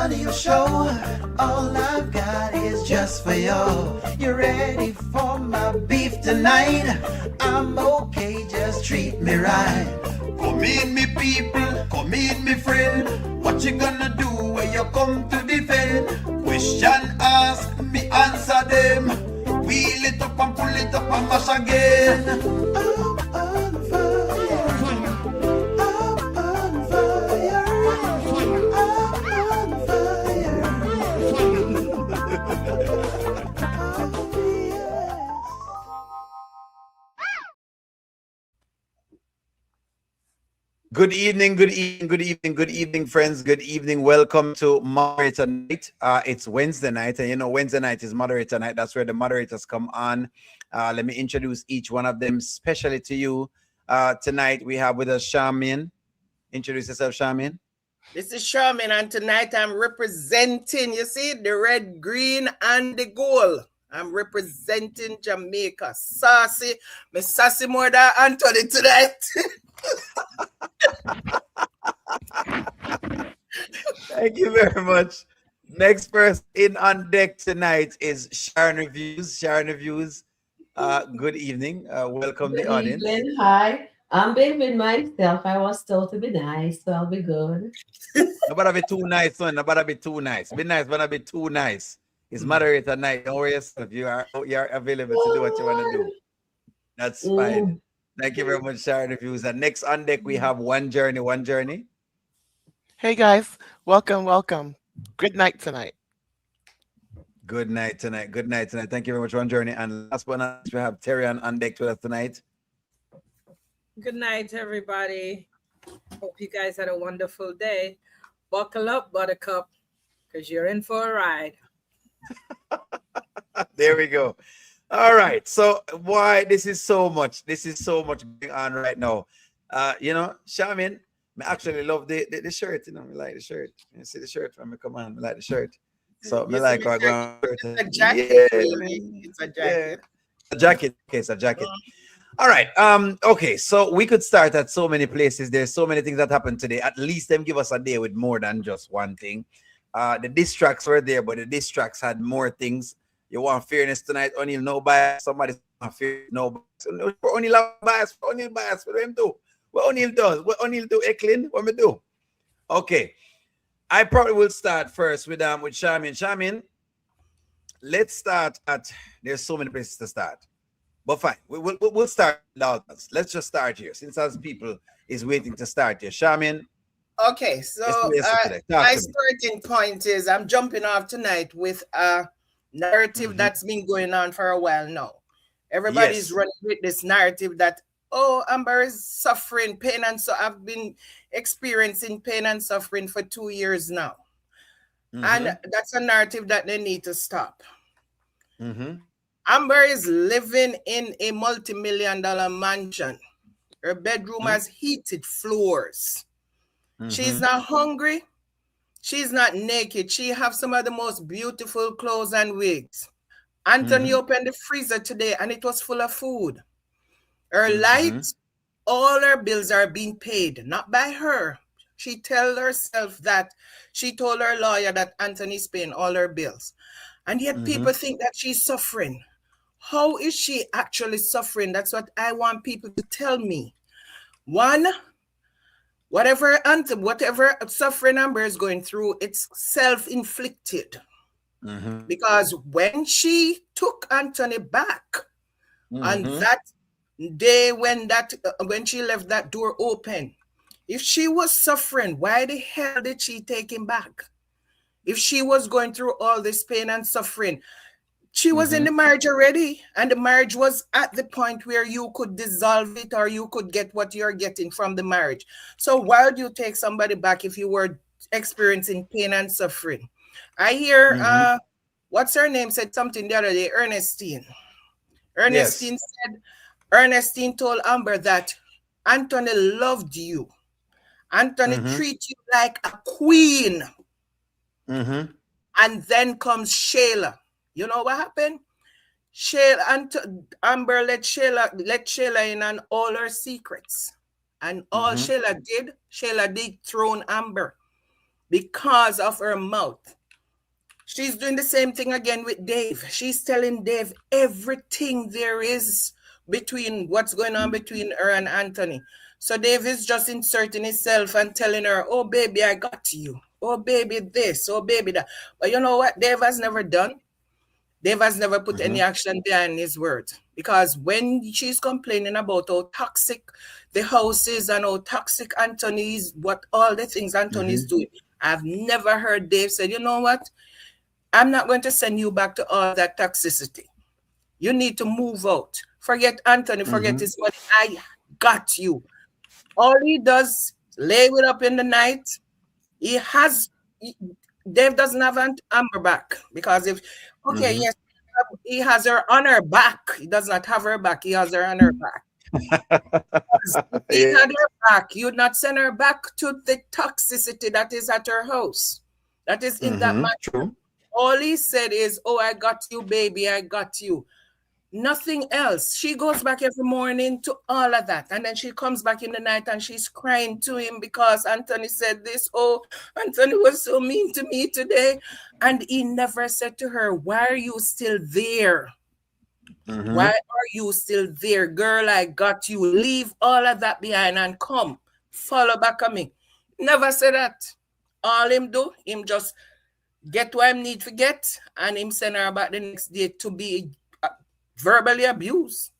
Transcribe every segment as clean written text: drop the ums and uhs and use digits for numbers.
radio show. All I've got is just for you. You ready for my beef tonight? I'm okay, just treat me right. Come in, me people, come in, me friend. What you gonna do when you come to defend? Question ask, me answer them. Wheel it up and pull it up and mash again. I'm on fire. I'm on fire. I'm on fire. Oh, yes. Good evening, good evening, good evening, good evening, friends. Good evening. Welcome to Moderator Night. It's Wednesday night, and you know Wednesday night is Moderator Night. That's where the moderators come on. Let me introduce each one of them, specially to you. Tonight we have with us Charmaine. Introduce yourself, Charmaine. This is Charmaine, and tonight I'm representing, you see, the red, green, and the gold. I'm representing Jamaica. Sassy. Me sassy more than Anthony tonight. Thank you very much. Next person in on deck tonight is Sharon Reviews. Sharon Reviews, good evening. Welcome Good the audience. evening. Hi. I'm being with myself. I was told to be nice, so I'll be good. Nobody be too nice, son. Nobody be too nice. Be nice, but not be too nice. It's moderator night. Don't worry yourself. You are available to do what you want to do. That's fine. Thank you very much, Sharon Reviews. And next on deck, we have One Journey. Hey guys, welcome. Good night tonight. Good night tonight. Thank you very much, One Journey. And last but not least, we have Terry on deck with us tonight. Good night, everybody. Hope you guys had a wonderful day. Buckle up, Buttercup, because you're in for a ride. There we go. All right. So why this is so much going on right now. You know, Charmaine, I actually love the shirt, you know, I like the shirt. You see the shirt when me come on, I like the shirt. So me like it's a jacket. Yeah, It's a jacket. A jacket. Okay, it's a jacket. All right. Okay, so we could start at so many places. There's so many things that happened today. At least them give us a day with more than just one thing. The diss tracks were there, but the diss tracks had more things. You want fairness tonight, O'Neal, no bias. Somebody want fair, no bias. O'Neal have bias, O'Neal bias. What do him do? What O'Neal does? What O'Neal do, Eklund? What me do? Okay. I probably will start first with Charmaine. Charmaine, let's start at, there's so many places to start. But fine, we'll start with Dalton's. Let's just start here, since as people is waiting to start here. Charmaine. Okay, so my starting point is I'm jumping off tonight with a narrative that's been going on for a while now. Everybody's running with this narrative that, oh, Amber is suffering pain, and so I've been experiencing pain and suffering for 2 years now. And that's a narrative that they need to stop. Amber is living in a multi-million-dollar mansion. Her bedroom has heated floors. She's not hungry. She's not naked. She has some of the most beautiful clothes and wigs. Anthony opened the freezer today and it was full of food. Her light, all her bills are being paid, not by her. She told herself that, she told her lawyer that Anthony's paying all her bills. And yet people think that she's suffering. How is she actually suffering? That's what I want people to tell me. One, whatever suffering Amber is going through, it's self-inflicted. Because when she took Anthony back on that day when she left that door open, if she was suffering, why the hell did she take him back? If she was going through all this pain and suffering, she was in the marriage already, and the marriage was at the point where you could dissolve it or you could get what you're getting from the marriage. So why would you take somebody back if you were experiencing pain and suffering? I hear, what's her name said something the other day, Ernestine. Ernestine told Amber that Anthony loved you. Anthony treated you like a queen. And then comes Shayla. You know what happened? Amber let Shayla in on all her secrets. And all Shayla did throne Amber. because of her mouth. She's doing the same thing again with Dave. She's telling Dave everything there is between what's going on between her and Anthony. So Dave is just inserting himself and telling her, oh, baby, I got you. Oh, baby, this. Oh, baby, that. But you know what Dave has never done? Dave has never put any action behind his words. Because when she's complaining about how toxic the house is and how toxic Anthony is, what all the things Anthony is doing, I've never heard Dave say, you know what? I'm not going to send you back to all that toxicity. You need to move out. Forget Anthony, forget his money. I got you. All he does, lay it up in the night. Dave doesn't have Amber back. Because if, yes, he has her on her back. He does not have her back. He has her on her back. If he had her back, you'd not send her back to the toxicity that is at her house. That is in that matter. True. All he said is, oh, I got you, baby, I got you. Nothing else. She goes back every morning to all of that. And then she comes back in the night and she's crying to him because Anthony said this. Oh, Anthony was so mean to me today. And he never said to her, why are you still there? Why are you still there? Girl, I got you. Leave all of that behind and come. Follow back on me. Never said that. All him do, him just get what him need to get, and him send her back the next day to be verbally abused.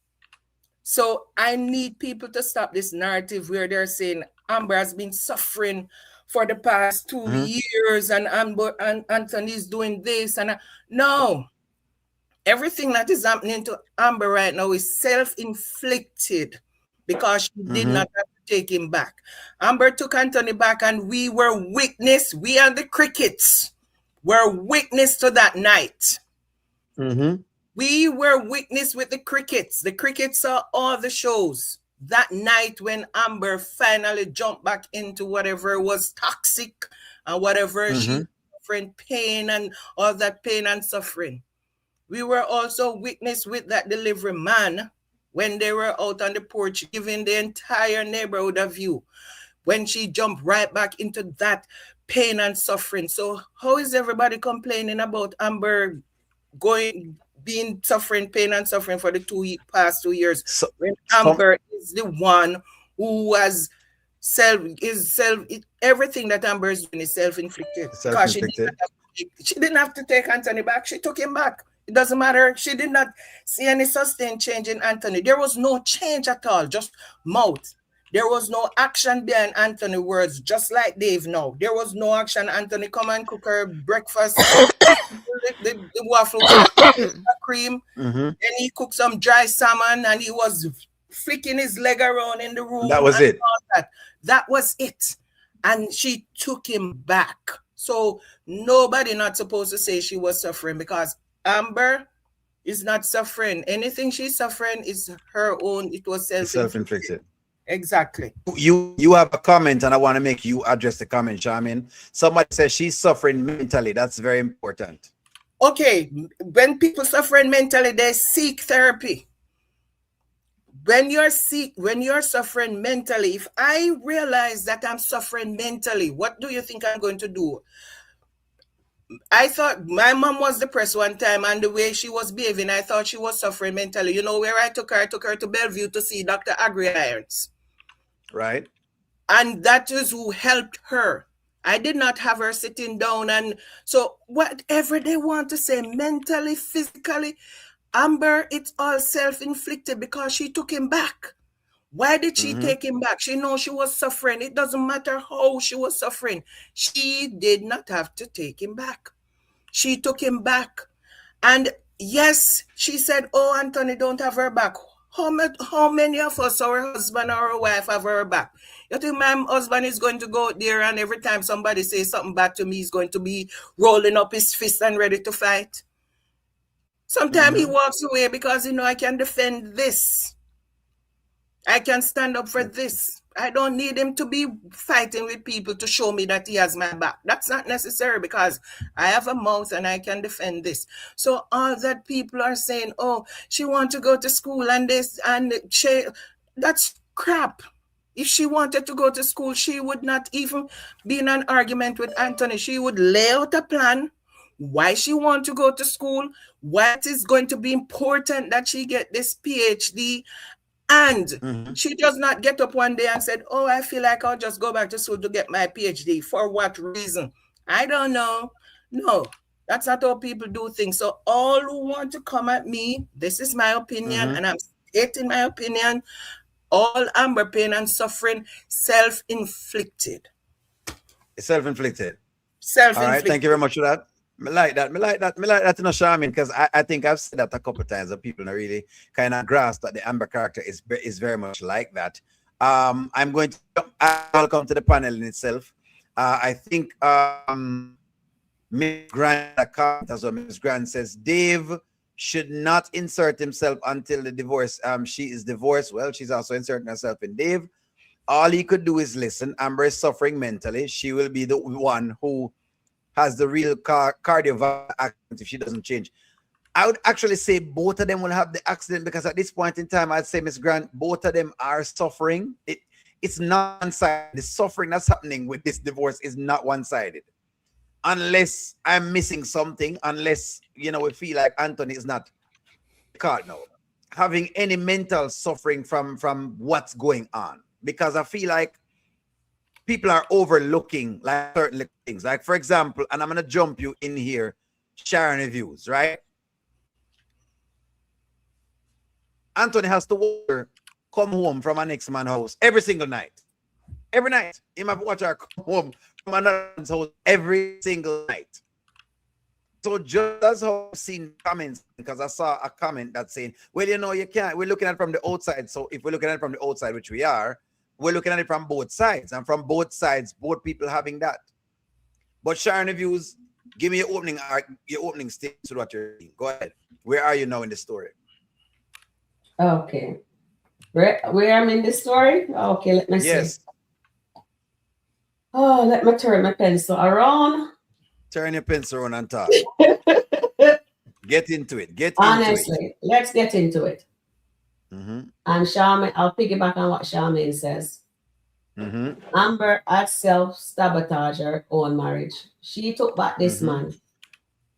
So I need people to stop this narrative where they're saying Amber has been suffering for the past 2 years and Anthony's doing this. And no, everything that is happening to Amber right now is self-inflicted because she did not have to take him back. Amber took Anthony back and we were witness, we and the crickets were witness to that night. We were witness with the crickets. The crickets saw all the shows that night when Amber finally jumped back into whatever was toxic and whatever she suffering pain and all that pain and suffering. We were also witness with that delivery man when they were out on the porch giving the entire neighborhood a view. When she jumped right back into that pain and suffering. So how is everybody complaining about Amber being suffering pain and suffering for the past 2 years? So, when Amber is the one who has everything that Amber is doing is self-inflicted. Because she didn't have to take Anthony back. She took him back. It doesn't matter. She did not see any sustained change in Anthony. There was no change at all, just mouth. There was no action behind Anthony's words, just like Dave now. There was no action. Anthony come and cook her breakfast, the waffle cream. Then he cooked some dry salmon and he was flicking his leg around in the room. That was it. That was it. And she took him back. So nobody not supposed to say she was suffering because Amber is not suffering. Anything she's suffering is her own. It was self-inflicted. Exactly. You have a comment and I want to make you address the comment, Charmin. Somebody says she's suffering mentally. That's very important. Okay. When people suffering mentally, they seek therapy. When you're suffering mentally, if I realize that I'm suffering mentally, what do you think I'm going to do? I thought my mom was depressed one time and the way she was behaving, I thought she was suffering mentally. You know where I took her? I took her to Bellevue to see Dr. Agri Irons. Right. And that is who helped her. I did not have her sitting down. And so whatever they want to say, mentally, physically, Amber, it's all self-inflicted because she took him back. Why did she take him back? She knows she was suffering. It doesn't matter how she was suffering. She did not have to take him back. She took him back. And yes, she said, oh, Anthony don't have her back. How many of us, our husband or our wife, have her back? You think my husband is going to go there and every time somebody says something bad to me, he's going to be rolling up his fist and ready to fight? Sometimes he walks away because, I can defend this. I can stand up for this. I don't need him to be fighting with people to show me that he has my back. That's not necessary because I have a mouth and I can defend this. So all that people are saying, oh, she wants to go to school and this and that's crap. If she wanted to go to school, she would not even be in an argument with Anthony. She would lay out a plan why she want to go to school, why it is going to be important that she get this PhD. And she does not get up one day and said, oh, I feel like I'll just go back to school to get my PhD. For what reason? I don't know. No, that's not how people do things. So all who want to come at me, this is my opinion, and I'm stating my opinion. All Amber pain and suffering, self-inflicted. Self-inflicted. Self-inflicted. All right, thank you very much for that. Me like that, you know, Charmin, because I think I've said that a couple of times, and people don't really kind of grasp that the Amber character is very much like that. I'm going to welcome to the panel in itself. I think Miss Grant, as well, Miss Grant says, Dave should not insert himself until the divorce. She is divorced. Well, she's also inserting herself in Dave. All he could do is listen. Amber is suffering mentally. She will be the one who has the real cardiovascular accident if she doesn't change. I would actually say both of them will have the accident, because at this point in time, I'd say, Miss Grant, both of them are suffering. It's not one-sided. The suffering that's happening with this divorce is not one-sided. Unless I'm missing something, unless, you know, we feel like Anthony is not having any mental suffering from what's going on. Because I feel like people are overlooking like certain things. Like, for example, and I'm going to jump you in here, Sharon Reviews, right? Anthony has to come home from an ex man's house every single night. Every night. He might watch her come home from another man's house every single night. So just as how I've seen comments, because I saw a comment that's saying, well, you know, you can't, we're looking at it from the outside. So if we're looking at it from the outside, which we are, we're looking at it from both sides. And from both sides, both people having that. But Sharon Reviews, give me your opening statement to what you're saying. Go ahead. Where are you now in the story? Okay. Where I'm in the story? Okay, let me see. Oh, let me turn my pencil around. Turn your pencil around and talk. Get into it. Honestly, let's get into it. And Charmaine, I'll piggyback on what Charmaine says. Amber had self-sabotage her own marriage. She took back this man.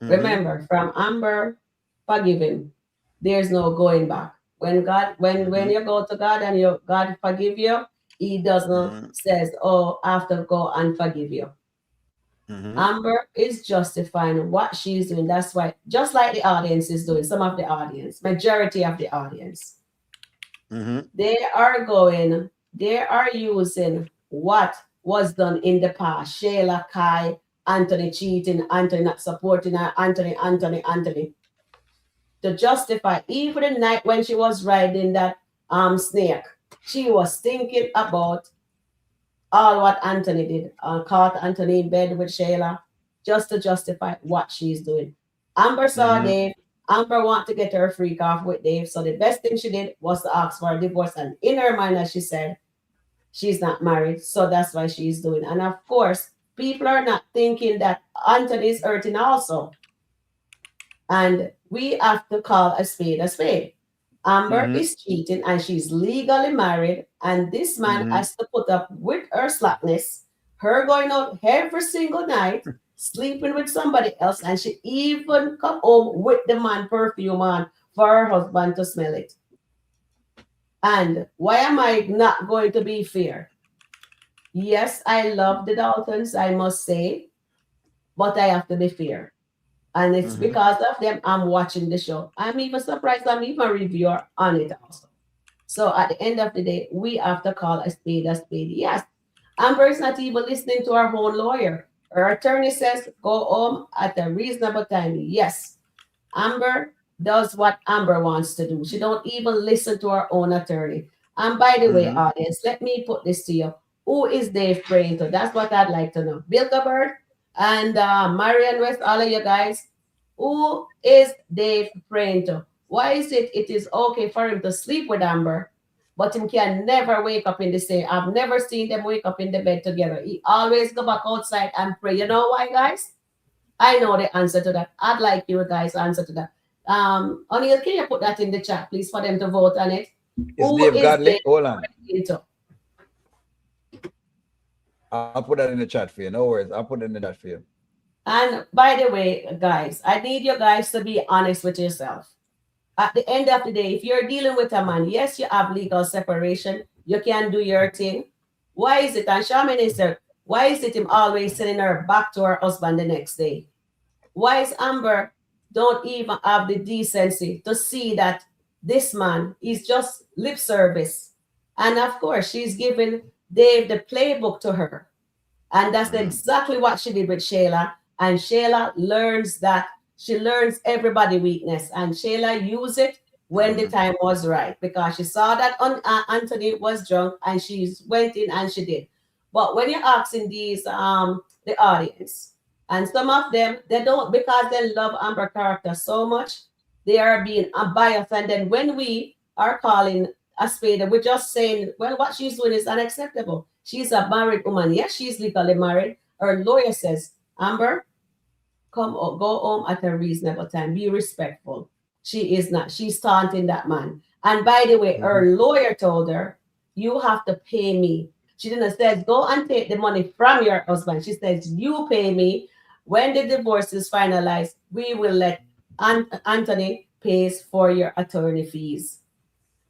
Remember, from Amber, forgive him. There's no going back. When you go to God and God forgive you, he doesn't says, oh, I have to go and forgive you. Amber is justifying what she's doing. That's why, just like the audience is doing, some of the audience, majority of the audience, they are using what was done in the past. Shayla, Kai, Anthony cheating, Anthony not supporting her, Anthony. To justify, even the night when she was riding that snake, she was thinking about all what Anthony did. Caught Anthony in bed with Shayla, just to justify what she's doing. Amber saw Dave. Amber wanted to get her freak off with Dave. So the best thing she did was to ask for a divorce. And in her mind, as she said, she's not married. So that's why she's doing. And of course, people are not thinking that Anthony is hurting also. And we have to call a spade a spade. Amber is cheating and she's legally married. And this man has to put up with her slackness, her going out every single night, sleeping with somebody else. And she even come home with the man perfume on for her husband to smell it. And why am I not going to be fair? Yes, I love the Daltons, I must say, but I have to be fair. And it's because of them I'm watching the show. I'm even surprised I'm even a reviewer on it also. So at the end of the day, we have to call a spade a spade. Yes, Amber is not even listening to her own lawyer. Her attorney says go home at a reasonable time. Yes, Amber does what Amber wants to do. She don't even listen to her own attorney. And by the way, audience, let me put this to you. Who is Dave praying to? That's what I'd like to know. Bill Gabbard and Marian West, all of you guys, who is Dave praying to? Why is it is okay for him to sleep with Amber, but him can never wake up in the same? I've never seen them wake up in the bed together. He always go back outside and pray. You know why, guys? I know the answer to that. I'd like you guys to answer to that. O'Neill, can you put that in the chat, please, for them to vote on it? Is Dave godly? Hold on. I'll put that in the chat for you. No worries. I'll put it in the chat for you. And by the way, guys, I need you guys to be honest with yourself. At the end of the day, if you're dealing with a man, yes, you have legal separation. You can do your thing. Why is it? And Charmaine said, why is it him always sending her back to her husband the next day? Why is Amber don't even have the decency to see that this man is just lip service? And of course, she's giving Dave the playbook to her. And that's exactly what she did with Shayla. And Shayla learns that she learns everybody's weakness. And Shayla used it when the time was right, because she saw that Anthony was drunk and she went in and she did. But when you're asking these the audience, and some of them, they don't, because they love Amber character so much, they are being biased. And then when we are calling a spade, we're just saying, well, what she's doing is unacceptable. She's a married woman. Yes, she's legally married. Her lawyer says, Amber, come or go home at a reasonable time. Be respectful. She is not. She's taunting that man. And by the way, her lawyer told her, you have to pay me. She didn't say, go and take the money from your husband. She says, you pay me. When the divorce is finalized, we will let Anthony pays for your attorney fees.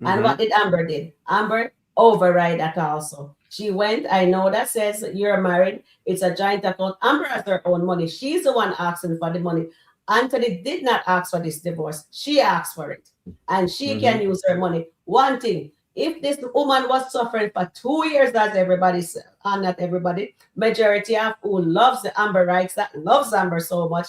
And what did Amber did? Amber override that also. She went, I know that says you're married. It's a joint account. Amber has her own money. She's the one asking for the money. Anthony did not ask for this divorce. She asked for it. And she can use her money. One thing, if this woman was suffering for 2 years, as everybody said, and not everybody, majority of who loves the Amber rights, that loves Amber so much,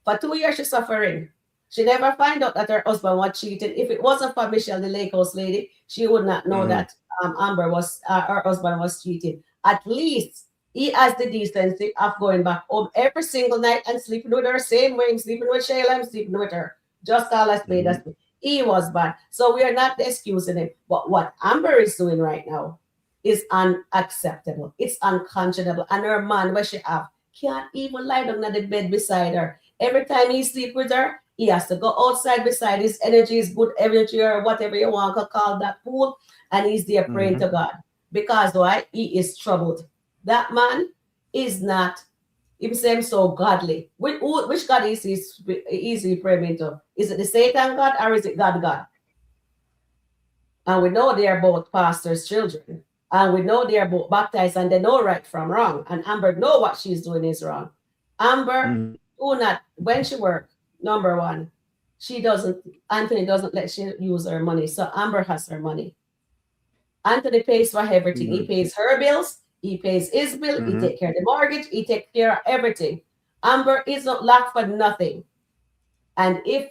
for 2 years she's suffering. She never find out that her husband was cheating. If it wasn't for Michelle, the Lake House lady, she would not know that Amber was her husband was cheating. At least he has the decency of going back home every single night and sleeping with her same way. I'm sleeping with Shayla, I'm sleeping with her. Just call us made us. He was bad. So we are not excusing him. But what Amber is doing right now is unacceptable. It's unconscionable. And her man, where she have, can't even lie down on the bed beside her. Every time he sleep with her, he has to go outside beside his energy, is good energy, or whatever you want to call that pool. And he's there praying to God. Because why? He is troubled. That man is not himself so godly. Which God is he easily praying to? Is it the Satan God or is it God God? And we know they are both pastors' children. And we know they are both baptized and they know right from wrong. And Amber know what she's doing is wrong. Amber do not, when she work, number one, Anthony doesn't let she use her money. So Amber has her money. Anthony pays for everything. He pays her bills. He pays his bill. He takes care of the mortgage. He takes care of everything. Amber is not lack for nothing. And if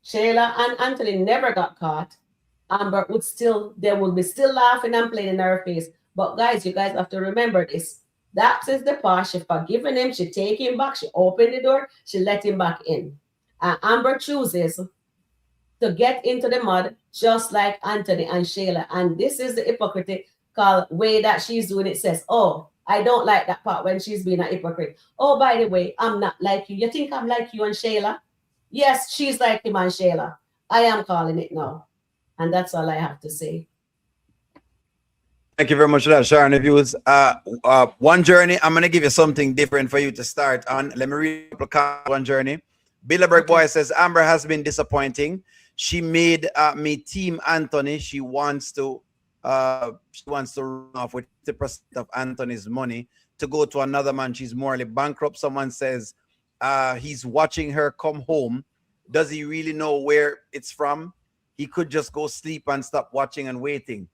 Shayla and Anthony never got caught, Amber would still, they would be still laughing and playing in her face. But guys, you guys have to remember this. That is the part. She forgiven him. She take him back. She opened the door. She let him back in. And Amber chooses to get into the mud just like Anthony and Shayla. And this is the hypocritical way that she's doing it. Says, oh, I don't like that part when she's being a hypocrite. Oh, by the way, I'm not like you. You think I'm like you and Shayla? Yes, she's like him and Shayla. I am calling it now. And that's all I have to say. Thank you very much for that, Sharon. If it was one journey, I'm going to give you something different for you to start on. Let me read one journey. Bilderberg Boy says, Amber has been disappointing. She made me team Anthony. She wants to run off with 50% of Anthony's money to go to another man. She's morally bankrupt. Someone says he's watching her come home. Does he really know where it's from? He could just go sleep and stop watching and waiting.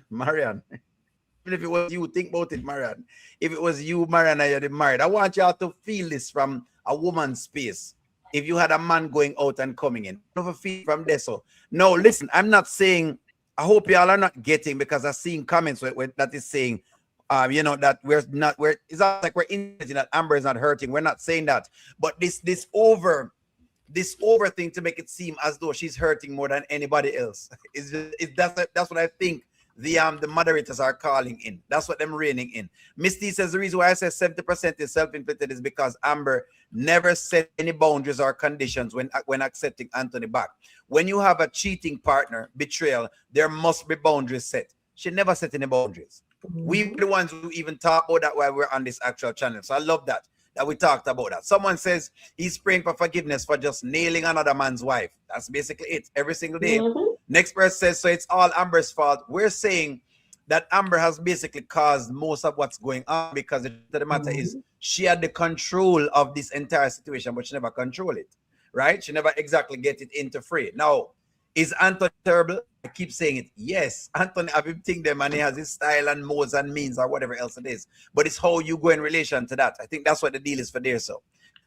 Marianne, even if it was you, think about it, Marianne. If it was you, Marianne, and you're married, I want y'all to feel this from a woman's space. If you had a man going out and coming in, never feel from there. So no, listen, I'm not saying, I hope y'all are not getting, because I've seen comments where that is saying, that it's not like we're indicating that Amber is not hurting. We're not saying that, but this over thing to make it seem as though she's hurting more than anybody else. That's what I think the moderators are calling in. That's what them reining in. Misty says the reason why I say 70% is self-inflicted is because Amber never set any boundaries or conditions when accepting Anthony back. When you have a cheating partner, betrayal, there must be boundaries set. She never set any boundaries. We were the ones who even talk about that while we're on this actual channel. So I love that we talked about that. Someone says he's praying for forgiveness for just nailing another man's wife. That's basically it every single day. Next person says, so it's all Amber's fault. We're saying that Amber has basically caused most of what's going on, because the matter is she had the control of this entire situation, but she never controlled it, right? She never exactly get it into free. Now, is Anthony terrible? I keep saying it. Yes, Anthony have him think them and he has his style and modes and means or whatever else it is. But it's how you go in relation to that. I think that's what the deal is for there. So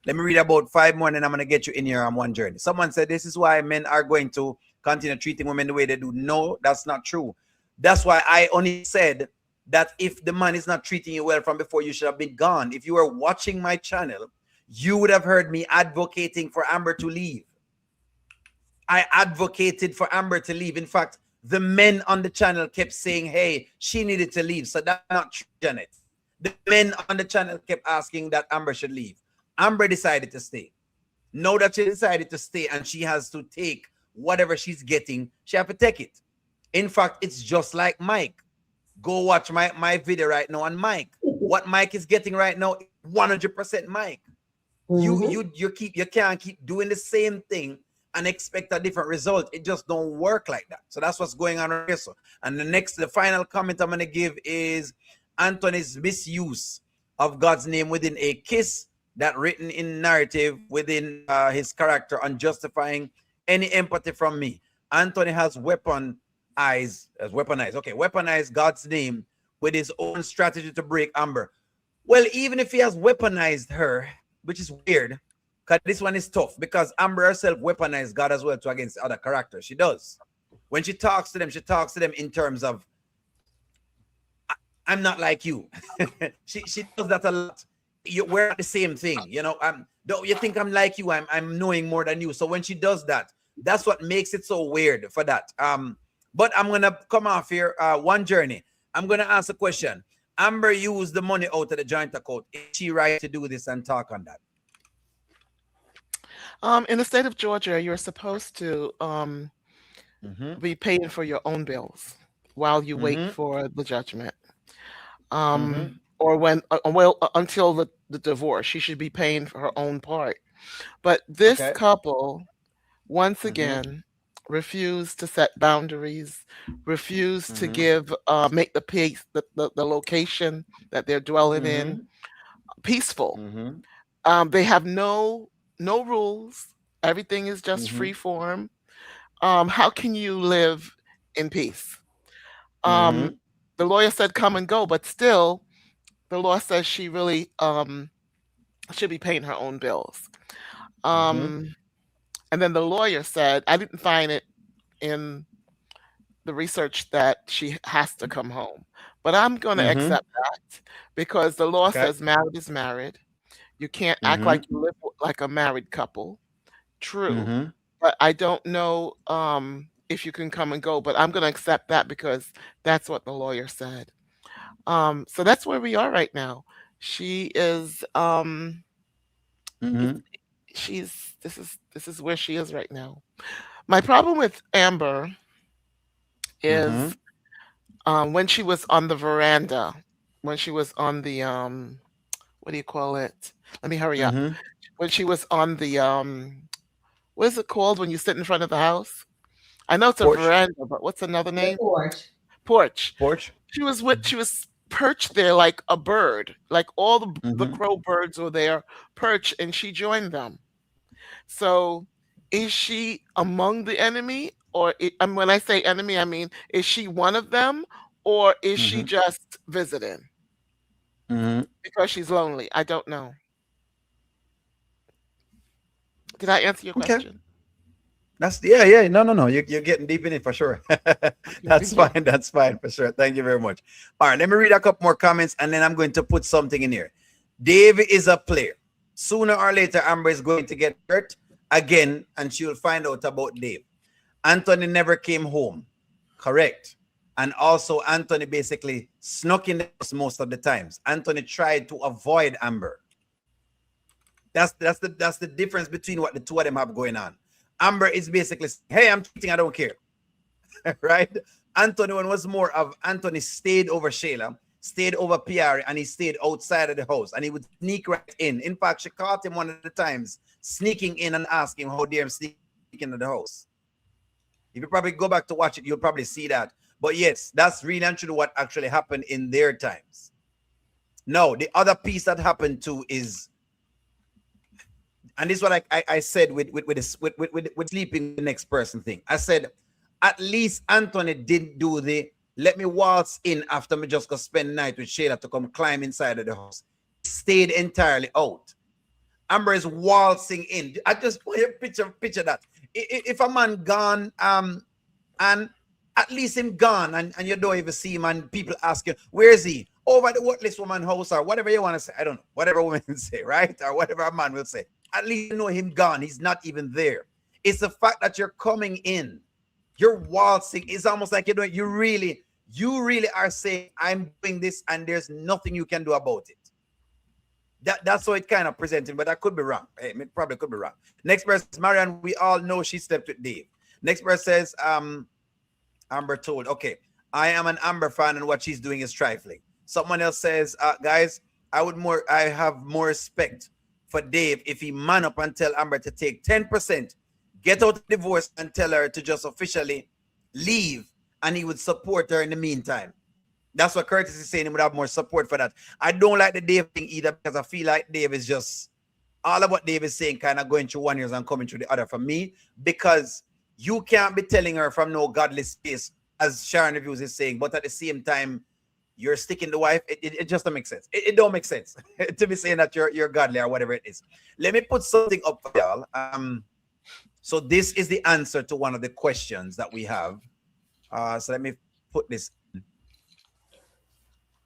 let me read about 5 more and then I'm going to get you in here on one journey. Someone said this is why men are going to continue treating women the way they do. No, that's not true. That's why I only said that if the man is not treating you well from before, you should have been gone. If you were watching my channel, you would have heard me advocating for Amber to leave. I advocated for Amber to leave. In fact, the men on the channel kept saying, hey, she needed to leave. So that's not true, Janet. The men on the channel kept asking that Amber should leave. Amber decided to stay. Now that she decided to stay and she has to take whatever she's getting, she has to take it. In fact, it's just like Mike. Go watch my video right now on Mike. What Mike is getting right now, 100% Mike. You can't keep doing the same thing and expect a different result. It just don't work like that. So that's what's going on right here. So, and the final comment I'm going to give is Anthony's misuse of God's name within a kiss, that written in narrative within his character, unjustifying any empathy from me. Anthony has weaponized God's name with his own strategy to break Amber. Well, even if he has weaponized her, which is weird, because this one is tough, because Amber herself weaponized God as well to against other characters. She does. When she talks to them in terms of, I'm not like you. she does that a lot. We're not the same thing. You know, don't you think I'm like you? I'm knowing more than you. So when she does that, that's what makes it so weird for that. But I'm going to come off here one journey. I'm going to ask a question. Amber used the money out of the joint account. Is she right to do this and talk on that? In the state of Georgia, you're supposed to be paying for your own bills while you wait for the judgment. Or when, until the divorce, she should be paying for her own part. But this couple, once again, refused to set boundaries, refused to give, make the place, the location that they're dwelling in peaceful. They have no rules. Everything is just free form. How can you live in peace? The lawyer said come and go, but still the law says she really should be paying her own bills. And then the lawyer said, I didn't find it in the research that she has to come home, but I'm going to accept that, because the law says married is married. You can't act like you live like a married couple. True. But I don't know if you can come and go, but I'm going to accept that because that's what the lawyer said. So that's where we are right now. She is this is where she is right now. My problem with Amber is when she was on the veranda, when she was on the what do you call it? Let me hurry up. When she was on the what is it called when you sit in front of the house? I know it's a veranda, but what's another name? Porch. She was perched there like a bird, like all the crow birds were there perched, and she joined them. So is she among the enemy, or when I say enemy, I mean, is she one of them, or is she just visiting because she's lonely? I don't know. Did I answer your question? That's no. You're getting deep in it for sure. That's fine. That's fine for sure. Thank you very much. All right, let me read a couple more comments and then I'm going to put something in here. Dave is a player. Sooner or later, Amber is going to get hurt again, and she will find out about Dave. Anthony never came home. Correct. And also, Anthony basically snuck in the house most of the times. Anthony tried to avoid Amber. That's the difference between what the two of them have going on. Amber is basically, hey, I'm cheating, I don't care. Right? Anthony one was more of Anthony stayed over Shayla, stayed over PR, and he stayed outside of the house, and he would sneak right in. In fact, she caught him one of the times sneaking in and asking how dare him sneak into the house. If you probably go back to watch it, you'll probably see that. But yes, that's really and truly what actually happened in their times. No, the other piece that happened too is, and this is what I said with sleeping the next person thing. I said, at least Anthony didn't do the let me waltz in after me just go spend the night with Shayla to come climb inside of the house. Stayed entirely out. Amber is waltzing in. I just want you to picture that. If a man gone, and at least him gone, and you don't even see him, and people ask you, where is he? Over at the worthless woman house, or whatever you want to say. I don't know. Whatever woman will say, right? Or whatever a man will say. At least you know him gone. He's not even there. It's the fact that you're coming in. You're waltzing. It's almost like you really are saying, I'm doing this, and there's nothing you can do about it. That's how it kind of presenting, but I could be wrong. Hey, it probably could be wrong. Next person, Marianne, we all know she slept with Dave. Next person says, Amber told, okay, I am an Amber fan and what she's doing is trifling. Someone else says, guys, I have more respect for Dave if he man up and tell Amber to take 10%, get out of divorce and tell her to just officially leave, and he would support her in the meantime. That's what Curtis is saying. He would have more support for that. I don't like the Dave thing either, because I feel like Dave is just, all of what Dave is saying kind of going through one ear and coming through the other for me, because you can't be telling her from no godly space, as Sharon Reviews is saying, but at the same time, you're sticking the wife. It just don't make sense. It don't make sense to be saying that you're godly or whatever it is. Let me put something up for y'all. So this is the answer to one of the questions that we have. So let me put this.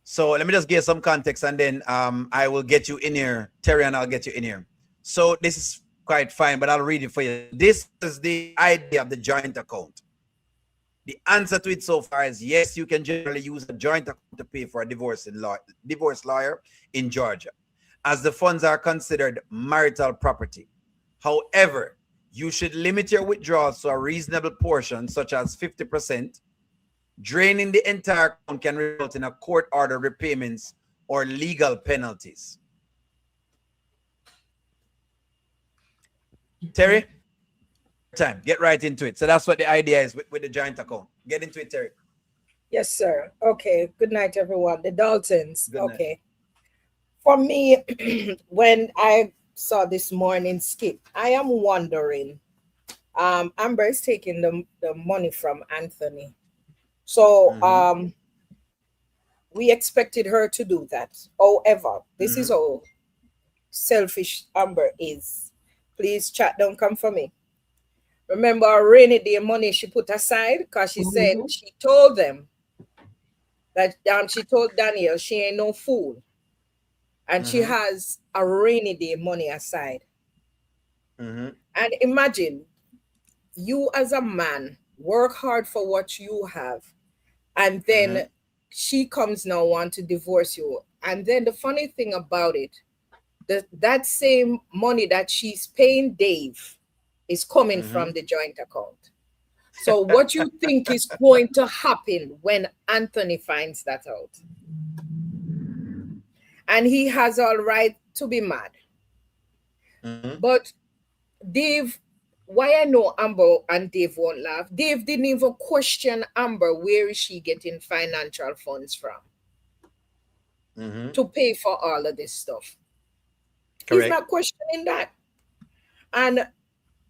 So let me just give some context, and then I will get you in here, Terry, and I'll get you in here. So this is quite fine, but I'll read it for you. This is the idea of the joint account. The answer to it so far is yes, you can generally use a joint account to pay for a divorce lawyer in Georgia, as the funds are considered marital property. However, you should limit your withdrawals to a reasonable portion, such as 50%. Draining the entire account can result in a court order repayments or legal penalties. Terry, time, get right into it. So that's what the idea is with the joint account. Get into it, Terry. Yes, sir. Okay. Good night, everyone. The Daltons. Okay. For me, when I saw this morning skip, I am wondering, Amber is taking the money from Anthony. So we expected her to do that. However, this is how selfish Amber is. Please, chat, don't come for me. Remember our rainy day money she put aside, because she said she told them that she told Daniel she ain't no fool. And she has a rainy day money aside. And imagine, you as a man work hard for what you have, and then she comes now want to divorce you. And then the funny thing about it, that same money that she's paying Dave is coming from the joint account. So what you think is going to happen when Anthony finds that out? And he has all right to be mad. But Dave, why I know Amber and Dave won't laugh, Dave didn't even question Amber, where is she getting financial funds from to pay for all of this stuff. Correct. He's not questioning that. And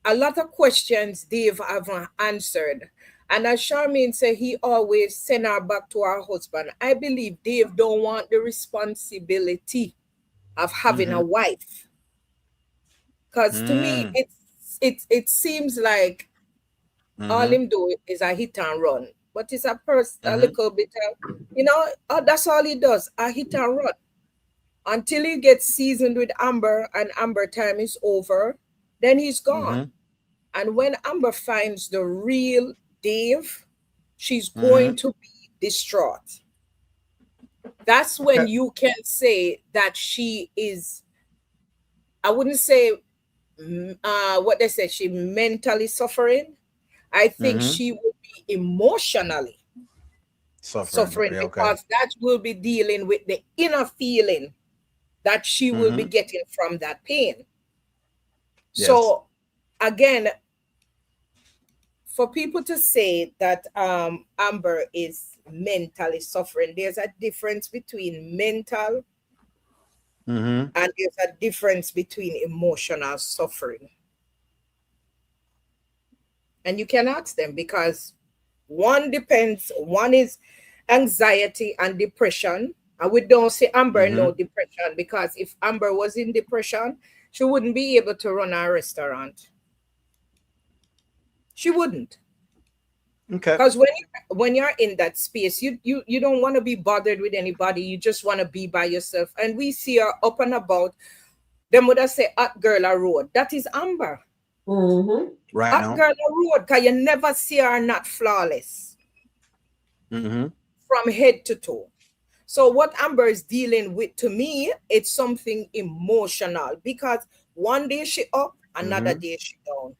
a lot of questions Dave haven't answered. And as Charmaine said, he always send her back to her husband. I believe Dave don't want the responsibility of having a wife. Because to me, it seems like all him do is a hit and run. But it's a little bit of, that's all he does, a hit and run. Until he gets seasoned with Amber and Amber time is over, then he's gone. And when Amber finds the real Dave, she's going to be distraught. That's when you can say that she is, I wouldn't say what they say, she mentally suffering. I think she would be emotionally suffering, Okay. because that will be dealing with the inner feeling that she will be getting from that pain. Yes. So again, for people to say that Amber is mentally suffering, there's a difference between mental and there's a difference between emotional suffering. And you can ask them, because one is anxiety and depression. And we don't say Amber no depression, because if Amber was in depression, she wouldn't be able to run a restaurant. She wouldn't. Okay. Because when you're in that space, you don't want to be bothered with anybody. You just want to be by yourself. And we see her up and about. Them would have say hot girl a road. That is Amber. Right Hot now. girl a road, because you never see her not flawless. From head to toe. So what Amber is dealing with, to me, it's something emotional, because one day she up, another day she down.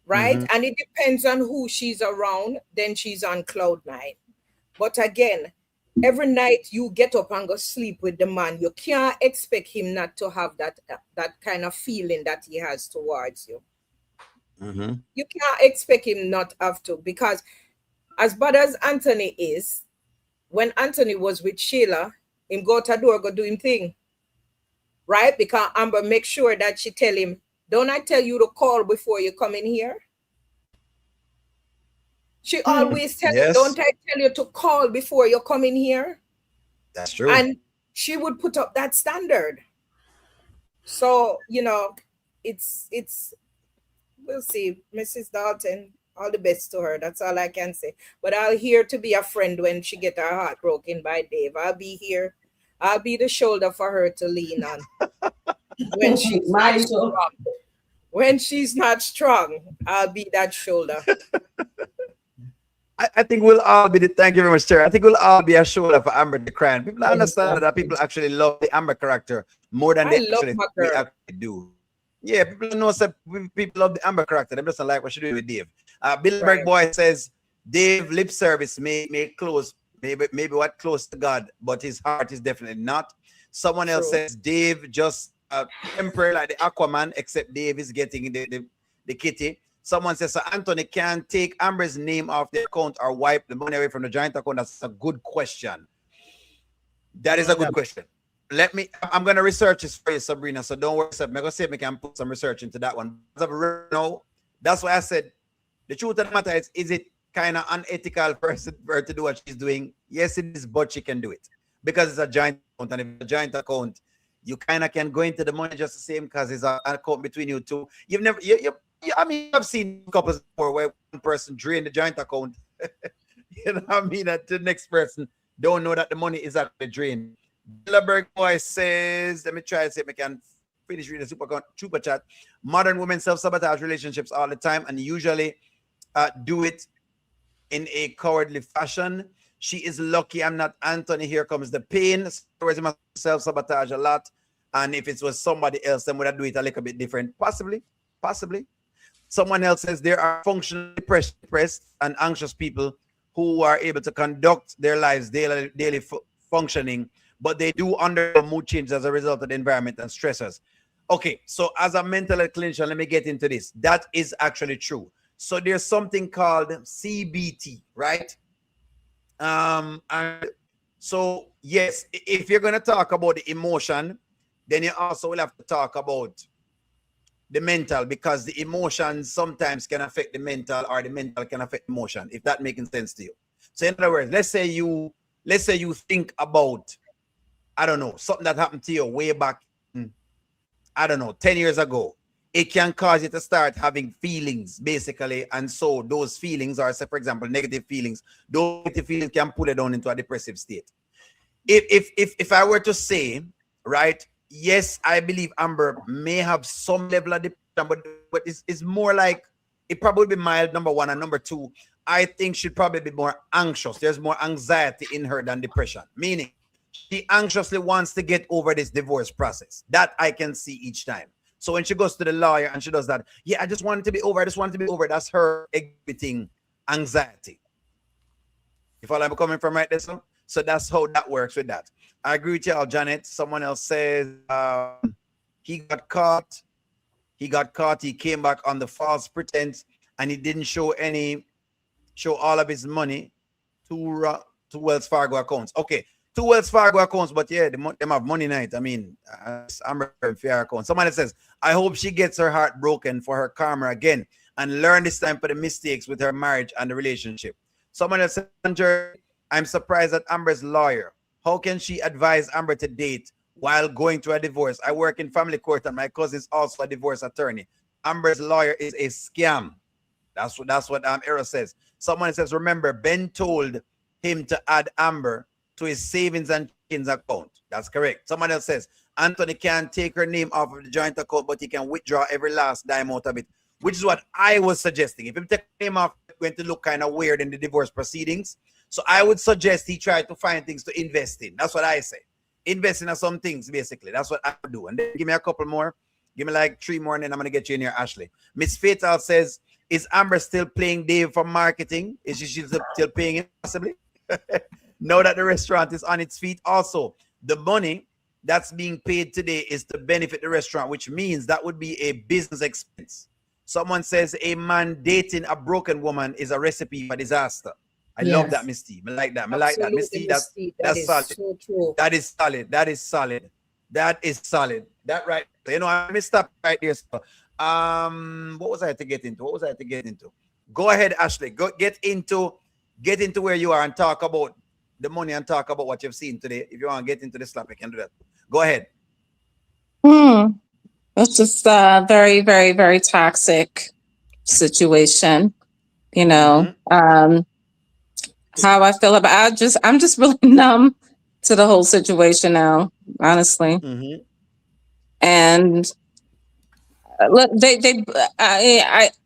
Right? And it depends on who she's around, then she's on cloud nine. But again, every night you get up and go sleep with the man, you can't expect him not to have that kind of feeling that he has towards you. You can't expect him not have to, because as bad as Anthony is, when Anthony was with Sheila, him go to door, go do him thing. Right? Because Amber make sure that she tell him, don't I tell you to call before you come in here? She always tells him, don't I tell you to call before you come in here? That's true. And she would put up that standard. So, it's we'll see. Mrs. Dalton, all the best to her. That's all I can say. But I'll here to be a friend when she get her heart broken by Dave. I'll be here. I'll be the shoulder for her to lean on. When she's not strong. When she's not strong, I'll be that shoulder. I think we'll all be thank you very much, sir. I think we'll all be a shoulder for Amber the Crown. People understand that people actually love the Amber character more than they actually do. Yeah, people know that people love the Amber character. They just don't like what she doing with Dave. Bilderberg Boy says Dave lip service may close, maybe what close to God, but his heart is definitely not. Someone else says Dave just temporary like the Aquaman, except Dave is getting the kitty. Someone says, so Anthony can take Amber's name off the account or wipe the money away from the joint account. That's a good question. That is a good question. I'm going to research this for you, Sabrina. So don't worry, I'm going to see if I can put some research into that one. No, that's why I said the truth of the matter is it kind of unethical for her to do what she's doing? Yes, it is, but she can do it because it's a joint account. And if it's a joint account, you kind of can go into the money just the same because it's an account between you two. You've never, I mean, I've seen couples before where one person drain the joint account. You know what I mean? That the next person don't know that the money is actually drained. Bilderberg Boy says, let me try to see if I can finish reading the super chat. Modern women self-sabotage relationships all the time and usually do it in a cowardly fashion. She is lucky I'm not Anthony. Here comes the pain. Self-sabotage a lot. And if it was somebody else, then would I do it a little bit different? Possibly. Someone else says there are functionally depressed and anxious people who are able to conduct their lives daily functioning, but they do undergo mood changes as a result of the environment and stressors. Okay, so as a mental health clinician, let me get into this. That is actually true. So there's something called CBT, right? And so yes, if you're going to talk about the emotion, then you also will have to talk about the mental, because the emotions sometimes can affect the mental or the mental can affect emotion, if that making sense to you. So in other words, let's say you think about, I don't know, something that happened to you way back, I don't know, 10 years ago. It can cause you to start having feelings, basically. And so those feelings are, say, for example, negative feelings. Those negative feelings can pull it down into a depressive state. If I were to say, right, yes, I believe Amber may have some level of depression, but it's more like it probably be mild, number one, and number two, I think she'd probably be more anxious. There's more anxiety in her than depression, meaning she anxiously wants to get over this divorce process. That I can see each time. So when she goes to the lawyer and she does that, yeah, I just want it to be over. That's her exhibiting anxiety. You follow I'm coming from right there, so that's how that works with that. I agree with y'all, Janet. Someone else says he got caught. He got caught. He came back on the false pretense, and he didn't show all of his money to Wells Fargo accounts. Okay, 2 Wells Fargo accounts, but yeah, them have money night. I mean, I'm a fair account. Somebody says, I hope she gets her heart broken for her karma again and learn this time for the mistakes with her marriage and the relationship. Someone else says, I'm surprised at Amber's lawyer. How can she advise Amber to date while going through a divorce? I work in family court and my cousin is also a divorce attorney. Amber's lawyer is a scam. That's what Era says. Someone says, remember, Ben told him to add Amber to his savings and checkings account. That's correct. Someone else says, Anthony can't take her name off of the joint account, but he can withdraw every last dime out of it, which is what I was suggesting. If he take her name off, it's going to look kind of weird in the divorce proceedings. So I would suggest he try to find things to invest in. That's what I say. Invest in some things, basically. That's what I would do. And then give me a couple more. Give me like 3 more, and then I'm going to get you in here, Ashley. Miss Fatal says, is Amber still paying Dave for marketing? Is she still paying him, possibly? Now that the restaurant is on its feet. Also, the money that's being paid today is to benefit the restaurant, which means that would be a business expense. Someone says a man dating a broken woman is a recipe for disaster. I love that, Miss T. I like that. I like that, Miss T. That's solid. So true. That is solid. That is solid. That is solid. That right. You know, I missed up right there. So, what was I to get into? Go ahead, Ashley. Go get into where you are and talk about the money and talk about what you've seen today. If you want to get into the slap, you can do that. Go ahead. It's just a very, very, very toxic situation. You know, how I feel about I'm just really numb to the whole situation now, honestly. And look,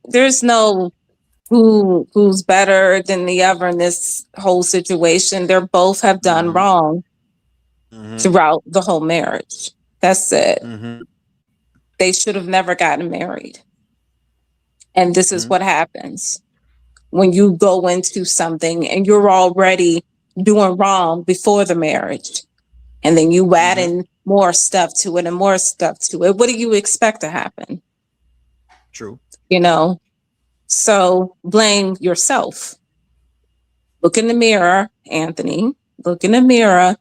there's no who's better than the other in this whole situation. They both have done wrong throughout the whole marriage. That's it. They should have never gotten married. And this is what happens when you go into something and you're already doing wrong before the marriage. And then you add in more stuff to it and more stuff to it. What do you expect to happen? True. You know, so blame yourself. Look in the mirror, Anthony. Look in the mirror,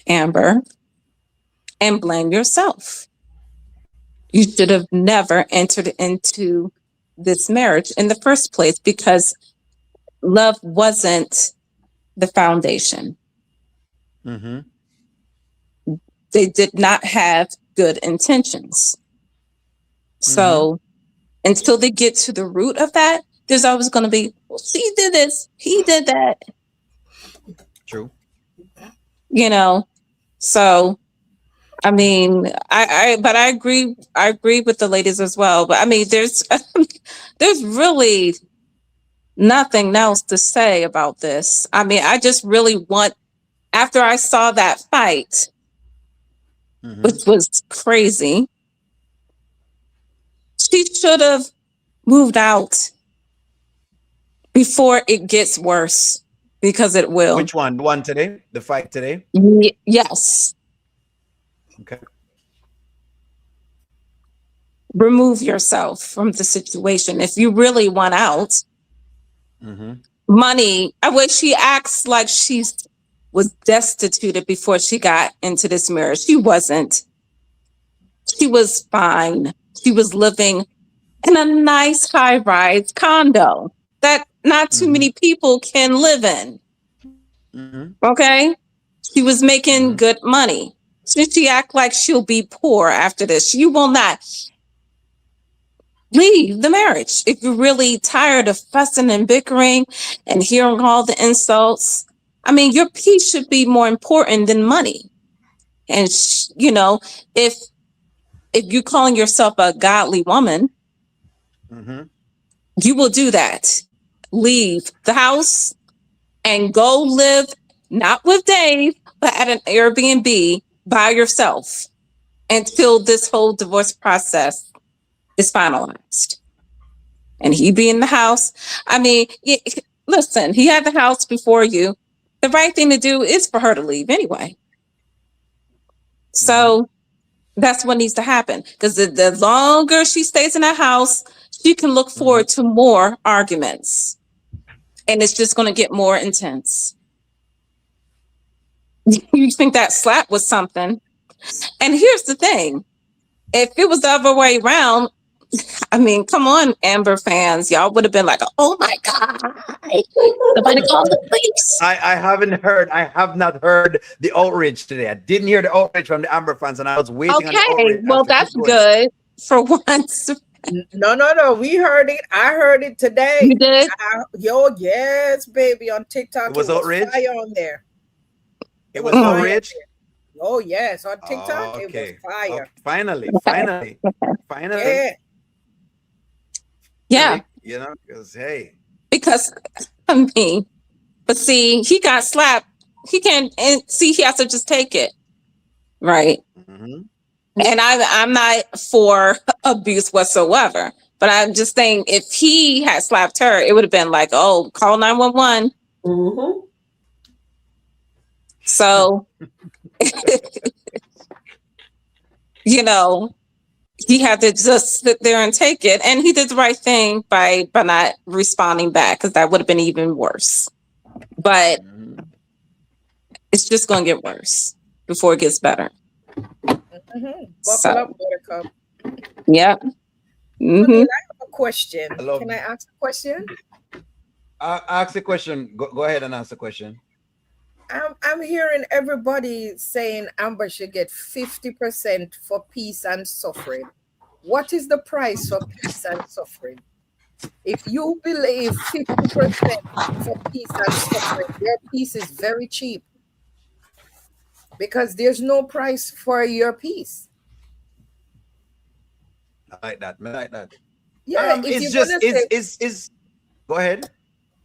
Amber, and blame yourself. You should have never entered into this marriage in the first place because love wasn't the foundation. They did not have good intentions. So until they get to the root of that, there's always going to be, well, she did this, he did that. True. You know, so I mean, but I agree with the ladies as well. But I mean, there's really nothing else to say about this. I mean, I just really want, after I saw that fight, which was crazy, she should have moved out before it gets worse, because it will. Which one? The one today? The fight today? Yes. Okay. Remove yourself from the situation. If you really want out, money, I wish she acts like she was destitute before she got into this marriage. She wasn't. She was fine. She was living in a nice high-rise condo that not too many people can live in. Okay? She was making good money. Should she act like she'll be poor after this? You will not. Leave the marriage. If you're really tired of fussing and bickering and hearing all the insults, I mean, your peace should be more important than money. And, you know, if you're calling yourself a godly woman, you will do that. Leave the house and go live, not with Dave, but at an Airbnb by yourself until this whole divorce process is finalized. And he be in the house. I mean, listen, he had the house before you. the right thing to do is for her to leave anyway. So that's what needs to happen. Because the longer she stays in that house, she can look forward to more arguments. And it's just going to get more intense. You think that slap was something. And here's the thing. If it was the other way around, I mean, come on, Amber fans. Y'all would have been like, oh my God. Somebody call the police. I have not heard the outrage today. I didn't hear the outrage from the Amber fans, and I was waiting on the outrage. Okay, well, that's good for once. No. We heard it. I heard it today. You did? Yes, baby. On TikTok, It was outrage? fire on there. It was outrage? Oh, yes. On TikTok, it was fire. Finally. Yeah. You know, because, hey. Because, I mean, but see, he got slapped. He can't, and see, he has to just take it. Right. And I'm not for abuse whatsoever, but I'm just saying if he had slapped her, it would have been like, oh, call 911. So, you know, he had to just sit there and take it. And he did the right thing by not responding back, because that would have been even worse. But it's just going to get worse before it gets better. Buckle up, Buttercup. Yeah. I have a question. Can I ask a question? Ask a question. Go ahead and ask the question. I'm hearing everybody saying Amber should get 50% for peace and suffering. What is the price for peace and suffering? If you believe 50% for peace and suffering, your peace is very cheap. Because there's no price for your peace. I like that. Yeah, go ahead.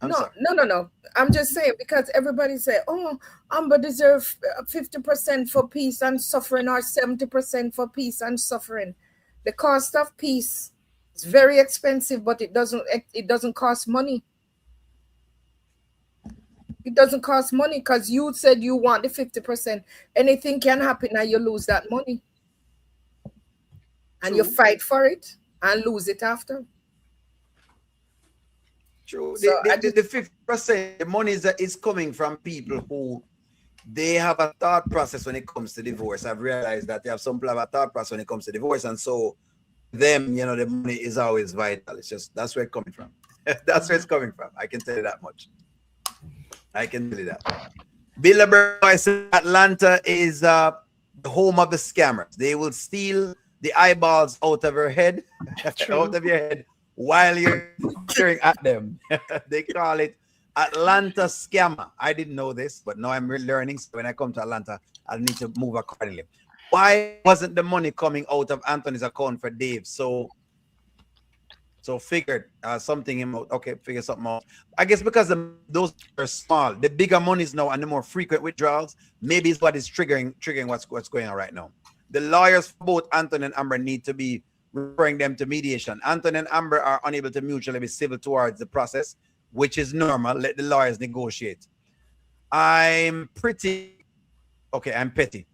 No. I'm just saying, because everybody say, oh, Amber deserves 50% for peace and suffering, or 70% for peace and suffering. The cost of peace is very expensive, but it doesn't cost money. It doesn't cost money, because you said you want the 50%. Anything can happen and you lose that money. And you fight for it and lose it after. True. So the 50%, the money is coming from people who they have a thought process when it comes to divorce. I've realized that they have some have a thought process when it comes to divorce. And so them, you know, the money is always vital. It's just, that's where it's coming from. That's where it's coming from. I can tell you that much. I can tell you that. Billabong said Atlanta is the home of the scammers. They will steal the eyeballs out of your head, while you're staring at them. They call it Atlanta scammer. I didn't know this, but now I'm learning. So when I come to Atlanta, I'll need to move accordingly. Why wasn't the money coming out of Anthony's account for Dave? So figured something out. Okay, figure something out. I guess because those are small. The bigger monies now and the more frequent withdrawals, maybe is what is triggering what's going on right now. The lawyers for both Anthony and Amber need to be referring them to mediation. Anthony and Amber are unable to mutually be civil towards the process, which is normal. Let the lawyers negotiate. I'm petty.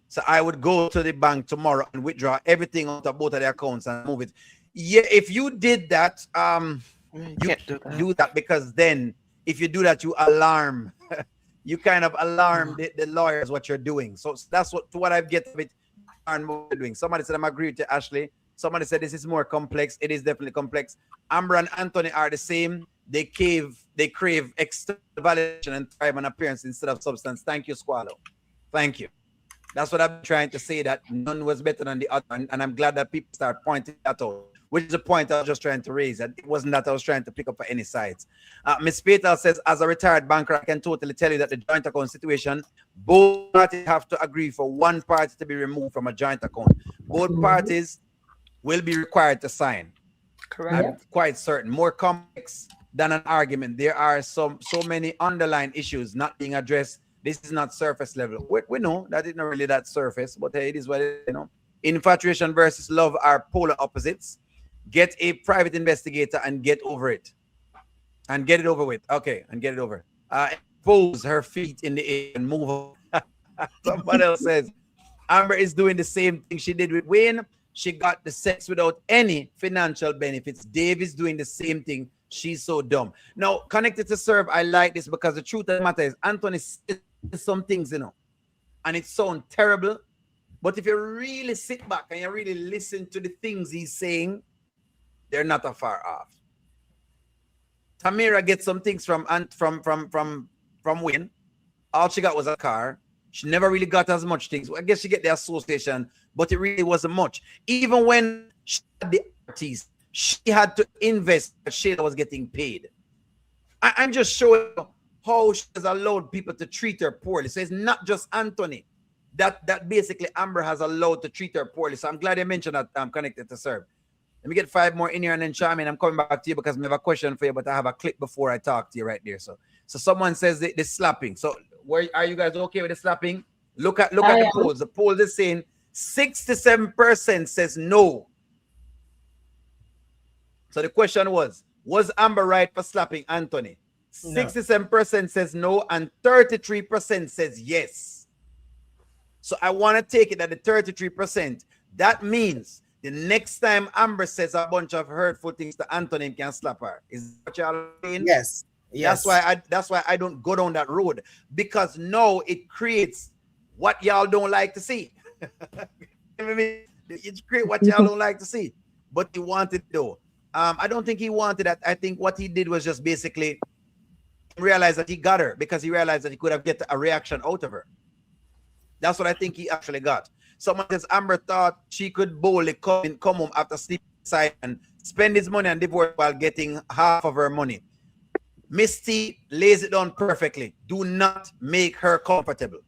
So I would go to the bank tomorrow and withdraw everything out of both of their accounts and move it. Yeah, if you did that, you do that, because then if you do that, you alarm, you kind of alarm the lawyers what you're doing. So that's what I get of it and what you're doing. Somebody said I'm agreeing to Ashley. Somebody said this is more complex. It is definitely complex. Amber and Anthony are the same. They crave external validation and thrive on appearance instead of substance. Thank you, Squalo. Thank you. That's what I'm trying to say, that none was better than the other. And I'm glad that people start pointing that out, which is the point I was just trying to raise. And it wasn't that I was trying to pick up for any sides. Ms. Peter says, as a retired banker, I can totally tell you that the joint account situation, both parties have to agree for one party to be removed from a joint account. Both parties will be required to sign. Correct. I'm quite certain. More complex than an argument. There are so many underlying issues not being addressed. This is not surface level. We know that it's not really that surface, but hey, it is what it is, you know. Infatuation versus love are polar opposites. Get a private investigator and get over it. And get it over with. Okay, and get it over. pose her feet in the air and move on. Somebody else says Amber is doing the same thing she did with Wayne. She got the sex without any financial benefits. Dave is doing the same thing. She's so dumb. Now, connected to serve, I like this because the truth of the matter is Anthony says some things, and it sounds terrible. But if you really sit back and you really listen to the things he's saying, they're not that far off. Tamira gets some things from Wayne. All she got was a car. She never really got as much things. I guess she get the association, but it really wasn't much. Even when she had the artist, she had to invest. Shayla was getting paid. I'm just showing how she has allowed people to treat her poorly. So it's not just Anthony that basically Amber has allowed to treat her poorly. So I'm glad you mentioned that I'm connected to serve. Let me get 5 more in here and then Charmaine, I'm coming back to you because I have a question for you, but I have a clip before I talk to you right there. So someone says the slapping. So where are you guys okay with the slapping? Look at the polls. The poll is saying 67% says no. So the question was Amber right for slapping Anthony? 67% says no and 33% says yes. So I want to take it that the 33%, that means the next time Amber says a bunch of hurtful things to Anthony, can slap her. Is that what y'all saying? Yes. That's why I don't go down that road, because now it creates what y'all don't like to see. It creates what y'all don't like to see. But he wanted though. I don't think he wanted that. I think what he did was just basically realize that he got her because he realized that he could have get a reaction out of her. That's what I think he actually got. Someone says Amber thought she could boldly come home after sleeping inside and spend his money and divorce while getting half of her money. Misty lays it down perfectly. Do not make her comfortable.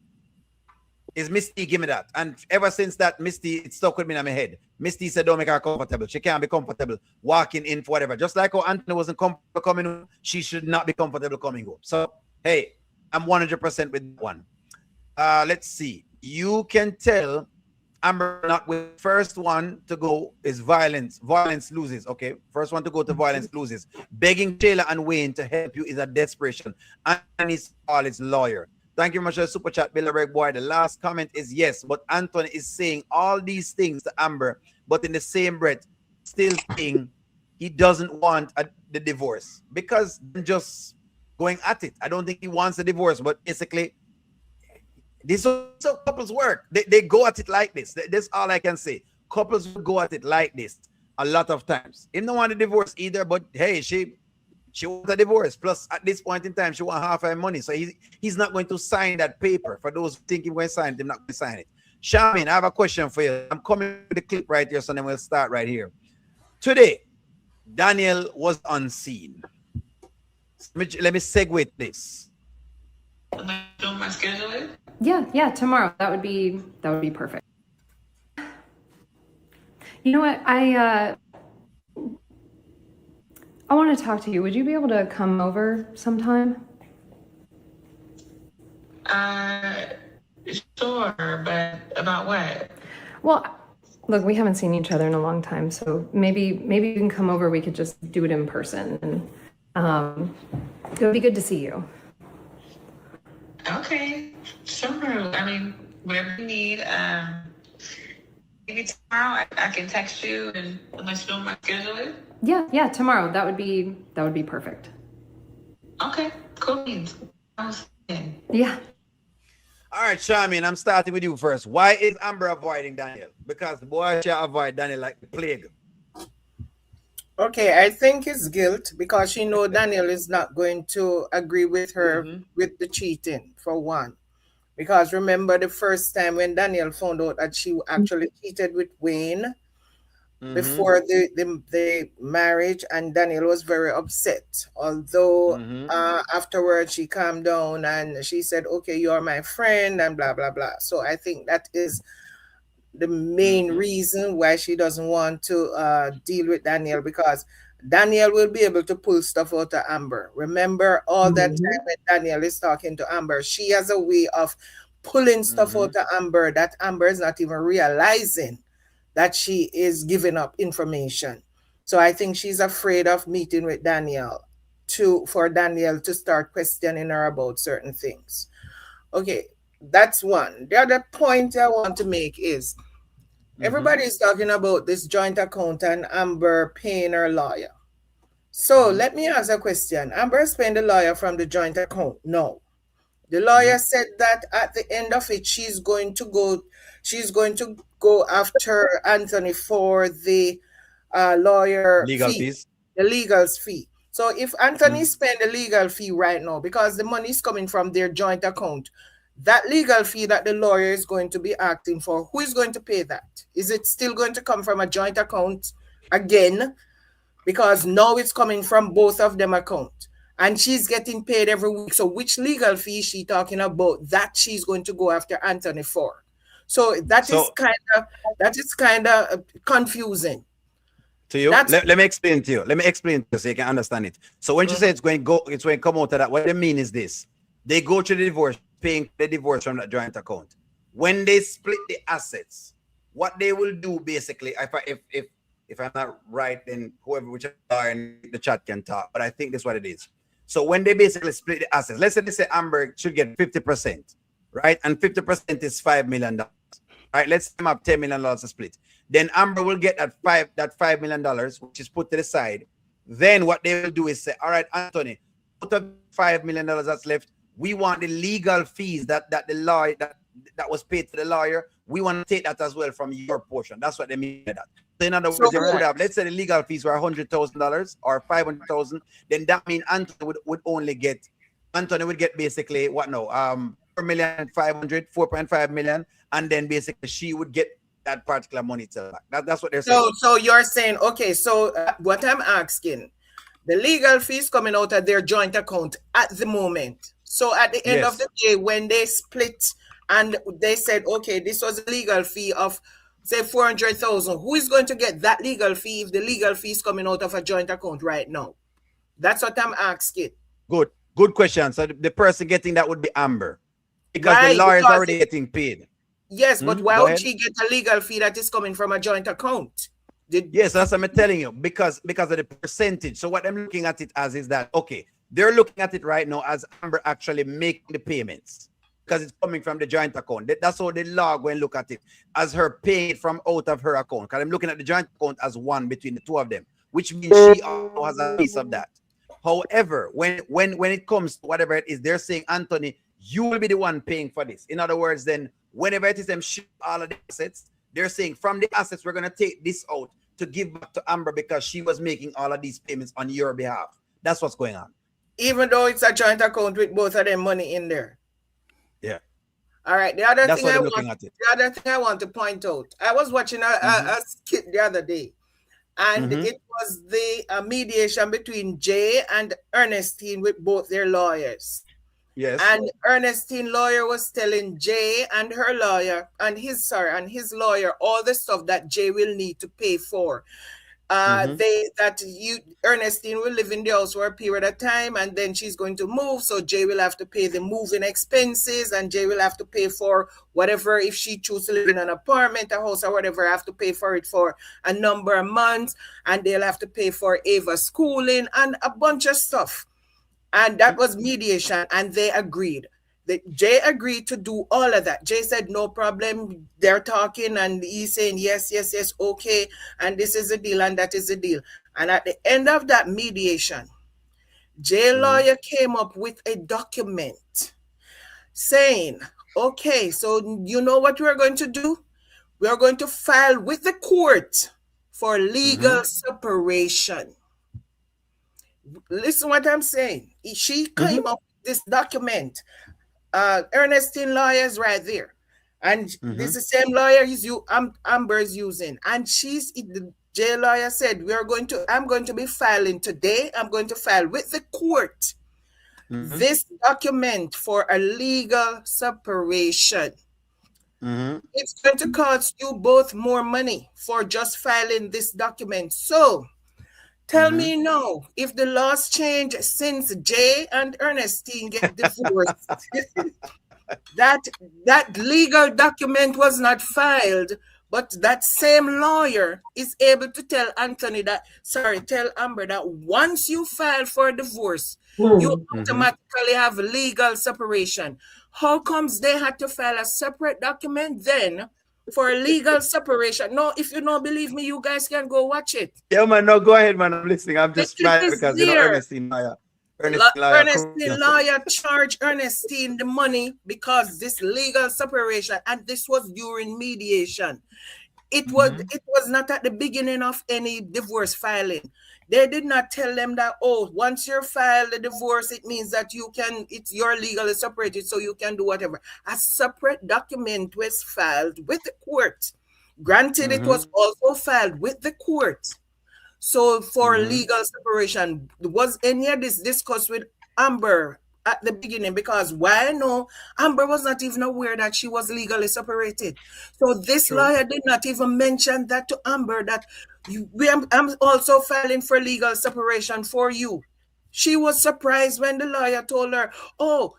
Is Misty, give me that. And ever since that, Misty, it stuck with me in my head. Misty said, don't make her comfortable. She can't be comfortable walking in for whatever. Just like how Anthony wasn't comfortable coming home, she should not be comfortable coming home. So, hey, I'm 100% with one. Let's see. You can tell Amber not with first one to go is violence. Violence loses. Okay. First one to go to violence loses. Begging Taylor and Wayne to help you is a desperation. And he's all his lawyer. Thank you very much for the super chat, Bilderberg boy. The last comment is yes, but Anthony is saying all these things to Amber, but in the same breath, still saying he doesn't want the divorce because just going at it. I don't think he wants a divorce, but basically, this is how couples work. They go at it like this. That's all I can say. Couples will go at it like this a lot of times. He don't want a divorce either, but hey, she wants a divorce. Plus, at this point in time, she wants half her money. So he's not going to sign that paper. For those who think he's going to sign it, they're not going to sign it. Charmaine, I have a question for you. I'm coming with the clip right here, so then we'll start right here. Today, Daniel was unseen. Let me segue this. Am I doing my schedule? Yeah, tomorrow. That would be perfect. You know what? I want to talk to you. Would you be able to come over sometime? Sure, but about what? Well, look, we haven't seen each other in a long time, so maybe you can come over. We could just do it in person, and it would be good to see you. Okay, sure. I mean, whatever you need. Maybe tomorrow I can text you, and unless you know my schedule. Yeah, tomorrow. That would be perfect. Okay, cool. Yeah. All right, Charmaine, I'm starting with you first. Why is Amber avoiding Daniel? Because the boy shall avoid Daniel like the plague. Okay, I think it's guilt because she know Daniel is not going to agree with her with the cheating, for one. Because remember the first time when Daniel found out that she actually cheated with Wayne before the marriage, and Daniel was very upset. Although afterwards she calmed down and she said, okay, you're my friend and blah, blah, blah. So I think that is the main reason why she doesn't want to deal with Daniel, because Daniel will be able to pull stuff out of Amber. Remember all that time when Daniel is talking to Amber, she has a way of pulling stuff out of Amber that Amber is not even realizing that she is giving up information. So I think she's afraid of meeting with Daniel for Danielle to start questioning her about certain things. Okay, that's one. The other point I want to make is everybody is talking about this joint account and Amber paying her lawyer. So let me ask a question. Amber spent the lawyer from the joint account? No. The lawyer said that at the end of it, she's going to go after Anthony for the lawyer Legal fee, fees. the legal fee. So if Anthony spend the legal fee right now, because the money is coming from their joint account, that legal fee that the lawyer is going to be acting for, who is going to pay that? Is it still going to come from a joint account again? Because now it's coming from both of them account. And she's getting paid every week. So which legal fee is she talking about that she's going to go after Anthony for? So that is kind of confusing. To you, let me explain to you. Let me explain to you so you can understand it. So when you say it's going to come out of that, what they mean is this: they go to the divorce, paying the divorce from that joint account. When they split the assets, what they will do basically, if I'm not right, then whoever which are in the chat can talk. But I think that's what it is. So when they basically split the assets, let's say they say Amber should get 50%, right? And 50% is $5 million. Right? Let's have $10 million to split. Then Amber will get that $5 million, which is put to the side. Then what they will do is say, all right, Anthony, out of $5 million that's left, we want the legal fees that the lawyer that was paid to the lawyer. We want to take that as well from your portion. That's what they mean by that. So in other words, they would have, let's say the legal fees were $100,000 or $500,000. Then that means Anthony would get basically what now? 4.5 million, and then basically she would get that particular money to back. That's what they're saying. So you're saying, okay, so what I'm asking, the legal fees coming out of their joint account at the moment. So at the end of the day, when they split and they said, okay, this was a legal fee of say 400,000, who is going to get that legal fee if the legal fee is coming out of a joint account right now? That's what I'm asking. Good question. So the person getting that would be Amber, because the lawyer is already getting paid. Yes, but why would she get a legal fee that is coming from a joint account? Yes, that's what I'm telling you, because of the percentage. So what I'm looking at it as is that, okay, they're looking at it right now as Amber actually making the payments because it's coming from the joint account. That's how the law going to look at it, as her paying it from out of her account. Because I'm looking at the joint account as one between the two of them, which means she also has a piece of that. However, when it comes to whatever it is, they're saying, Anthony, you will be the one paying for this. In other words, then whenever it is them ship all of the assets, they're saying from the assets, we're going to take this out to give back to Amber because she was making all of these payments on your behalf. That's what's going on. Even though it's a joint account with both of them money in there. Yeah. All right. The other thing I want to point out, I was watching a skit the other day, and it was the mediation between Jay and Ernestine with both their lawyers. Yes. And Ernestine lawyer was telling Jay and her lawyer and his lawyer all the stuff that Jay will need to pay for. Ernestine will live in the house for a period of time, and then she's going to move. So Jay will have to pay the moving expenses, and Jay will have to pay for whatever, if she chooses to live in an apartment, a house, or whatever, have to pay for it for a number of months, and they'll have to pay for Ava's schooling and a bunch of stuff. And that was mediation, and they agreed. Jay agreed to do all of that. Jay said, no problem. They're talking, and he's saying, yes, okay. And this is the deal, and that is the deal. And at the end of that mediation, Jay lawyer came up with a document saying, okay, so you know what we're going to do? We're going to file with the court for legal separation. Listen what I'm saying. She came up with this document. Ernestine lawyer is right there, and this is the same lawyer Amber is using. And the J lawyer said, I'm going to be filing today. I'm going to file with the court this document for a legal separation. It's going to cost you both more money for just filing this document. So tell me now, if the laws change since Jay and Ernestine get divorced, that legal document was not filed But that same lawyer is able to tell Anthony that, tell Amber that once you file for divorce, you automatically have legal separation. How comes they had to file a separate document then for legal separation? No, if you don't believe me, you guys can go watch it. Yeah, man, no, go ahead, man. I'm listening. I'm just smiling because, you know, Ernestine lawyer charged Ernestine the money because this legal separation, and this was during mediation. It was not at the beginning of any divorce filing. They did not tell them that, oh, once you file the divorce, it means that you're legally separated, so you can do whatever. A separate document was filed with the court. Granted, it was also filed with the court. So for legal separation, was any of this discussed with Amber at the beginning? Because why I know Amber was not even aware that she was legally separated. So this lawyer did not even mention that to Amber that I'm also filing for legal separation for you. She was surprised when the lawyer told her, oh,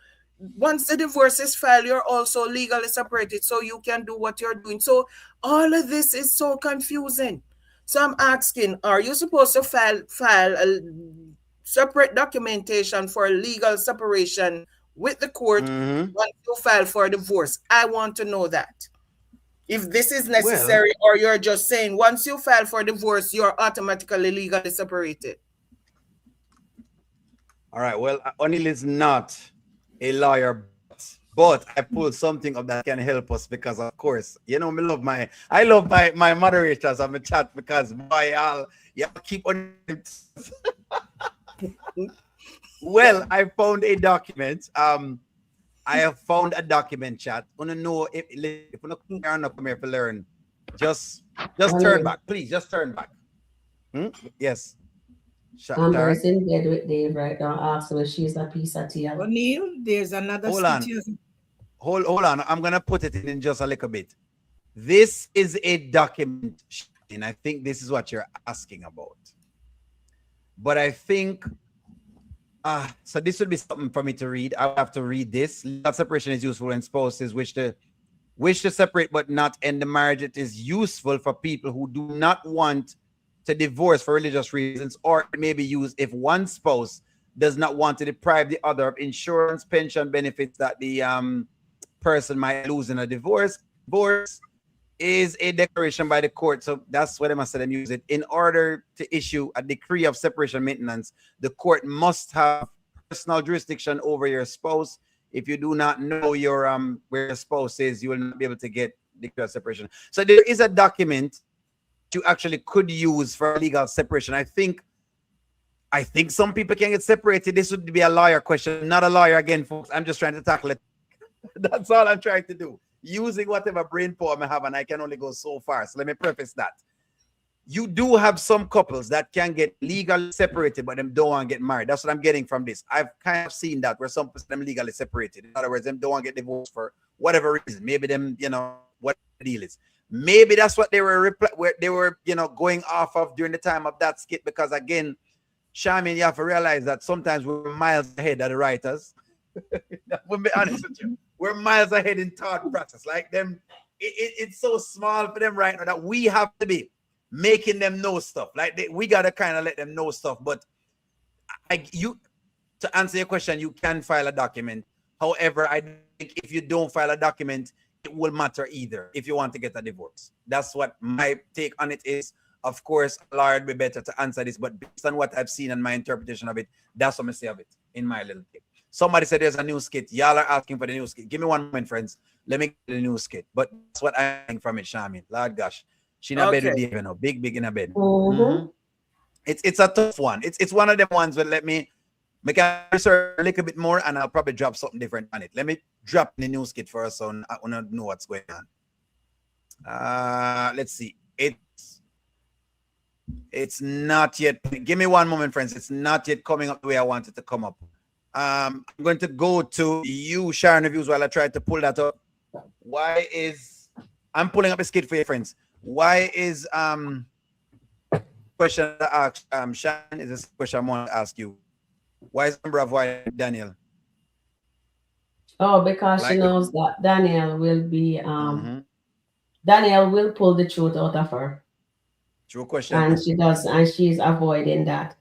once the divorce is filed, you're also legally separated, so you can do what you're doing. So all of this is so confusing. So I'm asking, are you supposed to file a separate documentation for legal separation with the court once you file for divorce? I want to know that. If this is necessary, or you're just saying once you file for divorce, you're automatically legally separated. All right. Well, O'Neill is not a lawyer, but I pulled something up that can help us because, of course, you know, I love my moderators on the chat because y'all keep on. Well, I found a document. I have found a document, chat. Wanna know if you not come here to learn, just turn back, please. Just turn back. Yes. Amber is in bed with Dave right now. Ask her if she's a piece of tea. O'Neill, there's another. Hold on. I'm gonna put it in just a little bit. This is a document, and I think this is what you're asking about. But I think so this would be something for me to read. I have to read this. Legal separation is useful when spouses wish to separate but not end the marriage. It is useful for people who do not want to divorce for religious reasons, or it may be used if one spouse does not want to deprive the other of insurance, pension benefits that the person might lose in a divorce. Divorce is a declaration by the court, so that's what I must say them use it. In order to issue a decree of separation maintenance, the court must have personal jurisdiction over your spouse. If you do not know your where your spouse is, you will not be able to get decree of separation. So there is a document you actually could use for legal separation. I think some people can get separated. This would be a lawyer question, not a lawyer again, folks. I'm just trying to tackle it. That's all I'm trying to do. Using whatever brain power I have, and I can only go so far. So let me preface that. You do have some couples that can get legally separated, but them don't want to get married. That's what I'm getting from this. I've kind of seen that where some people them legally separated. In other words, them don't want to get divorced for whatever reason. Maybe them, you know, what the deal is. Maybe that's what they were going off of during the time of that skit. Because again, Charmaine, you have to realize that sometimes we're miles ahead of the writers. We'll be honest with you. We're miles ahead in thought process. Like them, it's so small for them right now that we have to be making them know stuff. Like we gotta kind of let them know stuff. But to answer your question, you can file a document. However, I think if you don't file a document, it will matter either if you want to get a divorce. That's what my take on it is. Of course, a lawyer would be better to answer this, but based on what I've seen and my interpretation of it, that's what I say of it in my little tip. Somebody said there's a new skit. Y'all are asking for the new skit. Give me one moment, friends. Let me get the new skit. But that's what I think from it, Charmaine. Lord gosh. She in a bed with Dave, you know. Big in a bed. It's a tough one. It's one of them ones where let me make a research a little bit more and I'll probably drop something different on it. Let me drop the new skit for us so I want to know what's going on. Let's see. It's not yet. Give me one moment, friends. It's not yet coming up the way I want it to come up. I'm going to go to you, Sharon Reviews, while I try to pull that up. I'm pulling up a skit for you, friends. Why is question to ask Sharon is this question I want to ask you. Why is Amber avoiding Daniel? Oh, because she knows that Daniel will be Danielle will pull the truth out of her. True question. And she does, and she's avoiding that.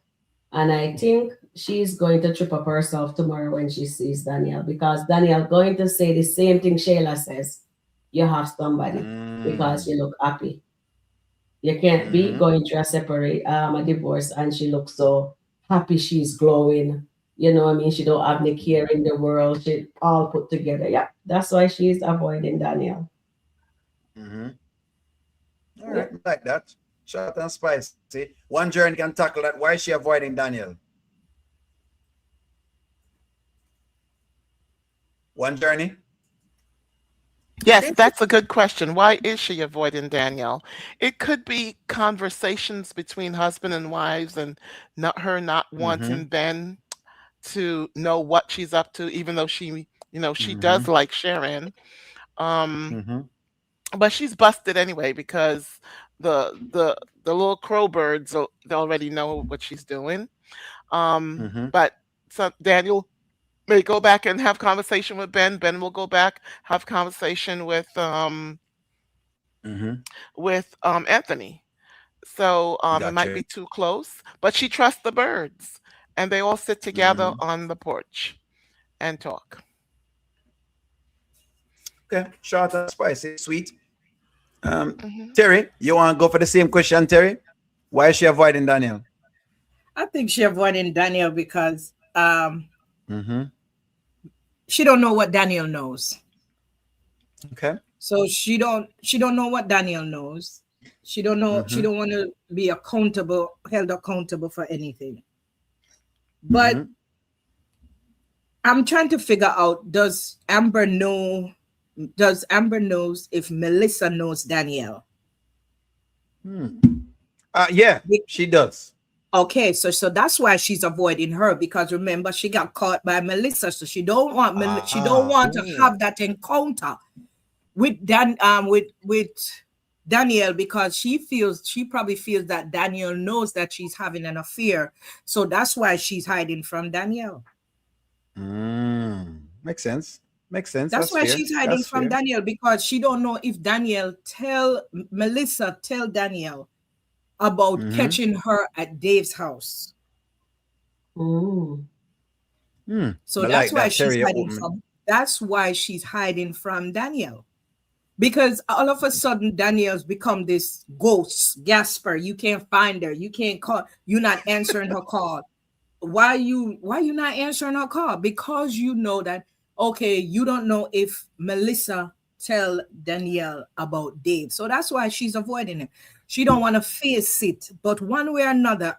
And I think she's going to trip up herself tomorrow when she sees Danielle, because Danielle going to say the same thing Shayla says. You have somebody because you look happy. You can't be going through a divorce, and she looks so happy, she's glowing. You know what I mean? She don't have any care in the world. She all put together. Yeah, that's why she's avoiding Danielle. All right, like that. Short and spicy. One journey can tackle that. Why is she avoiding Daniel? One journey? Yes, that's a good question. Why is she avoiding Danielle? It could be conversations between husband and wives, and not wanting Ben to know what she's up to, even though she does like sharing. But she's busted anyway, because the little crow birds, they already know what she's doing. But so Daniel may go back and have conversation with Ben. Ben will go back, have conversation with Anthony. So it might be too close, but she trusts the birds, and they all sit together on the porch and talk. Okay, short and spicy, sweet. Terry, you want to go for the same question, Terry? Why is she avoiding Daniel? I think she avoiding Daniel because she don't know what Daniel knows. Okay. So she don't know what Daniel knows. She don't know. She don't want to be held accountable for anything. But I'm trying to figure out, does Amber knows if Melissa knows Danielle? Yeah, she does. Okay, so that's why she's avoiding her, because remember, she got caught by Melissa, so she don't want to have that encounter with Danielle, because she probably feels that Danielle knows that she's having an affair, so that's why she's hiding from Danielle. Makes sense. That's why she's hiding from Danielle, because she don't know if Melissa tell Danielle about catching her at Dave's house. So that's why she's hiding from. That's why she's hiding from Danielle, because all of a sudden Danielle's become this ghost. Gasper, you can't find her. You can't call. You're not answering her call. Why you not answering her call? Because you know that. Okay, you don't know if Melissa tell Danielle about Dave, so that's why she's avoiding it. She don't want to face it, but one way or another,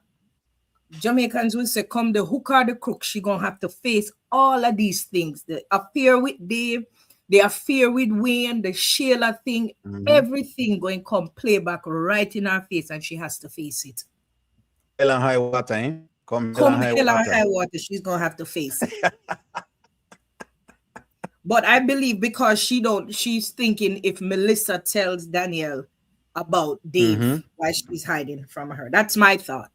Jamaicans will say, come the hook or the crook, she gonna have to face all of these things. The affair with Dave, the affair with Wayne, the Sheila thing, everything going to come play back right in her face, and she has to face it. Hell and high water, eh? Come hell and high water, she's gonna have to face it. But I believe because she's thinking if Melissa tells Danielle about Dave, why she's hiding from her. That's my thought.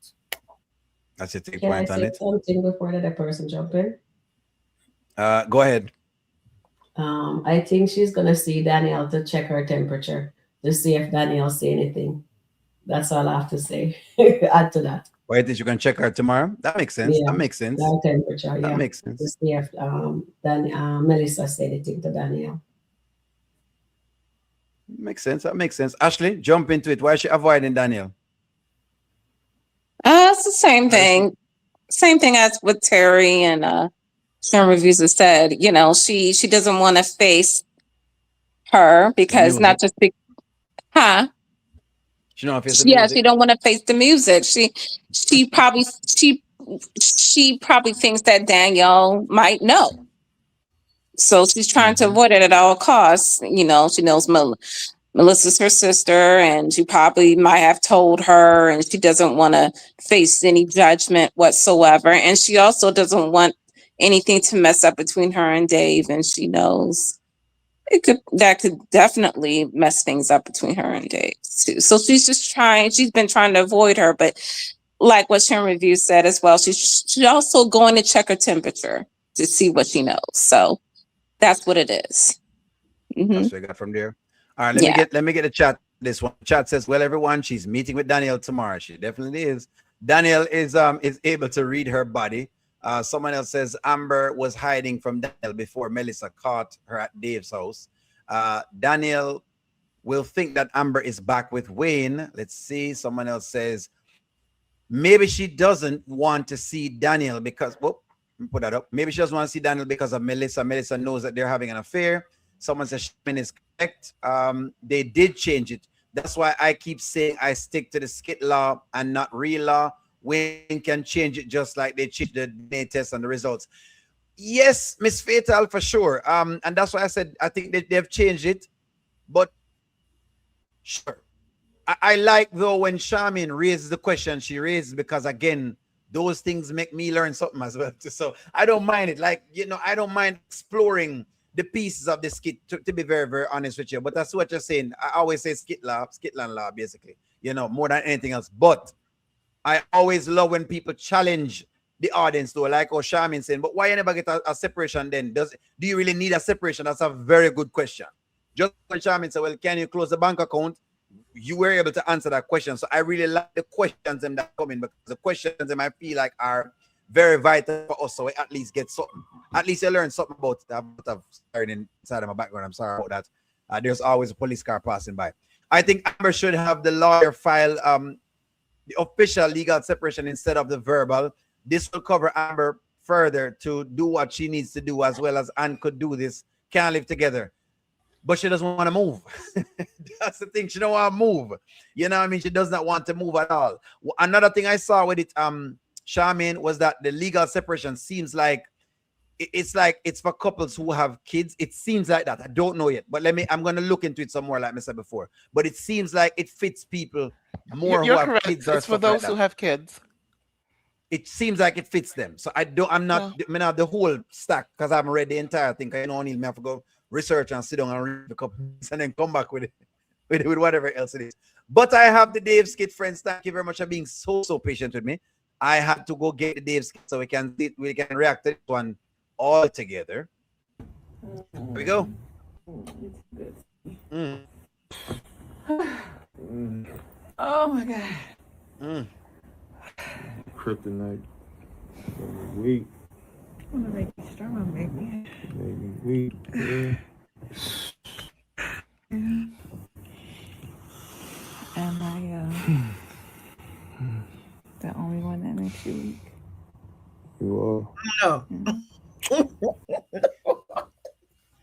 That's your take Can point I on say it. something before the other person jump in? Go ahead. I think she's gonna see Danielle to check her temperature to see if Danielle say anything. That's all I have to say. Add to that. Why did you can check her tomorrow? That makes sense. Yeah, that makes sense. Her temperature, That yeah. makes sense. To see if Melissa said anything to Danielle. Makes sense. That makes sense. Ashley, jump into it. Why is she avoiding Danielle? It's the same thing. Same thing as with Terry and Sharon Reviews has said. You know, she doesn't want to face her because not just She don't face the yeah, music. she don't want to face the music. She probably thinks that Danielle might know. So she's trying to avoid it at all costs. You know, she knows Melissa's her sister, and she probably might have told her, and she doesn't want to face any judgment whatsoever. And she also doesn't want anything to mess up between her and Dave, and she knows that could definitely mess things up between her and Dave too. So she's been trying to avoid her, but like what Sharon Review said as well, she's also going to check her temperature to see what she knows. So that's what it is. That's what I got from there. All right, let me get a chat. This one chat says, well, everyone, she's meeting with Danielle tomorrow. She definitely is. Danielle is able to read her body. Someone else says Amber was hiding from Danielle before Melissa caught her at Dave's house. Danielle will think that Amber is back with Wayne. Let's see. Someone else says maybe she doesn't want to see Danielle because, put that up. Maybe she doesn't want to see Danielle because of Melissa. Melissa knows that they're having an affair. Someone says Shaman is correct. They did change it. That's why I keep saying I stick to the skit law and not real law. Wayne can change it just like they changed the DNA test and the results. Yes, Miss Fatal, for sure. And that's why I said I think they've changed it. But sure. I like, though, when Charmaine raises the question she raises, because, again, those things make me learn something as well. So I don't mind it. Like, I don't mind exploring the pieces of the skit, to be very, very honest with you. But that's what you're saying. I always say skitland law, basically, more than anything else. But I always love when people challenge the audience, though, like Charmaine saying, but why you never get a separation then? Do you really need a separation? That's a very good question. Just when Charmaine said, well, can you close the bank account? You were able to answer that question. So I really like the questions that come in, because the questions I feel like are very vital for us. So we at least get something. At least you learn something about that. I've started inside of my background. I'm sorry about that. There's always a police car passing by. I think Amber should have the lawyer file the official legal separation instead of the verbal. This will cover Amber further to do what she needs to do, as well as Anne could do this. Can't live together. But she doesn't want to move. That's the thing. She don't want to move. You know what I mean? She does not want to move at all. Another thing I saw with it, Charmaine, was that the legal separation seems like it's for couples who have kids. It seems like that. I don't know yet. But I'm going to look into it some more, like I said before. But it seems like it fits people more You're who have correct. kids. It's for those who have kids. It seems like it fits them. So I'm not the whole stack, because I haven't read the entire thing. I know I need to go research and sit down and read a couple and then come back with it, with whatever else it is. But I have the Dave Skit friends. Thank you very much for being so patient with me. I had to go get the Dave Skit so we can react to this one all together. Here we go. Oh my God. Kryptonite. Weak. I want to make you strong, baby. Make me weak. Yeah. Am I the only one that makes you weak? You No.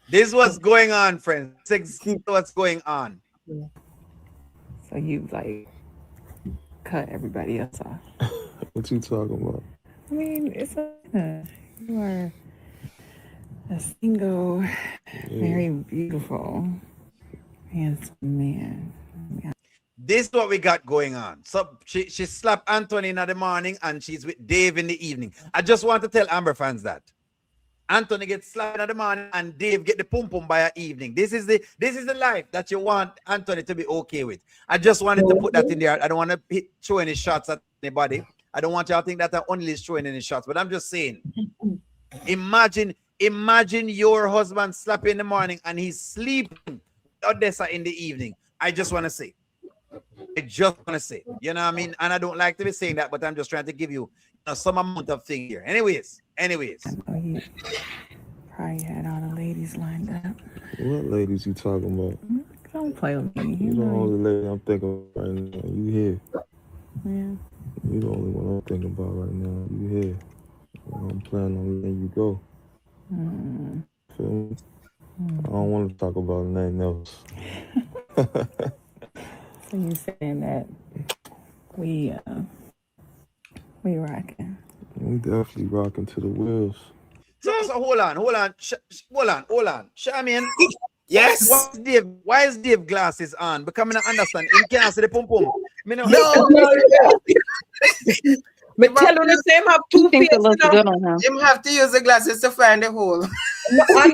This is what's going on, friends. This is what's going on. So you like cut everybody else off. What you talking about? I mean, it's you are a single, very beautiful, handsome man. Yeah. This is what we got going on. So she slapped Anthony in the morning and she's with Dave in the evening. I just want to tell Amber fans that Anthony gets slapped in the morning and Dave get the pum pum by the evening. This is the life that you want Anthony to be okay with. I just wanted to put that in there. I don't want to throw any shots at anybody. I don't want y'all to think that I only is throwing any shots, but I'm just saying, imagine your husband slapping in the morning and he's sleeping with Odessa in the evening. I just want to say, you know what I mean? And I don't like to be saying that, but I'm just trying to give you some amount of thing here. Anyways. I know you probably had all the ladies lined up. What ladies you talking about? Don't play with me. You the only lady I'm thinking about right now. You here. Yeah. You the only one I'm thinking about right now. You here. I'm planning on letting you go. Feel me? I don't want to talk about nothing else. So you saying that we rocking? We definitely rocking to the wheels. So hold on. Charmaine. Yes. Why is Dave glasses on? Because I don't understand. He can't see the pum pum. No. But tell him the same have two faces. Him have to use the glasses to find the hole. But tell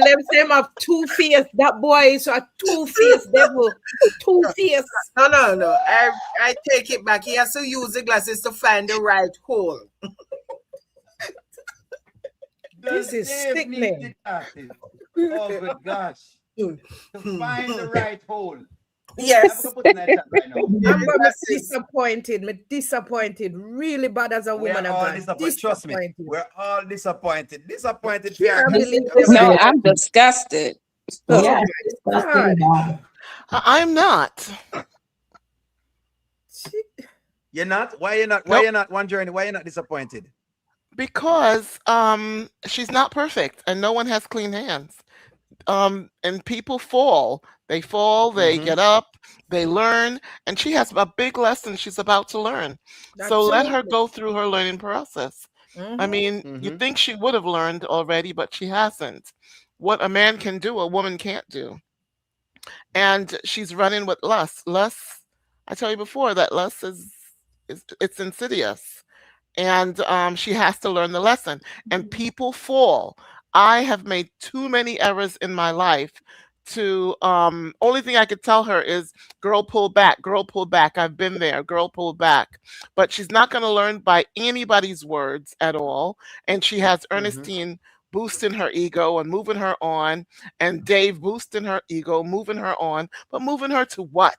them same have two faces. That boy is a two-faced devil. Two-faced. No. I take it back. He has to use the glasses to find the right hole. This is sickening. Oh, good gosh. To find the right hole. Yes. I'm gonna put in that chat right now. Amber, me disappointed. Me disappointed. Really bad as a We're woman of all God. disappointed. Trust me, Disappointed. we're all disappointed. Disappointed. Can't This believe is this. No, disgusting. I'm disgusted. Oh Yeah, my it's God. disgusting. Bad. I'm not. You're not? Why you're not? Why Nope. you're not one journey? Why you're not disappointed? Because she's not perfect and no one has clean hands. And people fall. They fall, they get up, they learn, and she has a big lesson she's about to learn. So let her Absolutely. go through her learning process. I mean, you think she would have learned already, but she hasn't. What a man can do, a woman can't do. And she's running with lust. Lust, I tell you before that lust is it's insidious, and she has to learn the lesson. And people fall. I have made too many errors in my life to only thing I could tell her is girl pull back, girl pull back. I've been there, girl pull back. But she's not going to learn by anybody's words at all. And she has Ernestine boosting her ego and moving her on, and Dave boosting her ego, moving her on, but moving her to what?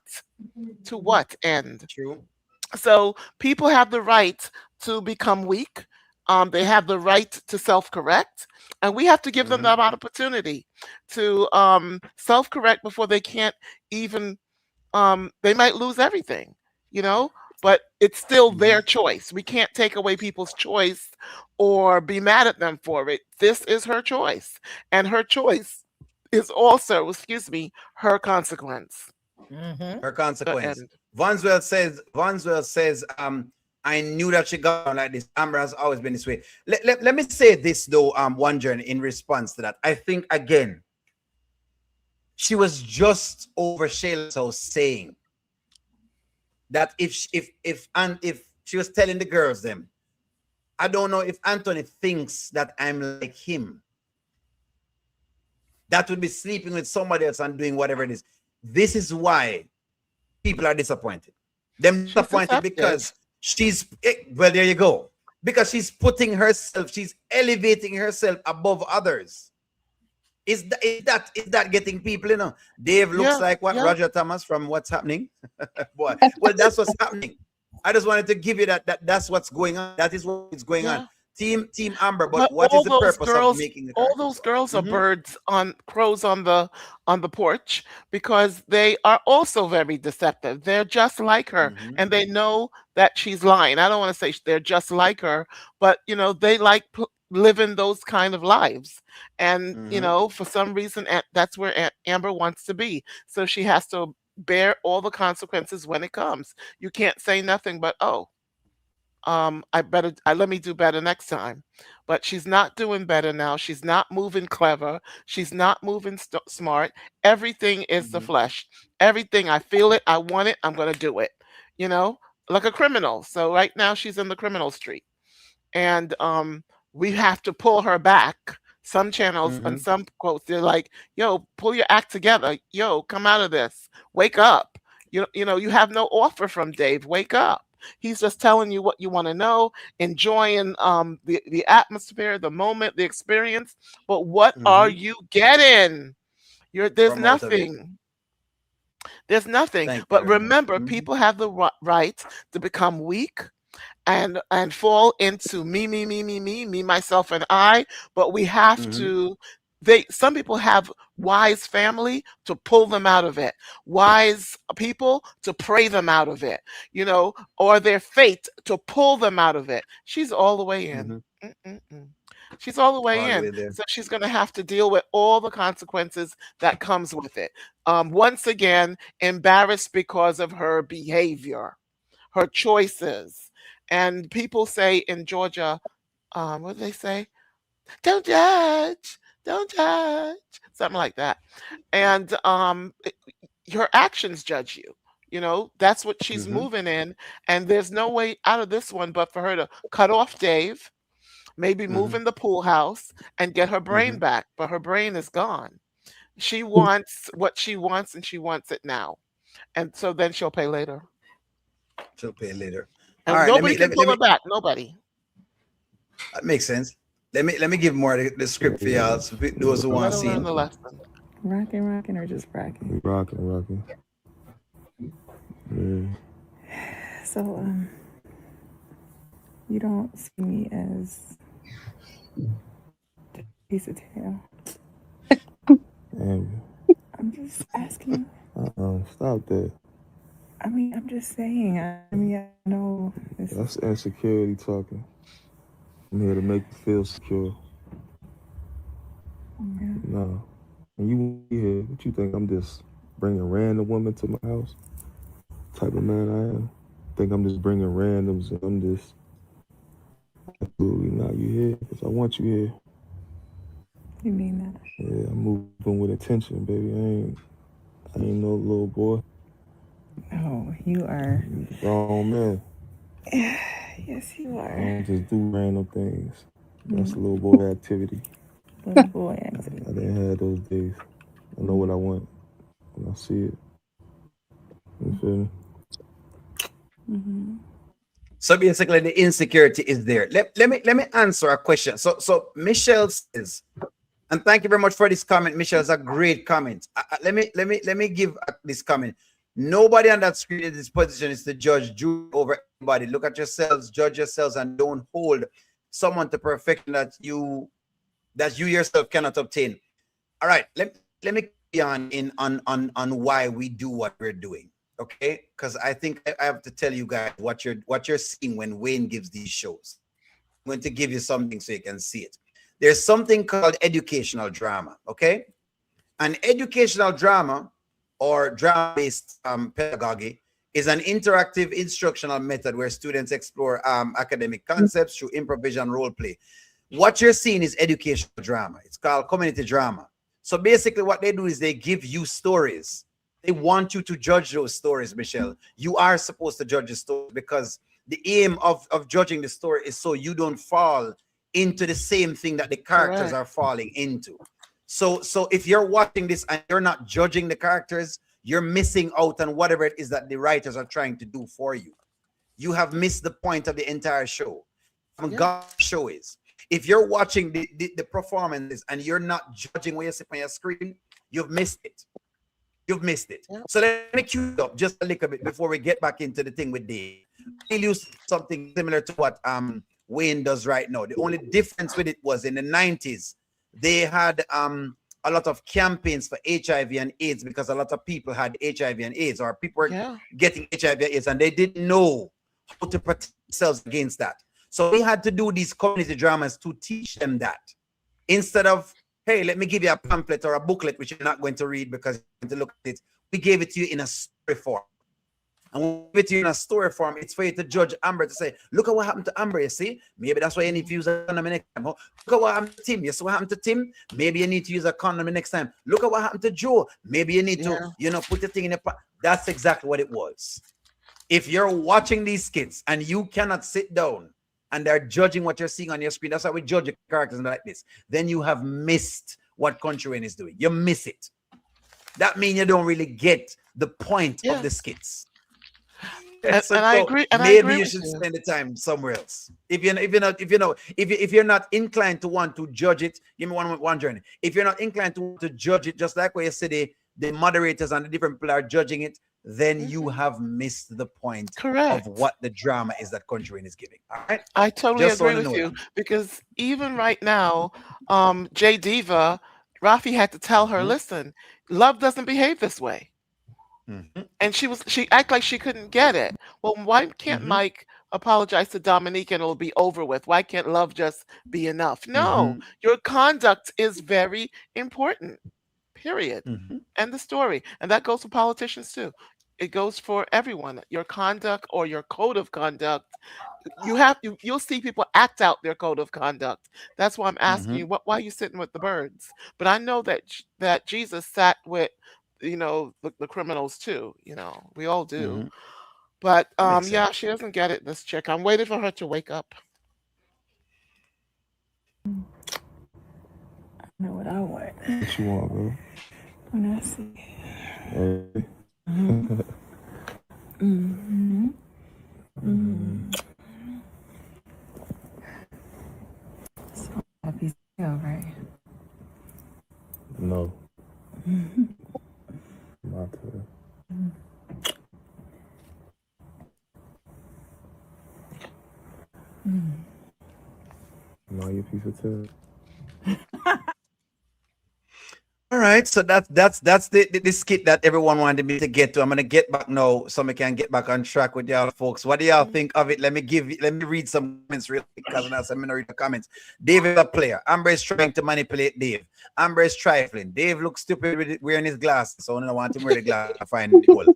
To what end? True. So people have the right to become weak. They have the right to self-correct, and we have to give them that opportunity to self-correct before they can't even. They might lose everything, you know. But it's still their choice. We can't take away people's choice or be mad at them for it. This is her choice, and her choice is also, excuse me, her consequence. Her consequence. Vanswell says, I knew that she got on like this. Amber has always been this way. Let me say this though, one journey in response to that. I think again, she was just over Shayla's house saying that if she was telling the girls them, I don't know if Anthony thinks that I'm like him. That would be sleeping with somebody else and doing whatever it is. This is why people are disappointed. They're disappointed because well, there you go. Because she's putting herself, she's elevating herself above others. Is that getting people, you know? Dave looks like what? Roger Thomas from What's Happening? Boy, well, that's what's happening. I just wanted to give you that's what's going on. That is what is going on. Team Amber, but what is the purpose of making the all those girls are crows on the porch, because they are also very deceptive. They're just like her, and they know that she's lying. I don't want to say they're just like her, but you know, they like living those kind of lives, and you know, for some reason that's where Amber wants to be. So she has to bear all the consequences when it comes. You can't say nothing but let me do better next time. But she's not doing better now. She's not moving clever. She's not moving smart. Everything is the flesh. Everything, I feel it, I want it, I'm going to do it. You know, like a criminal. So right now she's in the criminal street. And we have to pull her back. Some channels and some quotes, they're like, yo, pull your act together. Yo, come out of this. Wake up. You know, you have no offer from Dave. Wake up. He's just telling you what you want to know, enjoying the atmosphere, the moment, the experience. But what are you getting? There's nothing. There's nothing. But remember, people have the right to become weak and fall into me, myself, and I. But we have to. Some people have wise family to pull them out of it, wise people to pray them out of it, you know, or their fate to pull them out of it. She's all the way in. She's all the way in. So she's going to have to deal with all the consequences that comes with it. Once again, embarrassed because of her behavior, her choices. And people say in Georgia, what do they say? Don't judge. Don't judge. Something like that. And her actions judge you. You know, that's what she's moving in. And there's no way out of this one but for her to cut off Dave, maybe move in the pool house and get her brain back. But her brain is gone. She wants what she wants, and she wants it now. And so then she'll pay later. She'll pay later. And nobody can pull her back. Nobody. That makes sense. Let me give more of the script for y'all. So those who want to see. Rocking, or just rocking? Rocking. Yeah. So, you don't see me as a piece of tail. Damn. I'm just asking. Stop that. I mean, I'm just saying. I mean, I know that's insecurity talking. I'm here to make you feel secure. Yeah. No. When you here, what you think? I'm just bringing random women to my house? Type of man I am. Think I'm just bringing randoms and I'm just absolutely not. You here because I want you here. You mean that? Yeah, I'm moving with intention, baby. I ain't no little boy. No, you are. Grown man. Yes, you are. I don't just do random things. That's a little boy activity. Little boy activity. I didn't have those days. I know what I want when I see it. You feel me? Mm-hmm. So basically, the insecurity is there. Let me answer a question. So Michelle says, and thank you very much for this comment. Michelle, it's a great comment. Let me give this comment. Nobody on that screen in this position is to judge over anybody. Look at yourselves, judge yourselves, and don't hold someone to perfection that you yourself cannot obtain. All right, let me be on why we do what we're doing. Okay, because I think I have to tell you guys what you're seeing when Wayne gives these shows. I'm going to give you something so you can see it. There's something called educational drama. Okay, an educational drama or drama-based pedagogy is an interactive instructional method where students explore academic concepts through improvisation role play. What you're seeing is educational drama. It's called community drama. So basically what they do is they give you stories. They want you to judge those stories, Michelle. You are supposed to judge the story because the aim of judging the story is so you don't fall into the same thing that the characters are falling into. So if you're watching this and you're not judging the characters, you're missing out on whatever it is that the writers are trying to do for you. You have missed the point of the entire show. God show is. If you're watching the performances and you're not judging what you see on your screen, you've missed it. You've missed it. Yeah. So let me cue up just a little bit before we get back into the thing with Dave. We'll use something similar to what Wayne does right now. The only difference with it was in the 90s, they had a lot of campaigns for HIV and AIDS because a lot of people had HIV and AIDS, or people were getting HIV and AIDS and they didn't know how to protect themselves against that. So we had to do these community dramas to teach them that. Instead of, hey, let me give you a pamphlet or a booklet, which you're not going to read because you're going to look at it. We gave it to you in a story form. And when we give it to you in a story form, it's for you to judge Amber, to say, look at what happened to Amber, you see? Maybe that's why you need to use a condom next time. Look at what happened to Tim. You see what happened to Tim? Maybe you need to use a condom next time. Look at what happened to Joe. Maybe you need to, put the thing in the... That's exactly what it was. If you're watching these skits and you cannot sit down and they're judging what you're seeing on your screen, that's how we judge your characters like this, then you have missed what Kountry Wayne is doing. You miss it. That means you don't really get the point of the skits. And I agree. And maybe I agree you should spend the time somewhere else. If you're not inclined to want to judge it, give me one journey. If you're not inclined to judge it, just like what you said, the moderators and the different people are judging it, then you have missed the point of what the drama is that Kountry Wayne is giving. All right. I totally agree with you because even right now, J Diva, Rafi had to tell her, listen, love doesn't behave this way. And she acted like she couldn't get it. Well, why can't Mike apologize to Dominique and it'll be over with? Why can't love just be enough? No, your conduct is very important. Period. End the story. And that goes for politicians too. It goes for everyone. Your conduct or your code of conduct. You'll see people act out their code of conduct. That's why I'm asking you, why are you sitting with the birds? But I know that Jesus sat with, the criminals too. We all do. But yeah, she doesn't get it, this chick. I'm waiting for her to wake up. I know what I want. What you want, bro? When I see Hey. So happy, right? No. out to her. Now you piece of tin. All right, so that's the skit that everyone wanted me to get to. I'm gonna get back now, so we can get back on track with y'all folks. What do y'all think of it? Let me read some comments real quick, because I'm gonna read the comments. Dave is a player. Amber is trying to manipulate Dave. Amber is trifling. Dave looks stupid with wearing his glasses, so I don't want him wear the glasses to find the hole.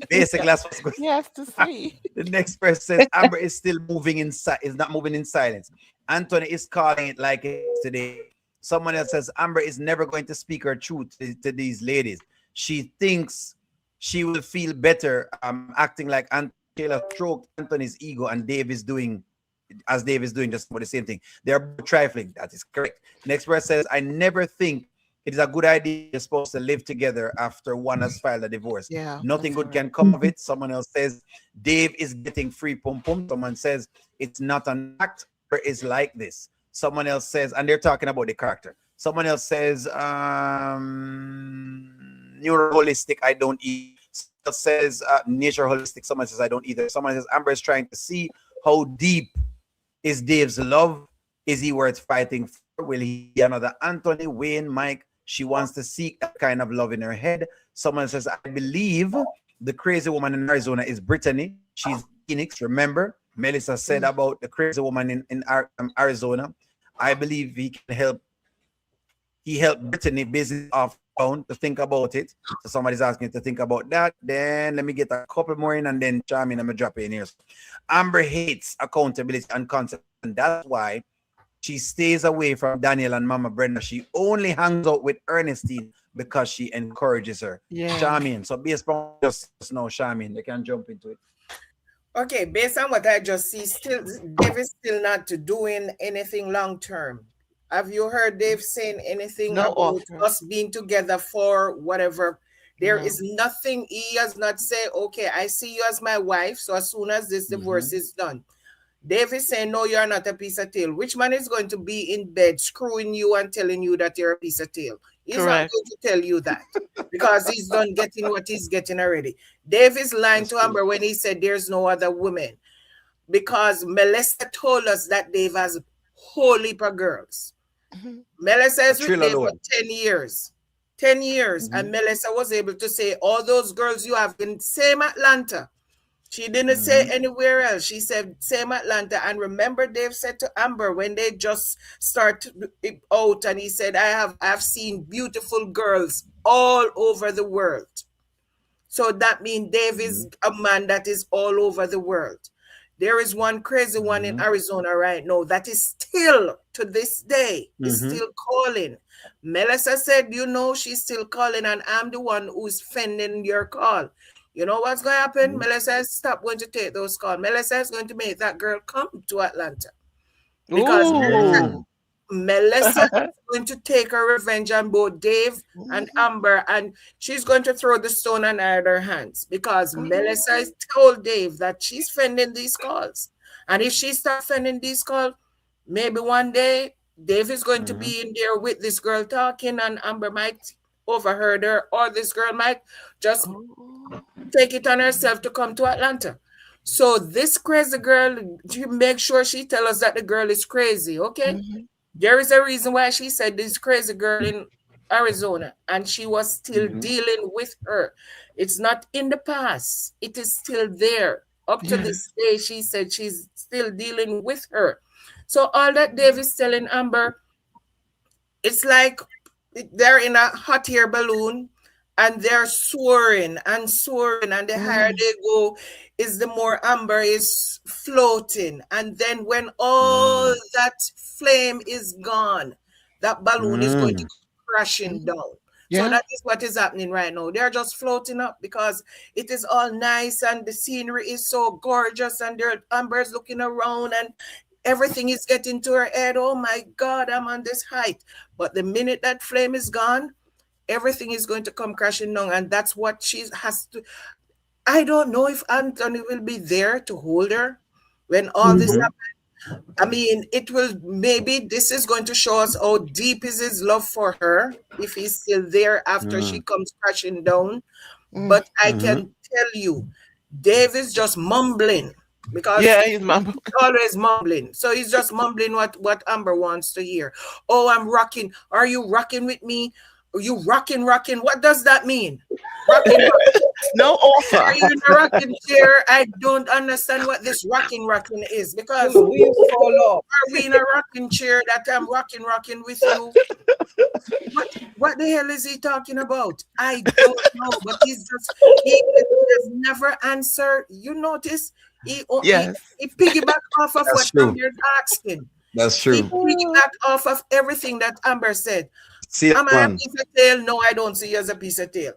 Basic glass was good. He has to see. The next person says Amber is still moving is not moving in silence. Anthony is calling it like it is today. Someone else says Amber is never going to speak her truth to these ladies. She thinks she will feel better acting like Taylor stroked Anthony's ego, and Dave is doing just about the same thing. They're both trifling. That is correct. Next person says, I never think it is a good idea you're supposed to live together after one has filed a divorce. Yeah, nothing good can come of it. Someone else says Dave is getting free pum pum. Someone says it's not an act, or is like this. Someone else says, and they're talking about the character. Someone else says, neuro holistic, I don't eat. Someone else says, nature holistic. Someone says, I don't either. Someone says, Amber is trying to see how deep is Dave's love. Is he worth fighting for? Will he be another Anthony, Wayne, Mike? She wants to seek that kind of love in her head. Someone says, I believe the crazy woman in Arizona is Brittany. She's Phoenix, remember? Melissa said about the crazy woman in Arizona. I believe he can help. He helped Brittany business off phone to think about it. So somebody's asking to think about that. Then let me get a couple more in, and then Charmin, I'm gonna drop it in here. Amber hates accountability and concept, and that's why she stays away from Daniel and Mama Brenda. She only hangs out with Ernestine because she encourages her. Yeah. Charmin. So based on just now, Charmin, they can jump into it. Okay, based on what I just see, Dave is still not doing anything long term. Have you heard Dave saying anything about us being together for whatever? There is nothing. He has not said, okay, I see you as my wife, so as soon as this divorce is done. Dave is saying, no, you're not a piece of tail. Which man is going to be in bed screwing you and telling you that you're a piece of tail? He's not going to tell you that, because he's done getting what he's getting already. Dave is lying to Amber when he said there's no other woman, because Melissa told us that Dave has a whole heap of girls. Melissa is with Dave for 10 years. 10 years. And Melissa was able to say all those girls you have in same Atlanta. She didn't say anywhere else. She said same Atlanta. And remember, Dave said to Amber when they just start out, and he said, I've seen beautiful girls all over the world. So that means Dave is a man that is all over the world. There is one crazy one in Arizona right now that is still, to this day, is still calling. Melissa said, she's still calling, and I'm the one who's fending your call. You know what's going to happen? Melissa says, stop going to take those calls. Melissa is going to make that girl come to Atlanta. Because Melissa is going to take her revenge on both Dave and Amber, and she's going to throw the stone on either hands, because Melissa has told Dave that she's fending these calls. And if she starts fending these calls, maybe one day Dave is going to be in there with this girl talking, and Amber might overheard her, or this girl might just take it on herself to come to Atlanta. So this crazy girl, you make sure she tell us that the girl is crazy, okay? There is a reason why she said this crazy girl in Arizona, and she was still dealing with her. It's not in the past. It is still there. Up to this day, she said she's still dealing with her. So all that Dave is telling Amber, it's like they're in a hot air balloon, and they're soaring and soaring, and the higher they go is the more Amber is floating. And then when all that flame is gone, that balloon is going to go crashing down. So that is what is happening right now. They're just floating up because it is all nice, and the scenery is so gorgeous, and Amber's looking around, and everything is getting to her head. Oh my God, I'm on this height. But the minute that flame is gone, everything is going to come crashing down, and that's what she has to. I don't know if Anthony will be there to hold her when all this happens. I mean, it will, maybe this is going to show us how deep is his love for her, if he's still there after she comes crashing down. But I can tell you, Dave is just mumbling because he's mumbling. Always mumbling. So he's just mumbling what Amber wants to hear. Oh, I'm rocking. Are you rocking with me? Are you rocking? What does that mean? Rocking. No offer. Are you in a rocking chair? I don't understand what this rocking is, because we fall off. Are we in a rocking chair that I'm rocking with you? What the hell is he talking about? I don't know, but he has never answered. You notice he piggyback off of what Amber's asking. That's true. He piggyback off of everything that Amber said. See, am I a piece of tail? No, I don't see you as a piece of tail.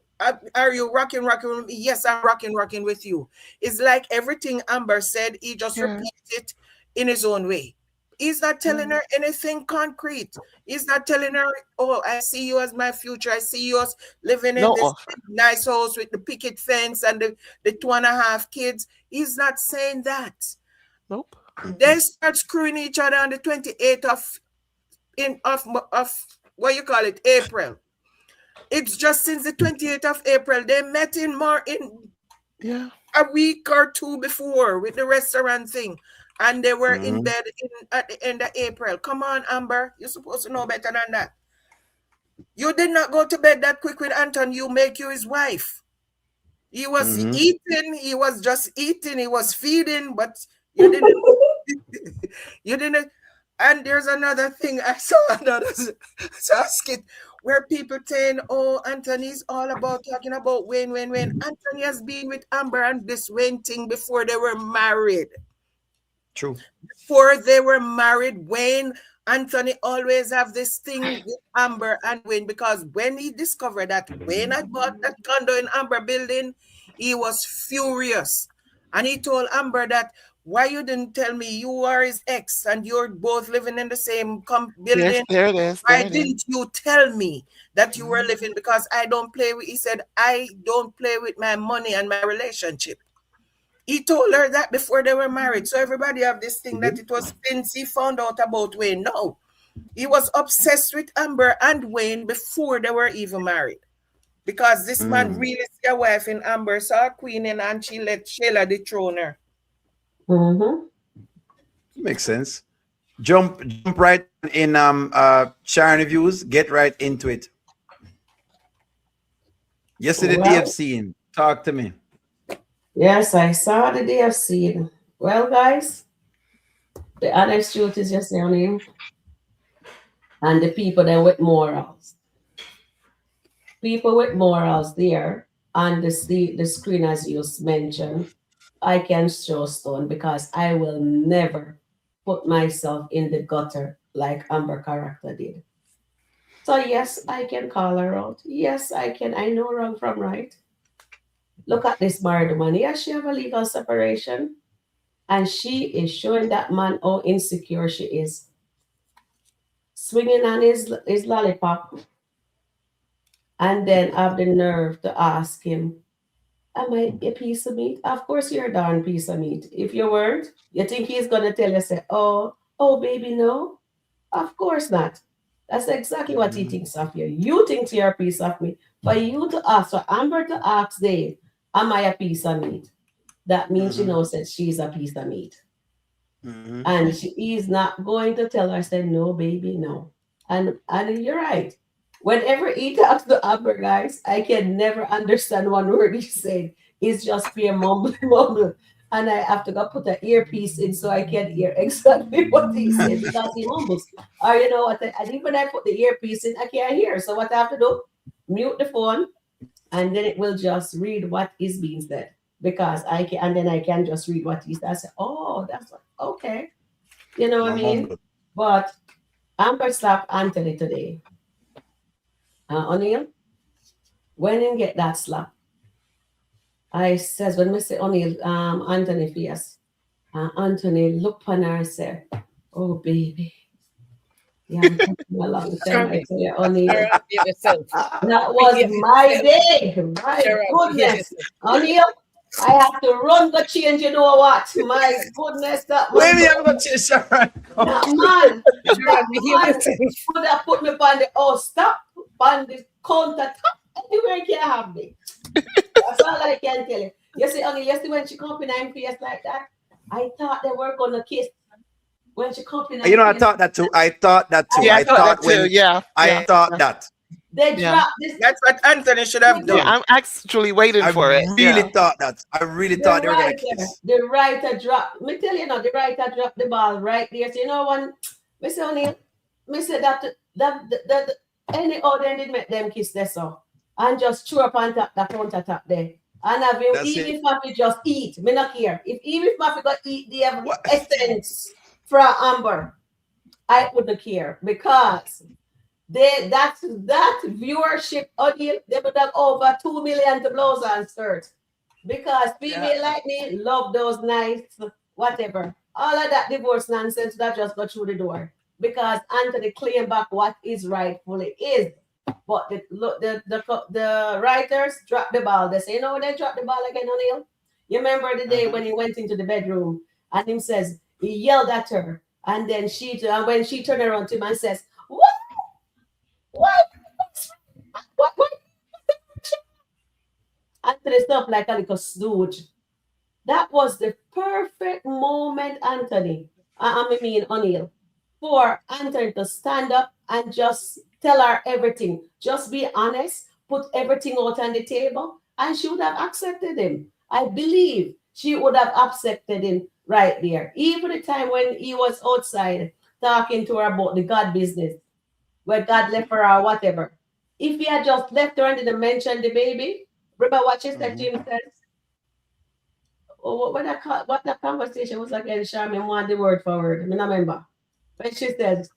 Are you rocking with me? Yes, I'm rocking with you. It's like everything Amber said, he just repeats it in his own way. He's not telling her anything concrete. He's not telling her, oh, I see you as my future. I see you as living in this nice house with the picket fence and the 2.5 kids. He's not saying that. Nope. They start screwing each other on the 28th of what you call it, April. It's just since the 28th of April. They met in a week or two before with the restaurant thing. And they were in bed at the end of April. Come on, Amber. You're supposed to know better than that. You did not go to bed that quick with Anton. You make you his wife. He was eating. He was just eating. He was feeding. But you didn't. You didn't. And there's another thing. I saw another skit where people saying, oh, Anthony's all about talking about Wayne. Anthony has been with Amber and this Wayne thing before they were married. True. Before they were married, Anthony always have this thing with Amber and Wayne, because when he discovered that Wayne had bought that condo in Amber building, he was furious. And he told Amber that, why you didn't tell me you are his ex and you're both living in the same building? Yes, there it is. Why didn't you tell me that you were living? Because I don't play with, he said, I don't play with my money and my relationship. He told her that before they were married. So everybody have this thing that it was since he found out about Wayne. No, he was obsessed with Amber and Wayne before they were even married. Because this man really see a wife in Amber, saw a queen in, and she let Shayla dethrone her. Makes sense. Jump right in sharing reviews. Get right into it. Yesterday, DFC. Talk to me. Yes, I saw the DFC. Well, guys, the honest truth is just on him. And the people that with morals. People with morals there on the screen, as you mentioned, I can show stone, because I will never put myself in the gutter like Amber character did. So yes, I can call her out. Yes, I can. I know wrong from right. Look at this married woman. Yes, she have a legal separation. And she is showing that man how insecure she is. Swinging on his lollipop. And then have the nerve to ask him, am I a piece of meat? Of course you're a darn piece of meat. If you weren't, you think he's going to tell you, say, oh, baby, no? Of course not. That's exactly what he thinks of you. You think you're a piece of meat. For you to ask, for Amber to ask Dave, am I a piece of meat? That means she knows that she's a piece of meat. And he's not going to tell her, say, no, baby, no. And you're right. Whenever he talks to Amber, guys, I can never understand one word he said. It's just pure mumble. And I have to go put an earpiece in so I can hear exactly what he said, because he mumbles. Or you know what? And even when I put the earpiece in, I can't hear. So what I have to do, mute the phone, and then it will just read what is being said. Because I can, and then I can just read what he said. I say, oh, that's okay. You know what I mean? But Amber slapped Anthony today. O'Neill, when you get that slap, I says, when I say O'Neill, Anthony face, Anthony look on her and say, oh, baby. Yeah, I'm taking a long time. I tell you, O'Neill. That was my day. My goodness. O'Neill, I have to run the change, you know what? My goodness, that was... Maybe I'm going to change that right now. That man could have put me on the stop on the counter top. Anywhere you can have me. can tell you. You see, only yesterday when she come in and face like that, I thought they were gonna kiss. When she come in, I thought that too. I thought that too. Yeah, I thought that too. Yeah. I thought that. They dropped this. That's what Anthony should have done. Yeah, I'm actually waiting for it. I really thought that. I really thought they were gonna kiss. The writer dropped. Me tell you now, the writer dropped the ball right there. So you know when Mr. O'Neill, me say that any other did make them kiss this so and just throw up on top the counter top there. And have you even if Maffy just eat, me not care. If even if Maffy got eat the essence from Amber, I wouldn't care because that viewership audience, they would have over 2 million to blows and skirts. Because people like me love those nice whatever. All of that divorce nonsense that just got through the door. Because Anthony claimed back what is rightfully is. But the writers dropped the ball. They say, you know when they dropped the ball again, O'Neill? You remember the day when he went into the bedroom and him says, he yelled at her. And then when she turned around to him and says, What? Anthony stopped like a little stooge. That was the perfect moment, Anthony. O'Neill, for Anthony to stand up and just tell her everything. Just be honest, put everything out on the table, and she would have accepted him. I believe she would have accepted him right there. Even the time when he was outside talking to her about the God business, where God left her or whatever. If he had just left her and didn't mention the baby, remember what she said, Jim says? Oh, what that conversation was again, Charmin want the word for word. I mean, I remember. When she says,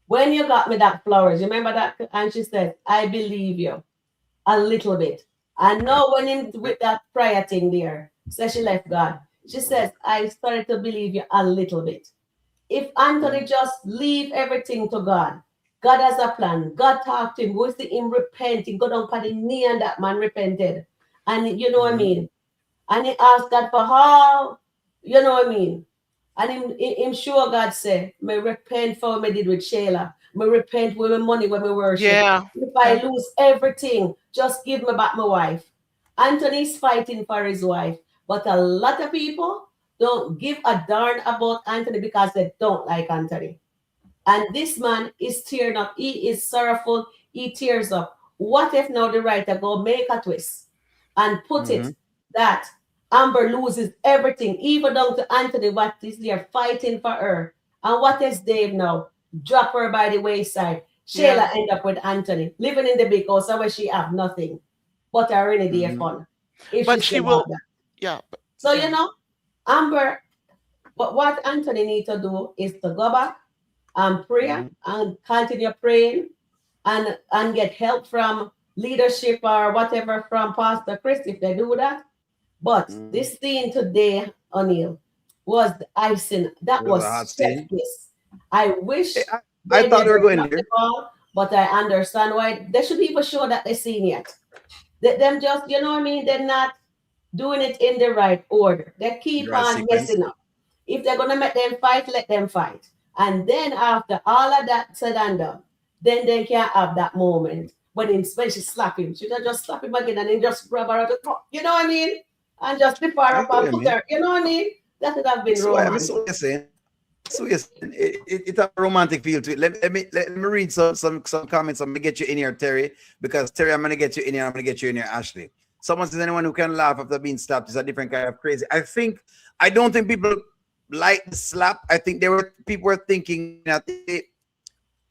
when you got me that flowers, you remember that? And she said, I believe you a little bit. And now when him with that prayer thing there, so she left God. She says, I started to believe you a little bit. If Anthony just leave everything to God, God has a plan. God talked to him. We see him repenting. Go down on the knee and that man repented. And you know what I mean? And he asked God for how, you know what I mean? And him sure God said, me repent for what I did with Shayla. Me repent with my money when we worship. Yeah. If I lose everything, just give me back my wife. Anthony's fighting for his wife. But a lot of people don't give a darn about Anthony because they don't like Anthony. And this man is tearing up. He is sorrowful. He tears up. What if now the writer go make a twist and put it that Amber loses everything, even down to Anthony, what is there fighting for her? And what is Dave now? Drop her by the wayside. Shayla end up with Anthony, living in the big house where she have nothing but a rainy day fun. But she will, So, you know, Amber, but what Anthony needs to do is to go back and pray and continue praying and get help from leadership or whatever from Pastor Chris if they do that. But this scene today, O'Neill, was the icing. That was chef's kiss. I wish I thought they were going there. But I understand why they should even show that they seen yet. Them just, you know what I mean? They're not doing it in the right order. They keep on messing up. If they're gonna make them fight, let them fight. And then after all of that said and done, then they can have that moment when she slap him. She just slap him again and then just grab her out the throat. You know what I mean? And just flip her up and put her. You know what I mean? That would have been romantic. So you're saying. So yes, it has a romantic feel to it. Let me read some comments. I'm gonna get you in here, Terry, because Terry, I'm gonna get you in here. I'm gonna get you in here, Ashley. Someone says anyone who can laugh after being slapped is a different kind of crazy. I don't think people like the slap. I think people were thinking that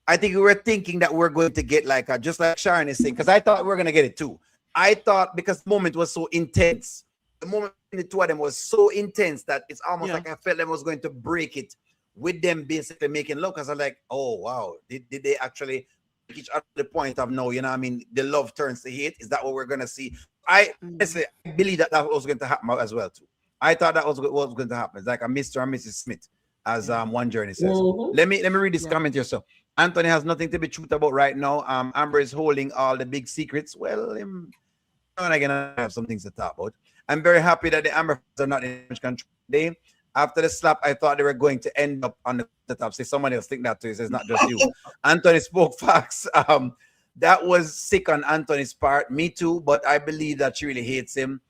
I think we were thinking that we're going to get like just like Sharon is saying, because I thought we were gonna get it too. I thought because the moment was so intense, the moment the two of them was so intense that it's almost like I felt them was going to break it with them basically making love. Because I'm like, oh wow, did they actually make each other the point of no, you know what I mean, the love turns to hate? Is that what we're gonna see? I believe that was going to happen as well too. I thought that was what was going to happen. It's like a Mr. and Mrs. Smith, as one journey says. Let me read this comment here. So Anthony has nothing to be truth about right now. Amber is holding all the big secrets. Well, I'm gonna have some things to talk about. I'm very happy that the Amber are not in control today. After the slap, I thought they were going to end up on the top. Say someone else think that too. He says not just you. Anthony spoke facts. That was sick on Anthony's part. Me too, but I believe that she really hates him.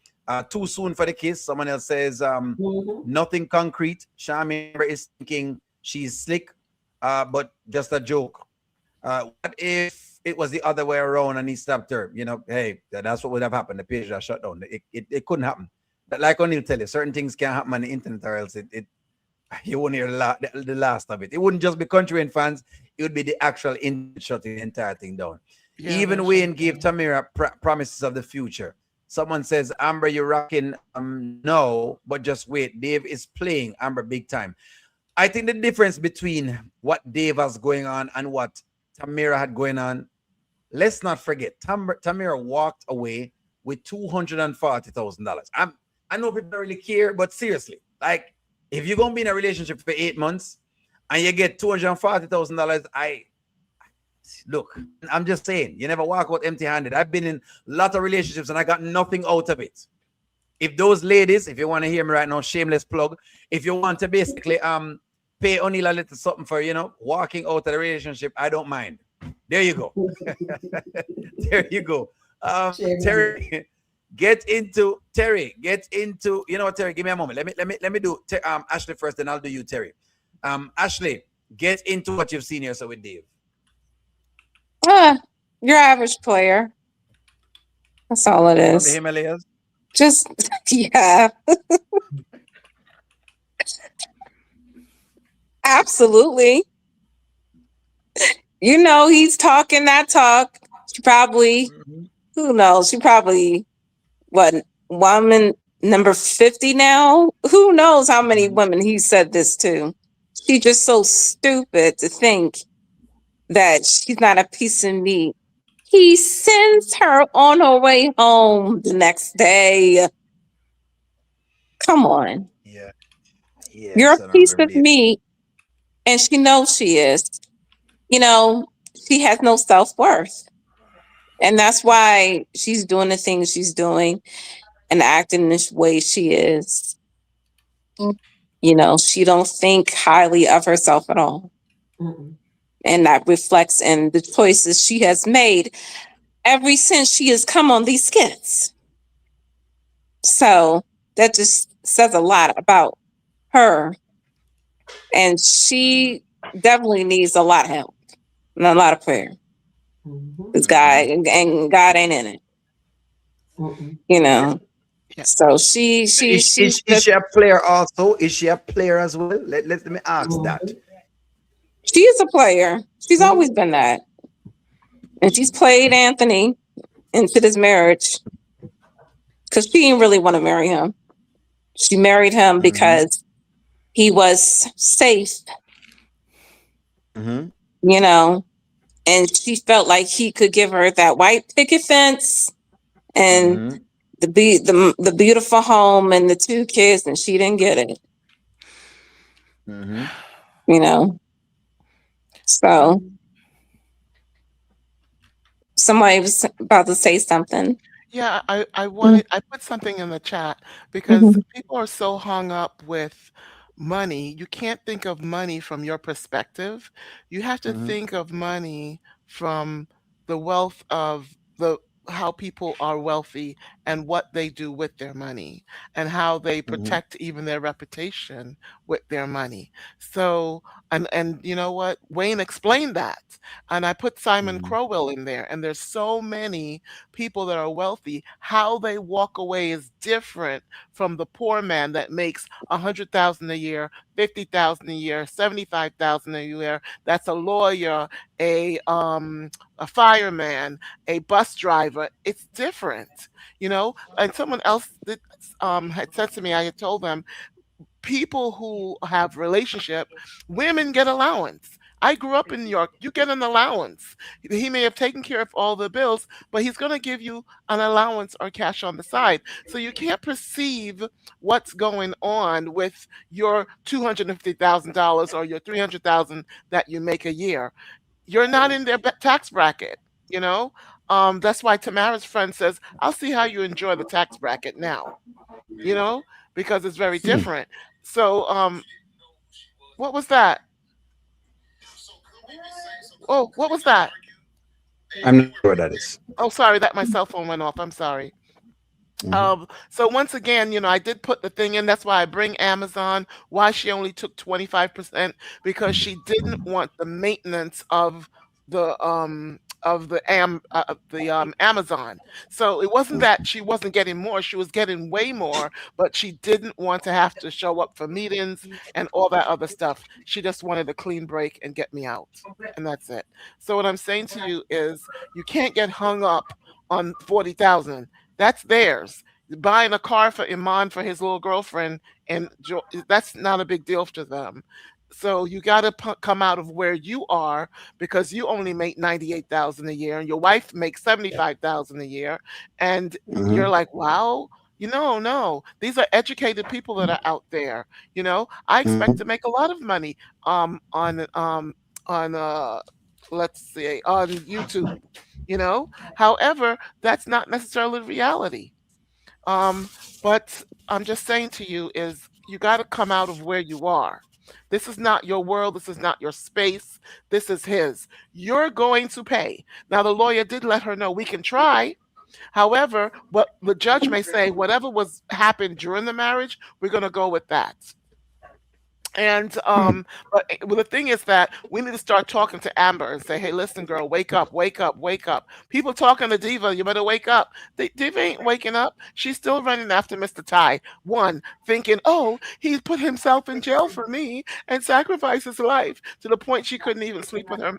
Too soon for the kiss. Someone else says nothing concrete. Charmaine is thinking she's slick, but just a joke. What if it was the other way around and he stopped her? You know, hey, that's what would have happened. The page got shut down. It couldn't happen. But like O'Neill tell you, certain things can't happen on the internet, or else you won't hear the last of it. It wouldn't just be Kountry Wayne fans. It would be the actual internet shutting the entire thing down. Yeah, even Wayne gave Tamira promises of the future. Someone says, Amber, you're rocking. No, but just wait. Dave is playing Amber big time. I think the difference between what Dave has going on and what Tamira had going on, let's not forget, Tamira walked away with $240,000. I know people don't really care, but seriously, like, if you're gonna be in a relationship for 8 months and you get $240,000, look, I'm just saying, you never walk out empty-handed. I've been in a lot of relationships and I got nothing out of it. If those ladies, if you want to hear me right now, shameless plug, if you want to basically pay O'Neill a little something for, walking out of the relationship, I don't mind. There you go. There you go. Terry, Terry, you know what, Terry, give me a moment. Let me do Ashley first, then I'll do you, Terry. Ashley, get into what you've seen here so with Dave. Your average player. That's all it is. From the Himalayas? Just, yeah. Absolutely. He's talking that talk. She probably, who knows? She probably, woman number 50 now? Who knows how many women he said this to? She's just so stupid to think that she's not a piece of meat. He sends her on her way home the next day. Come on. Yeah. You're a piece of meat, and she knows she is. She has no self-worth. And that's why she's doing the things she's doing and acting this way she is. She don't think highly of herself at all. And that reflects in the choices she has made ever since she has come on these skits. So that just says a lot about her. And she definitely needs a lot of help and a lot of prayer. This guy and God ain't in it. So she's is she a player also? Is she a player as well? Let me ask that. She is a player. She's always been that. And she's played Anthony into this marriage because she didn't really want to marry him. She married him because he was safe. And she felt like he could give her that white picket fence and the beautiful home and the 2 kids, and she didn't get it. So somebody was about to say something. Yeah, I put something in the chat because people are so hung up with money. You can't think of money from your perspective. You have to think of money from the wealth of how people are wealthy and what they do with their money and how they protect even their reputation with their money. So, and you know what? Wayne explained that. And I put Simon Crowell in there. And there's so many people that are wealthy. How they walk away is different from the poor man that makes $100,000 a year, $50,000 a year, $75,000 a year. That's a lawyer, a fireman, a bus driver. It's different, And someone else that had said to me, I had told them, people who have relationship, women get allowance. I grew up in New York. You get an allowance. He may have taken care of all the bills, but he's going to give you an allowance or cash on the side. So you can't perceive what's going on with your $250,000 or your $300,000 that you make a year. You're not in their tax bracket, That's why Tamara's friend says, I'll see how you enjoy the tax bracket now, because it's very different. So what was that? Oh, what was that? I'm not sure what that is. Oh, sorry, that my cell phone went off. I'm sorry. So once again, I did put the thing in. That's why I bring Amazon. Why she only took 25%, because she didn't want the maintenance of the Amazon. So it wasn't that she wasn't getting more; she was getting way more, but she didn't want to have to show up for meetings and all that other stuff. She just wanted a clean break and get me out, and that's it. So what I'm saying to you is, you can't get hung up on 40,000. That's theirs. Buying a car for Iman for his little girlfriend, and that's not a big deal to them. So you got to come out of where you are, because you only make 98,000 a year, and your wife makes 75,000 a year, and you're like, wow. No, these are educated people that are out there. I expect to make a lot of money on let's see, on YouTube. However, that's not necessarily reality. But I'm just saying to you is, you got to come out of where you are. This is not your world. This is not your space. This is his. You're going to pay. Now, the lawyer did let her know we can try. However, what the judge may say, whatever was happened during the marriage, we're going to go with that. And but the thing is that we need to start talking to Amber and say, hey, listen, girl, wake up, wake up, wake up. People talking to Diva, you better wake up. Diva ain't waking up. She's still running after Mr. Ty. One, thinking, oh, he put himself in jail for me and sacrificed his life, to the point she couldn't even sleep with her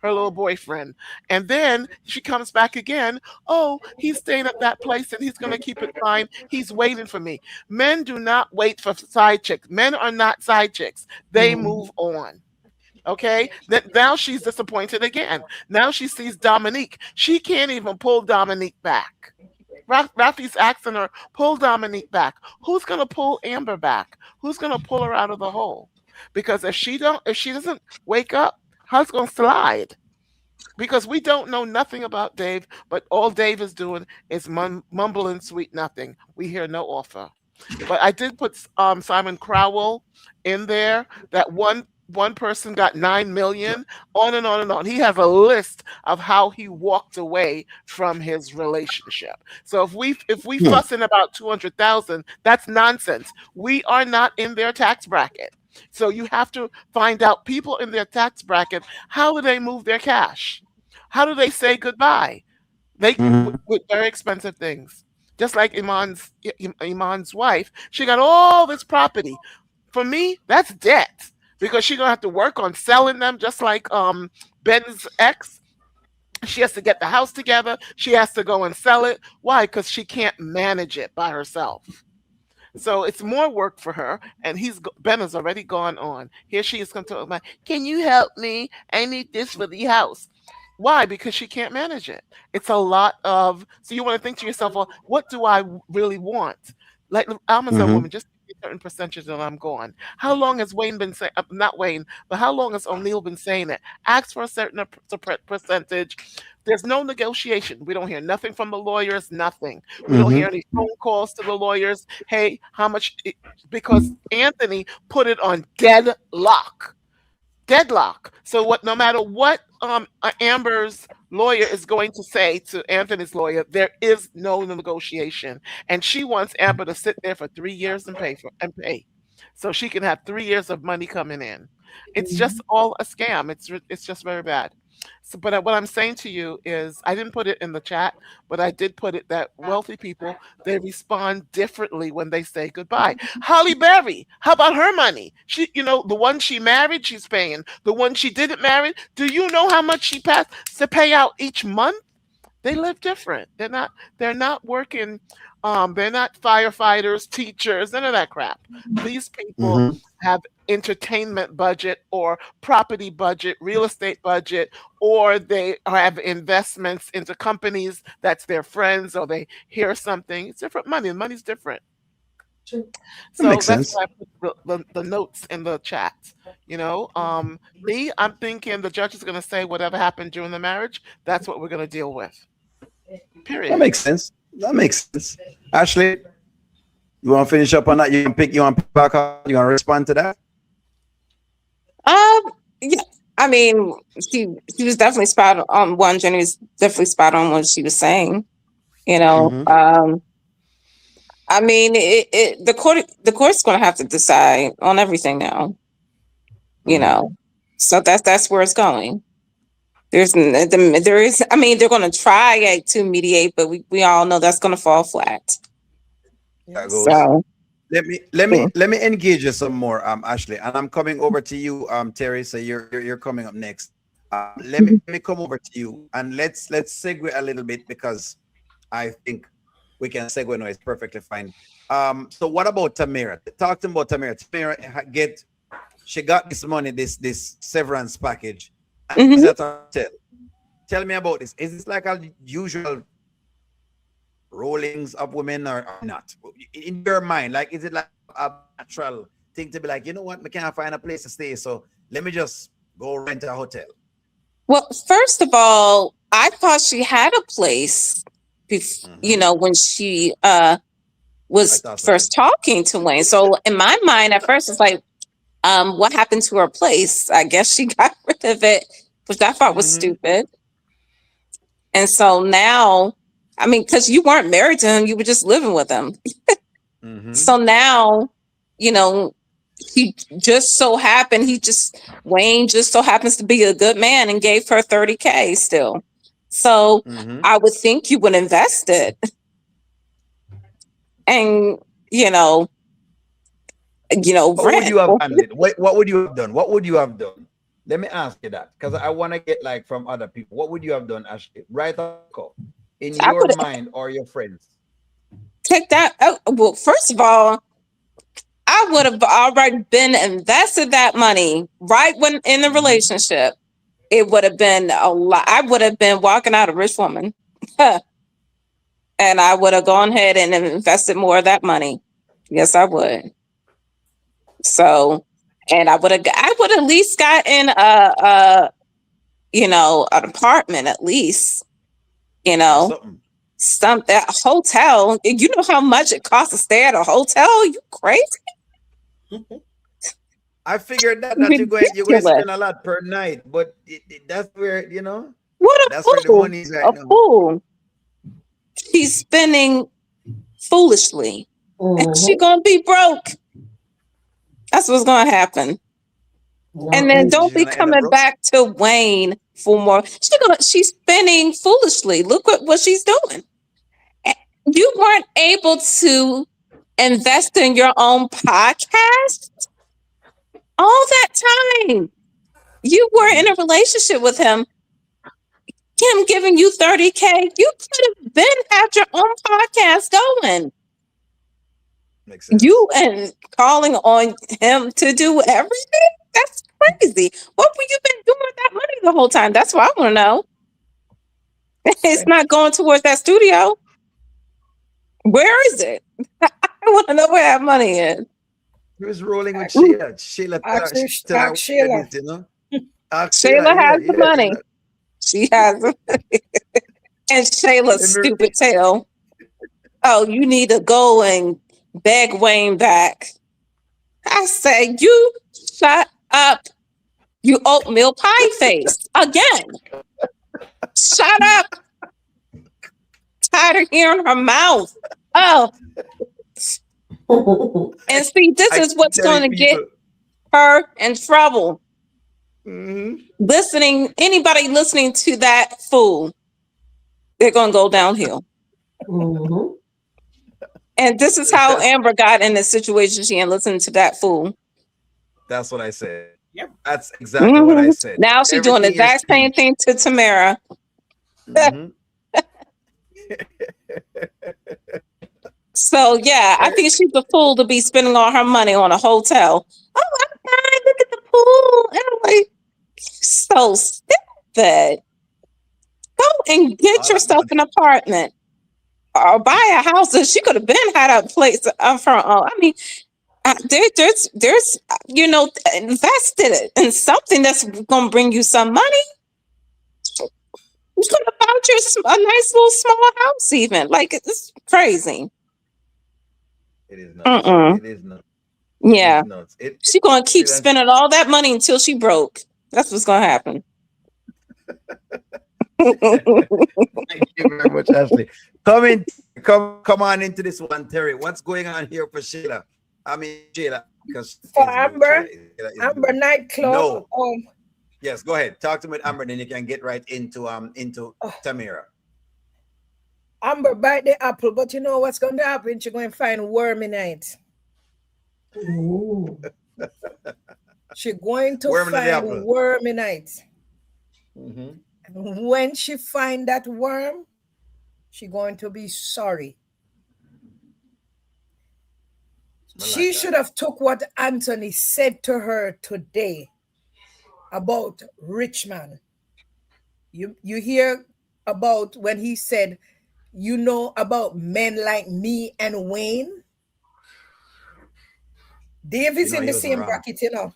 little boyfriend. And then she comes back again. Oh, he's staying at that place and he's going to keep it fine. He's waiting for me. Men do not wait for side chicks. Men are not side chicks. They move on. Okay. Now she's disappointed again. Now she sees Dominique. She can't even pull Dominique back. Rafi's asking her, pull Dominique back. Who's going to pull Amber back? Who's going to pull her out of the hole? Because if she doesn't wake up, how's going to slide? Because we don't know nothing about Dave, but all Dave is doing is mumbling sweet nothing. We hear no offer. But I did put Simon Crowell in there. That one person got 9 million, on and on and on. He has a list of how he walked away from his relationship. So if we fussing about 200,000, that's nonsense. We are not in their tax bracket. So you have to find out people in their tax bracket, how do they move their cash? How do they say goodbye? With very expensive things. Just like Iman's wife, she got all this property. For me, that's debt, because she's gonna have to work on selling them, just like Ben's ex. She has to get the house together. She has to go and sell it. Why? Because she can't manage it by herself. So it's more work for her, and Ben has already gone on. Here she is going to talk, can you help me? I need this for the house. Why? Because she can't manage it. It's a lot of, so you want to think to yourself, well, what do I really want? Like Amazon woman, just a certain percentage and I'm gone. How long has Wayne been saying, not Wayne, but how long has O'Neill been saying it? Ask for a certain percentage. There's no negotiation. We don't hear nothing from the lawyers, nothing. We don't hear any phone calls to the lawyers. Hey, how much? Because Anthony put it on deadlock. So no matter what Amber's lawyer is going to say to Anthony's lawyer, there is no negotiation. And she wants Amber to sit there for 3 years and pay. So she can have 3 years of money coming in. It's just all a scam. It's just very bad. So, but what I'm saying to you is, I didn't put it in the chat, but I did put it that wealthy people, they respond differently when they say goodbye. Holly Berry, how about her money? She, the one she married, she's paying. The one she didn't marry, do you know how much she passed to pay out each month? They live different. They're not working. They're not firefighters, teachers, none of that crap. These people have entertainment budget or property budget, real estate budget, or they have investments into companies that's their friends, or they hear something. It's different money. The money's different. True. So that's why I put the notes in the chat. I'm thinking the judge is going to say whatever happened during the marriage, that's what we're going to deal with. Period. That makes sense. Ashley, you want to finish up on that? You want to pick back up? You want to respond to that? Yeah. I mean, she was definitely spot on. Jenny was definitely spot on what she was saying. I mean, the court's going to have to decide on everything now. You know, so that's where it's going. There is. I mean, they're going to try to mediate, but we all know that's going to fall flat. That goes. So let me engage you some more, Ashley, and I'm coming over to you, Terry. So you're coming up next. Let me come over to you, and let's segue a little bit, because I think we can segue now. It's perfectly fine. So what about Tamara? Talk to me about Tamara. Tamara she got this money, this severance package. And is that a hotel? Tell me about this. Is this like a usual rollings of women or not? In your mind, like, is it like a natural thing to be like, you know what, we can't find a place to stay, so let me just go rent a hotel? Well, first of all, I thought she had a place, you know, when she was first talking to Wayne. So in my mind, at first, it's like, what happened to her place? I guess she got rid of it, which I thought was stupid. And so now, I mean, because you weren't married to him, you were just living with him. So now, you know, Wayne just so happens to be a good man and gave her $30K still. So I would think you would invest it. And, what would you have done? What would you have done? What would you have done? Let me ask you that, because I want to get like from other people. What would you have done, Ashley? Right in your mind or your friends? Take that. Well, first of all, I would have already been invested that money right when in the relationship. It would have been a lot. I would have been walking out a rich woman. And I would have gone ahead and invested more of that money. Yes, I would. So, and I would at least gotten an apartment at least, that hotel. You know how much it costs to stay at a hotel? You crazy? I figured that you're going to spend a lot per night, but that's where, that's where the money's right now. Fool. She's spending foolishly. And she's going to be broke. That's what's going to happen. And then don't be coming back to Wayne for more. She's spending foolishly. Look what she's doing. You weren't able to invest in your own podcast all that time. You were in a relationship with him. Him giving you $30K. You could have been had your own podcast going. Makes sense. You and calling on him to do everything? That's crazy. What were you been doing with that money the whole time? That's what I want to know. It's not going towards that studio. Where is it? I want to know where that money is. He was rolling with Sheila. Sheila Sheila. Sheila has the money. She has the money. And Shayla's stupid tail. Oh, you need to go and beg Wayne back. I say, you shut up, you oatmeal pie face. Again. Shut up. Tired of hearing her mouth. Oh. And see, this is what's going to get her in trouble. Anybody listening to that fool, they're going to go downhill. And this is how Amber got in this situation. She ain't listening to that fool. That's what I said. Yep. That's exactly what I said. Now she's doing the exact same thing to Tamara. So yeah, I think she's a fool to be spending all her money on a hotel. Oh my God, look at the pool. And I'm like, so stupid. Go and get yourself an apartment or buy a house. And she could have been had a place of her own. I mean, there's invested it in something that's going to bring you some money. You could have bought you a nice little small house even. Like, it's crazy. It is nuts. It is nuts. Yeah. She's going to keep spending all that money until she broke. That's what's going to happen. Thank you very much, Ashley. Coming Come on into this one, Terry. What's going on here for Sheila? I mean, Sheila, because for Amber, Amber nightclub. No. Yes, go ahead. Talk to me with Amber, then you can get right into Tamira. Amber bite the apple, but you know what's going to happen? She's going to find worm in it. She's going to find worm in it. And when she find that worm, she's going to be sorry. She should have took what Anthony said to her today about rich man. You hear about when he said, you know about men like me and Wayne? Dave is in the same bracket, you know.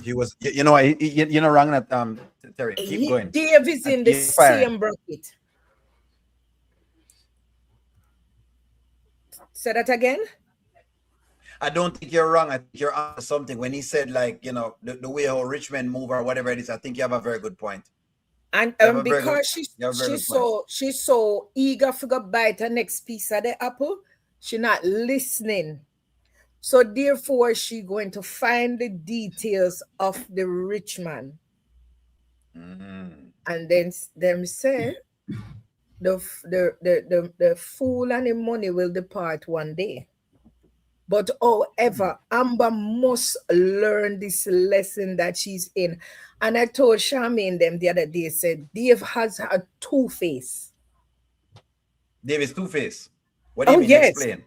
He was, you know, you know, wrong that Terry. Keep going. Dave is in the same bracket. Say that again. I don't think you're wrong. I think you're on something when he said, like, you know, the way how rich men move or whatever it is. I think you have a very good point. And because she's so eager for to bite her next piece of the apple, she's not listening. So therefore, she's going to find the details of the rich man. And then them say the fool and the money will depart one day. But however, Amber must learn this lesson that she's in. And I told Charmaine them the other day, said, Dave has a two-face. Dave is two-face. What do you mean? Yes. Explain.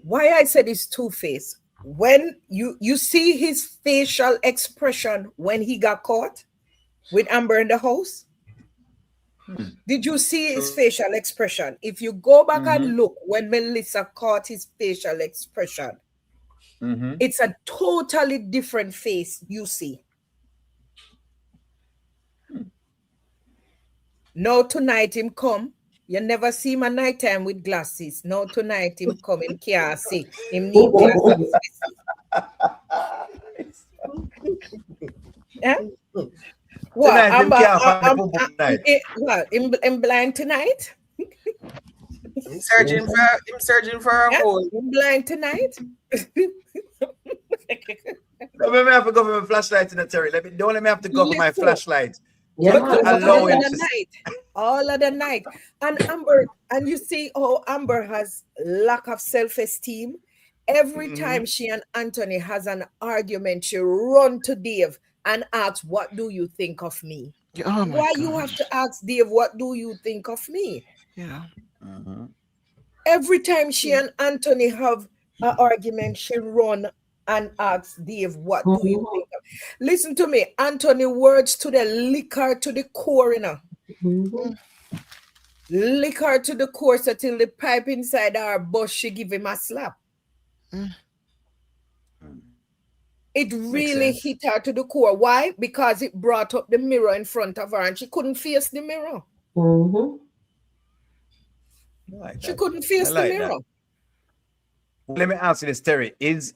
Why I said it's two-face. When you see his facial expression when he got caught with Amber in the house, did you see his facial expression? If you go back and look when Melissa caught his facial expression, it's a totally different face you see. Now tonight him come. You never see him at nighttime with glasses. Now tonight him come, him can't see. Him need glasses. Yeah? What? I'm blind tonight. I'm searching for a hole. I'm blind tonight. Let me have to go for my flashlight in the Terry. Don't let me have to go for my flashlight. All of the night. And Amber, and you see how Amber has lack of self-esteem. Every time she and Anthony has an argument, she run to Dave and ask, what do you think of me? Why you have to ask Dave, what do you think of me? Yeah. Every time she and Anthony have an argument, she run and ask Dave, what do you think of? Listen to me, Anthony words to the liquor to the core, you know. Liquor to the core, so till the pipe inside her bust, she give him a slap. It really hit her to the core. Why? Because it brought up the mirror in front of her and she couldn't face the mirror. She couldn't face the mirror. Let me ask you this, Terry. Is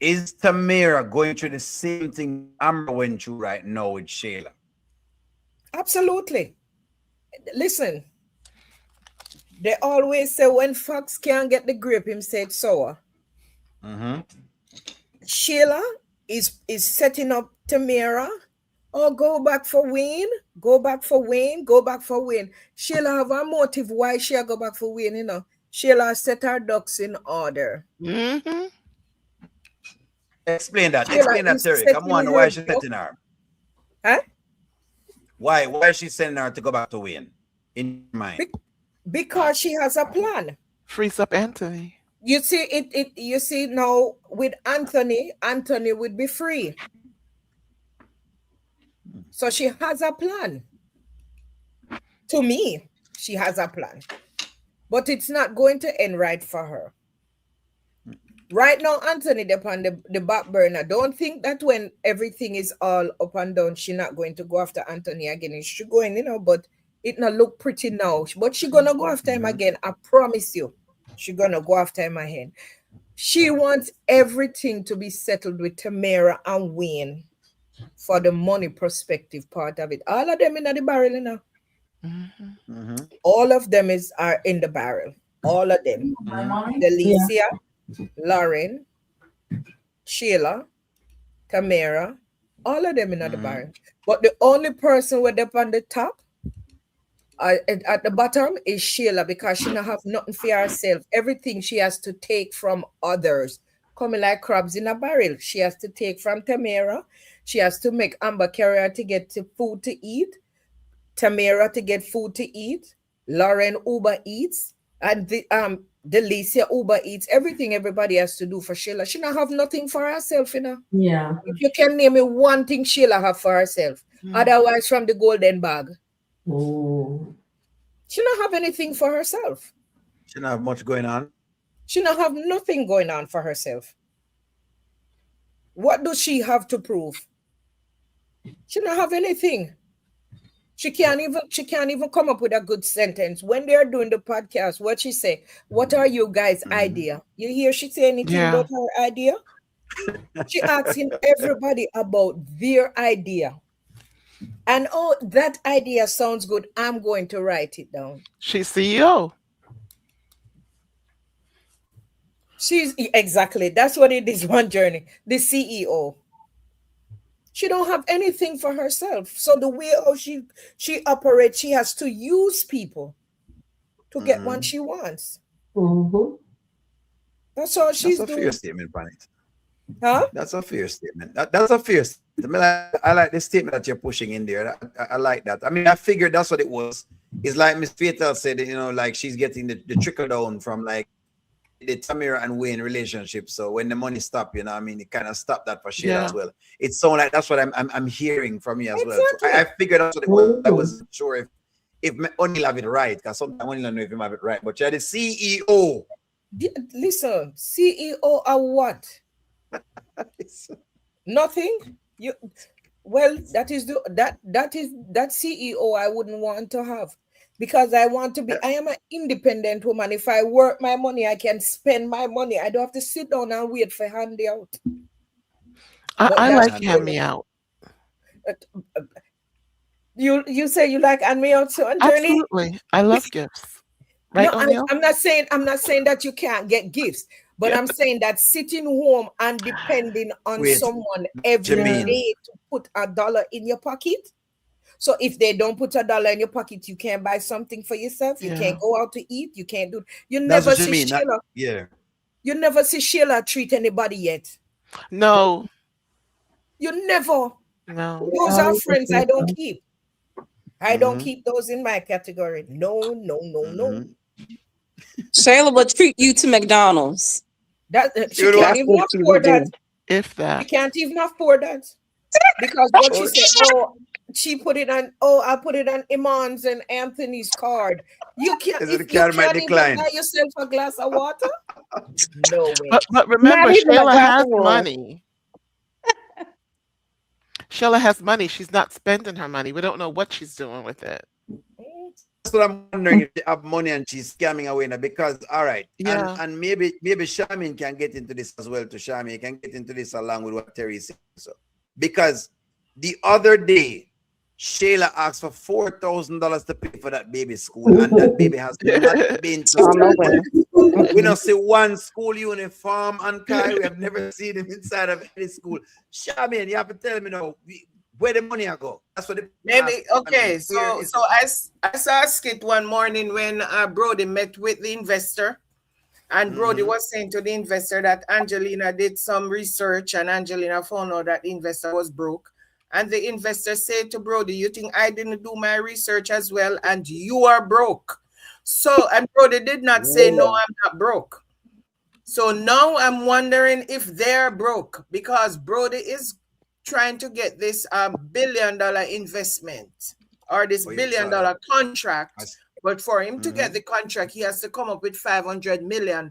Tamira going through the same thing Amber went through right now with Sheila? Absolutely. Listen, they always say when fox can't get the grape, him say it's sour. Sheila is setting up Tamira. Oh, go back for Wayne. Go back for Wayne. Go back for Wayne. Sheila have a motive why she'll go back for Wayne, you know. Sheila set her ducks in order. Explain that. Explain that, Terry. Come on, why is she setting her? Huh? Why is she sending her to go back to Wayne? In mind. Because she has a plan. Frees up Anthony. You see you see now with Anthony would be free. So she has a plan. To me, she has a plan. But it's not going to end right for her. Right now, Anthony upon the back burner. Don't think that when everything is all up and down, she's not going to go after Anthony again. She's going, you know, but it not look pretty now. But she's gonna go after him again. I promise you. She's gonna go after him again. She wants everything to be settled with Tamira and Wayne for the money perspective part of it. All of them in the barrel now. All of them are in the barrel. All of them. Delicia, Lauren, Sheila, Tamara, all of them in the barrel. But the only person with up on the top, at the bottom, is Sheila, because she don't have nothing for herself. Everything she has to take from others, coming like crabs in a barrel. She has to take from Tamara. She has to make Amber carry her to get food to eat. Tamara to get food to eat. Lauren Uber Eats. And Delicia Uber Eats. Everything everybody has to do for Sheila. She don't have nothing for herself, you know. Yeah. If you can name me one thing Sheila have for herself. Otherwise, from the golden bag. Oh. She don't have anything for herself. She don't have much going on. She don't have nothing going on for herself. What does she have to prove? She don't have anything. She can't even come up with a good sentence. When they're doing the podcast, what she say? What are you guys' idea? You hear she say anything about her idea? She asking everybody about their idea. And oh, that idea sounds good. I'm going to write it down. She's CEO. She's exactly. That's what it is. One journey. The CEO. She don't have anything for herself. So the way how she operates, she has to use people to get what she wants. That's all she's doing. That's a fair statement, Planet. Huh? That's a fair statement. That's a fair statement. I like the statement that you're pushing in there. I like that. I mean, I figured that's what it was. It's like Miss Fatal said, you know, like she's getting the trickle down from like the Tamara and Wayne relationship. So when the money stopped, you know, I mean, it kind of stopped that for Sheila as well. It sounds like that's what I'm hearing from you as well. So I figured that's what it was. I wasn't sure if O'Neill have it right, because sometimes O'Neill don't know if he have it right. But you're the CEO. Listen, CEO of what? Nothing. That CEO I wouldn't want to have, because I am an independent woman. If I work my money, I can spend my money. I don't have to sit down and wait for handy out. I like hand me out. You say you like hand me out, so absolutely. I love gifts. Right, no, I'm not saying that you can't get gifts. But I'm saying that sitting home and depending on someone every day to put $1 in your pocket. So if they don't put $1 in your pocket, you can't buy something for yourself. You can't go out to eat. You can't do. You never see Sheila. You never see Sheila treat anybody yet. No. You never. No. Those are friends I don't keep. I don't keep those in my category. No. Shayla will treat you to McDonald's. She can't even afford that. If that. She can't even afford that. Because what she said, she put it on, I put it on Iman's and Anthony's card. You can't, if you can't even buy yourself a glass of water? No way. But remember, Shayla has money. Shayla has money. She's not spending her money. We don't know what she's doing with it. That's what I'm wondering, if they have money and she's scamming away now. Because and maybe Shamin can get into this as well. To Shamin can get into this along with what Terry said. So because the other day Shayla asked for $4,000 to pay for that baby's school, and that baby has not been to school. We don't see one school uniform on Kai. We have never seen him inside of any school. Shamin, you have to tell me now where the money go. That's what maybe. Okay, so I saw a skit one morning when Brody met with the investor, and Brody was saying to the investor that Angelina did some research, and Angelina found out that the investor was broke. And the investor said to Brody, "You think I didn't do my research as well, and you are broke?" So, and Brody did not say, "No, I'm not broke." So now I'm wondering if they're broke, because Brody is trying to get this $1 billion investment, or this $1 billion contract. But for him to get the contract, he has to come up with $500 million.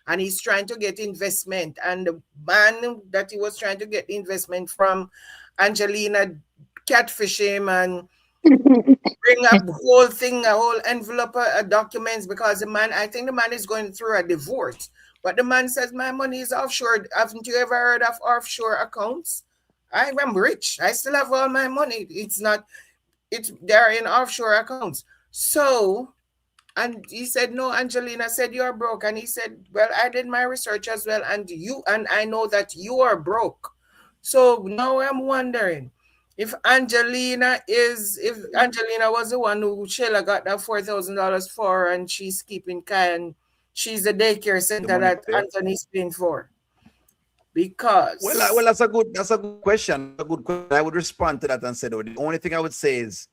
And he's trying to get investment. And the man that he was trying to get the investment from, Angelina, catfish him and bring up a whole envelope of documents, because I think the man is going through a divorce. But the man says, my money is offshore. Haven't you ever heard of offshore accounts? I am rich. I still have all my money. It's they're in offshore accounts. So, and he said, no, Angelina said you're broke. And he said, well, I did my research as well. And I know that you are broke. So now I'm wondering if Angelina was the one who Sheila got that $4,000 for, and she's keeping Kai, and she's the daycare center that Anthony's paying for. Because well, that's a good question. A good question. I would respond to that and say, the only thing I would say is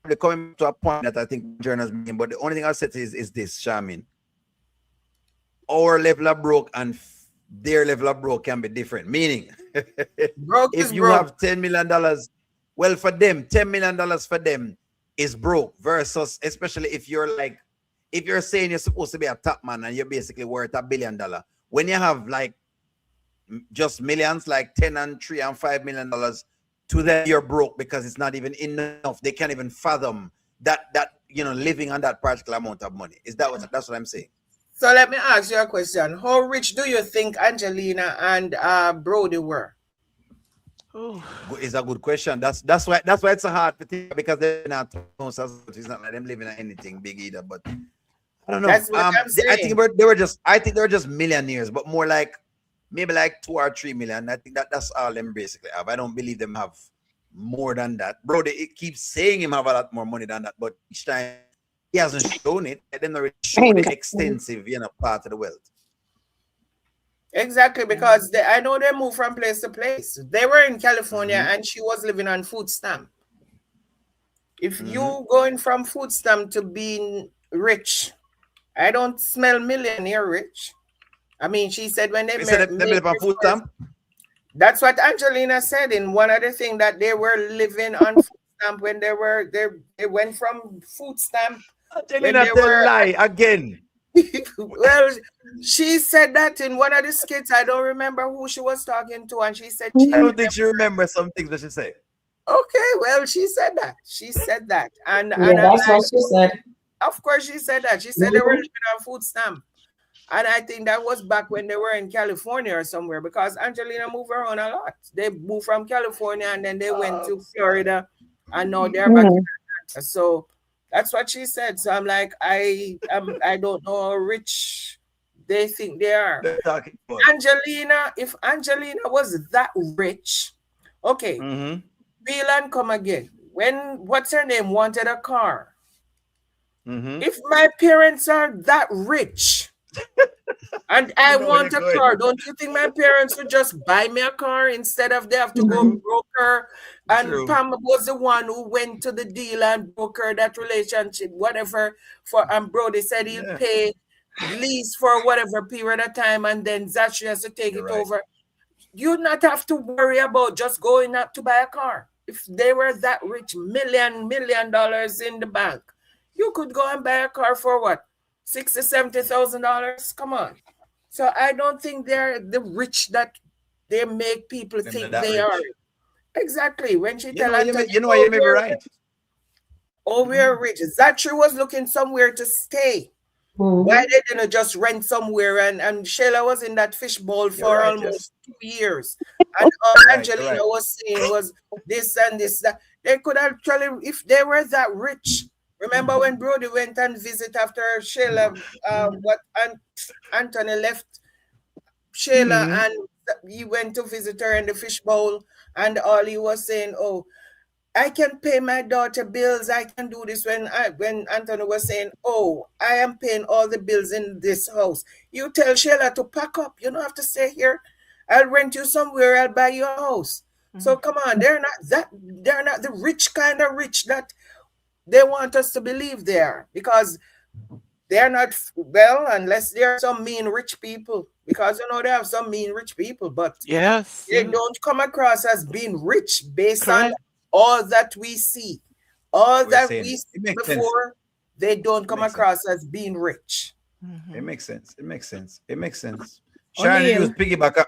they're coming to a point that I think journalists mean, but the only thing I'll say is this, Charmaine. Our level of broke and their level of broke can be different. Meaning, if you have $10 million, well, for them, $10 million for them is broke, versus, especially if you're saying you're supposed to be a top man and you're basically worth $1 billion. When you have like just millions, like 10 and $3 and $5 million, to them you're broke because it's not even enough. They can't even fathom that living on that particular amount of money. That's what I'm saying? So let me ask you a question. How rich do you think Angelina and Brody were? Oh, it's a good question. That's why it's a hard thing, because they're not. It's not like them living on anything big either. But I don't know. That's what I'm saying. I think they were just millionaires, but more like maybe like 2 or 3 million. I think that's all them basically have. I don't believe them have more than that. Bro, it keeps saying him have a lot more money than that, but each time he hasn't shown it. They don't show the extensive, part of the wealth. Exactly, because I know they move from place to place. They were in California and she was living on food stamp. If you going from food stamp to being rich, I don't smell millionaire rich. I mean, she said when they live on food stamp. That's what Angelina said in one other thing, that they were living on food stamp when they went from food stamp. Angelina tell lie again. Well, she said that in one of the skits. I don't remember who she was talking to, and she said I don't think she remembers some things that she said. Okay, well, she said that. She said that, and that's what she said. Of course, she said that. She said they were living on food stamp, and I think that was back when they were in California or somewhere, because Angelina moved around a lot. They moved from California and then they went to Florida, and now they're back in Atlanta. So that's what she said. So I'm like, I don't know how rich they think they are. Angelina, if Angelina was that rich, okay, Bill and come again. When what's her name wanted a car. If my parents are that rich and I want a car, don't you think my parents would just buy me a car instead of they have to go broker? And Pam was the one who went to the deal and broker that relationship, whatever. And Brody said he'll pay lease for whatever period of time, and then Zachary has to take it over. You'd not have to worry about just going up to buy a car. If they were that rich, $1 million in the bank, you could go and buy a car for what? $60,000-$70,000? Come on. So I don't think they're the rich that they make people think they are. Exactly. When she tell us, you may be right. Oh, we're rich. Zachary was looking somewhere to stay. Why they didn't just rent somewhere? And Sheila was in that fishbowl for almost 2 years. And all Angelina was saying was this and this, that. They could actually, if they were that rich. Remember when Brody went and visit after Sheila, Anthony left Sheila and he went to visit her in the fishbowl, and all he was saying, oh, I can pay my daughter bills, I can do this. When Anthony was saying, oh, I am paying all the bills in this house. You tell Sheila to pack up. You don't have to stay here. I'll rent you somewhere, I'll buy you a house. So come on, they're not the rich kind of rich that they want us to believe they are, because they're not, well, unless there are some mean rich people, because they have some mean rich people, but they don't come across as being rich based on all that we see. All that we see before, they don't come across as being rich. It makes sense. Sharon, you piggyback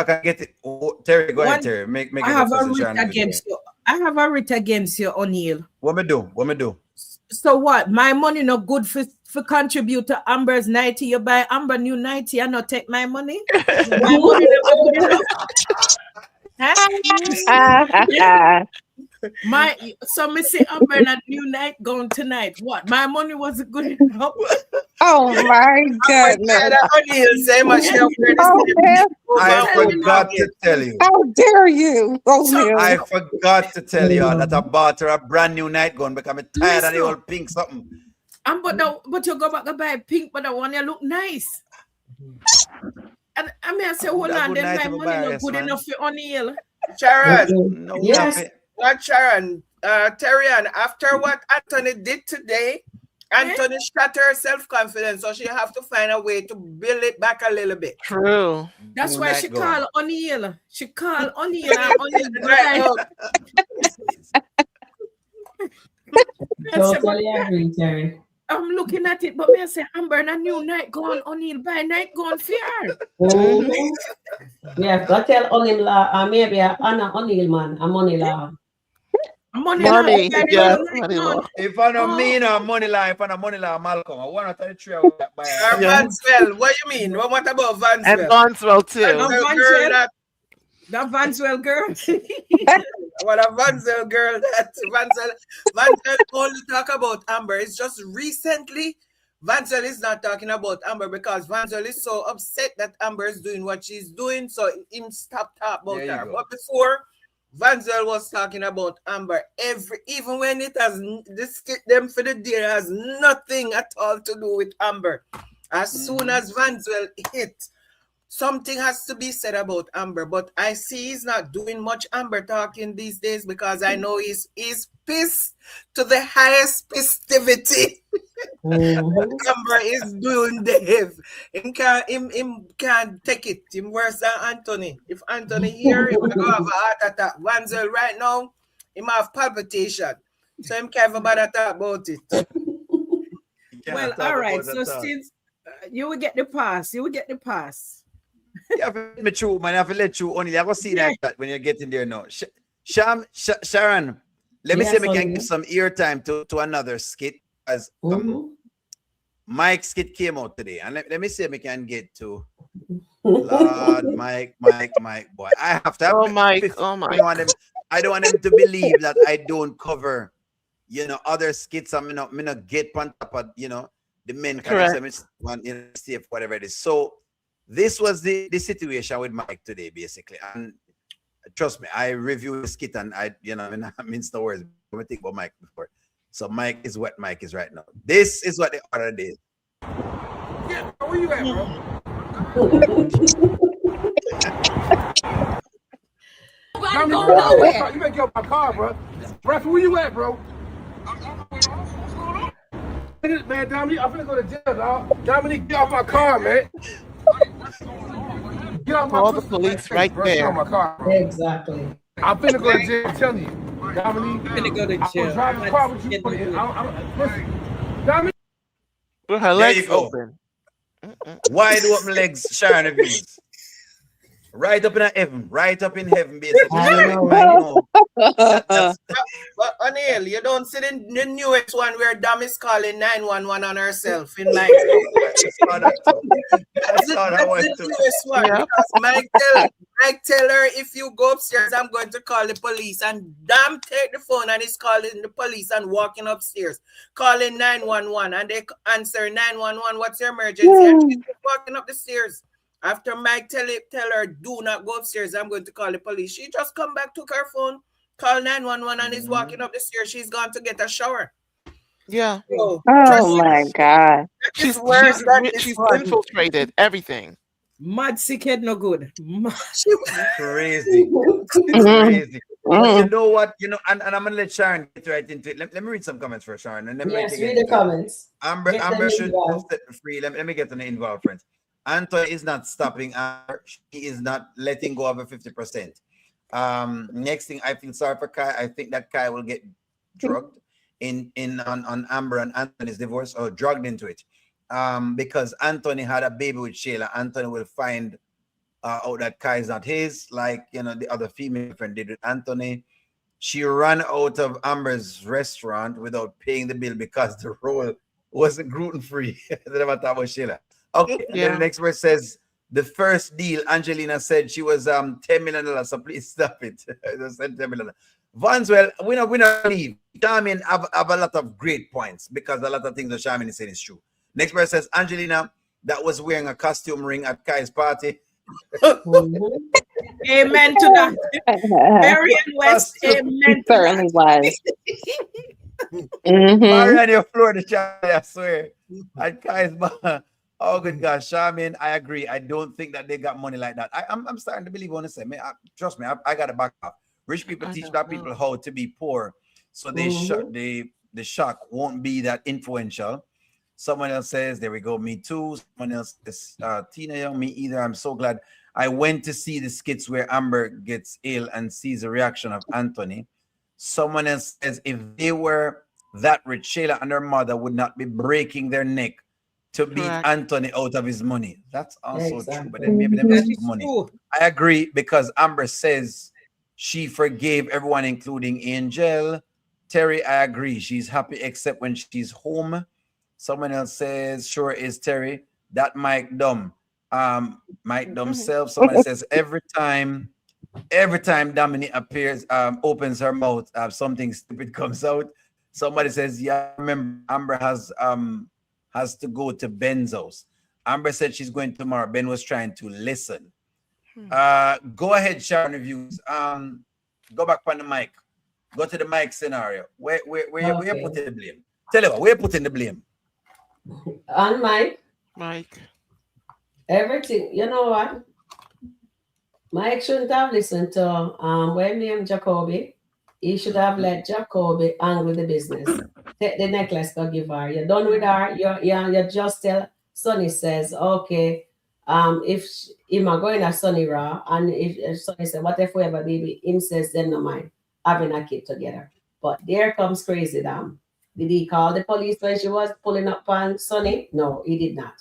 and get it. Oh, Terry, go ahead, Terry. Make I have a writ against you. I have a writ against you, O'Neill. What me do? So what? My money not good for contribute to Amber's 90. You buy Amber new 90 and not take my money? My money not good enough. So me say Amber in a new nightgown tonight. What? My money wasn't good enough. Oh my goodness. I forgot to tell you. How dare you, O'Neal? I forgot to tell you that I bought her a brand new nightgown because I'm tired of the old pink something. But you go back and buy pink, but the one you look nice. And I mean, I say, hold on, then my money not good enough for O'Neal. Sharon, Yes. not Sharon. Terrian, after what Anthony did today, Anthony shot her self-confidence, so she have to find a way to build it back a little bit. True. That's why she called O'Neal. She called O'Neal and O'Neal right up. Totally agree, Terry. I'm looking at it, but me I say, Amber, a new night gone, O'Neal buy night gone for her. Yeah, go tell O'Neal, maybe Anna O'Neal, man. I'm O'Neal. Money, yes, money. If I don't mean a money line, if I don't money line, Malcolm, I want to tell the truth. Vanswell, what you mean? What about Vanswell? And Vanswell too. That Vanswell girl. What a Vanswell girl. That Vanswell only talk about Amber. It's just recently Vanswell is not talking about Amber because Vanswell is so upset that Amber is doing what she's doing, so him stop talking about her. But before, Vanswell was talking about Amber even when it has them for the day has nothing at all to do with Amber. As soon as Vanswell hit, something has to be said about Amber. But I see he's not doing much Amber talking these days because I know he's pissed to the highest festivity. Amber is doing Dave. Him can't take it. Him worse than Anthony. If Anthony here, he will go have a heart attack. Vanswell right now, he might have palpitation. So him can't even bother talk about it. Well, all right. So since you will get the pass. Yeah, me true, man. I have to let you only. I will see that when you get in there now. Sharon, let me see if we can give some eartime to another skit. As Mike's skit came out today, and let me see if we can get to Lord Mike, boy. I have to have Mike. I don't want them to believe that I don't cover, other skits. I'm not get on top of, the men safe, whatever it is. So this was the situation with Mike today, basically. And trust me, I reviewed the skit and I mince no words. I'm gonna think about Mike before. So Mike is what Mike is right now. This is what the order did. Yeah, where you at, bro? You better get off my car, bro. Ref, where you at, bro? Man, Dominique, I'm finna go to jail, dog. Dominique, get off my car, man. Get off my car. Call the police right there. Get off my car, bro. Exactly. I'm finna go to jail, I'm telling you. Dominique, I'm finna go to jail. I was driving the car with you. Listen, Dominique. Put her legs open. Wide open legs, Sharon Evans. Right up in heaven, basically. But O'Neal, you don't see the newest one where Dam is calling 911 on herself in Mike. That's the newest one. Yeah. Mike tell her, if you go upstairs, I'm going to call the police. And Dam take the phone and he's calling the police and walking upstairs, calling 911. And they answer 911, what's your emergency? And she's walking up the stairs. After Mike tell her, do not go upstairs, I'm going to call the police. She just come back, took her phone, call 911, and is walking up the stairs. She's gone to get a shower. Yeah. So, oh my God. She's infiltrated everything. Mad sick head no good. Crazy. Crazy. But you know what? And I'm gonna let Sharon get right into it. Let me read some comments for Sharon. And read the comments. Amber should set me free. Let me get to the involved, friends. Anthony is not stopping her. She is not letting go of a 50%. Next thing, I feel sorry for Kai. I think that Kai will get drugged on Amber and Anthony's divorce, or drugged into it. Because Anthony had a baby with Shayla. Anthony will find out that Kai is not his, like the other female friend did with Anthony. She ran out of Amber's restaurant without paying the bill because the roll wasn't gluten-free. They never talk about Shayla. Okay, and then the next verse says, the first deal, Angelina said she was $10 million, so please stop it. They said $10 million. Vanswell, we not leave. Charmin have a lot of great points because a lot of things that Charmin is saying is true. Next person says Angelina that was wearing a costume ring at Kai's party. Amen to that. Marian West, amen. Certainly was. Marian, your floor the Charmin, I swear. At Kai's bar. Oh good gosh, Charmin, I agree. I don't think that they got money like that. I'm starting to believe what I say. Trust me, I got to back up. Rich people teach black people how to be poor, so the shock won't be that influential. Someone else says, there we go, me too. Someone else says, Tina Young, me either. I'm so glad I went to see the skits where Amber gets ill and sees the reaction of Anthony. Someone else says, if they were that rich, Shayla and her mother would not be breaking their neck to beat Anthony out of his money. That's also true, but then maybe they don't have money. I agree because Amber says she forgave everyone, including Angel. Terry, I agree. She's happy except when she's home. Someone else says, sure is Terry. That Mike dumb. Mike dumb self. Someone says every time Domini appears, opens her mouth, something stupid comes out. Somebody says, yeah, I remember Amber has to go to Ben's house. Amber said she's going tomorrow. Ben was trying to listen. Go ahead, Sharon Reviews. Go back on the mic. Go to the mic scenario. Where you putting the blame? Tell you what, where you putting the blame? On Mike. Everything. You know what? Mike shouldn't have listened to when me and Jacoby. He should have let Jacoby handle the business. Take the necklace, go give her. You're done with her. You just tell Sonny says, okay, if him are going to Sonny raw, and if Sonny said, what if we have a baby? Him says, then no mind having a kid together. But there comes Crazy Dam. Did he call the police when she was pulling up on Sonny? No, he did not.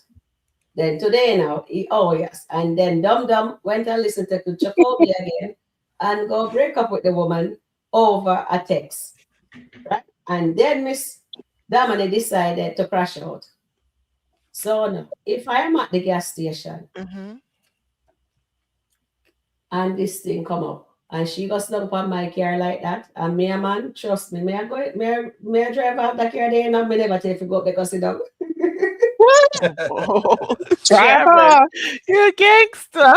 Then today now, oh yes. And then Dum went and listened to Jacoby again and go break up with the woman over a text. Right? And then Miss Domini decided to crash out. So no, if I am at the gas station and this thing come up and she goes down on my car like that, and me a man, trust me, may I drive out the car there and me never take to go because it don't. Sharon, you're a gangster.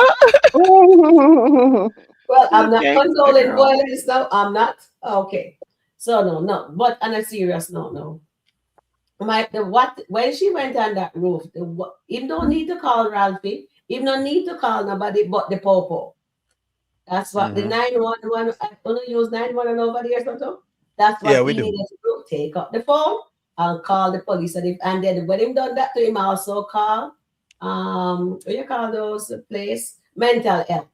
Well, I'm not condoning violence now. I'm not. Okay. So no. But on a serious note, no. When she went on that roof, he don't need to call Ralphie. He don't need to call nobody but the popo. That's what the 911. I don't use 911 over there, something. That's what he needed to do. Take up the phone and call the police. And then when him done that to him, also call what you call those place? Mental health.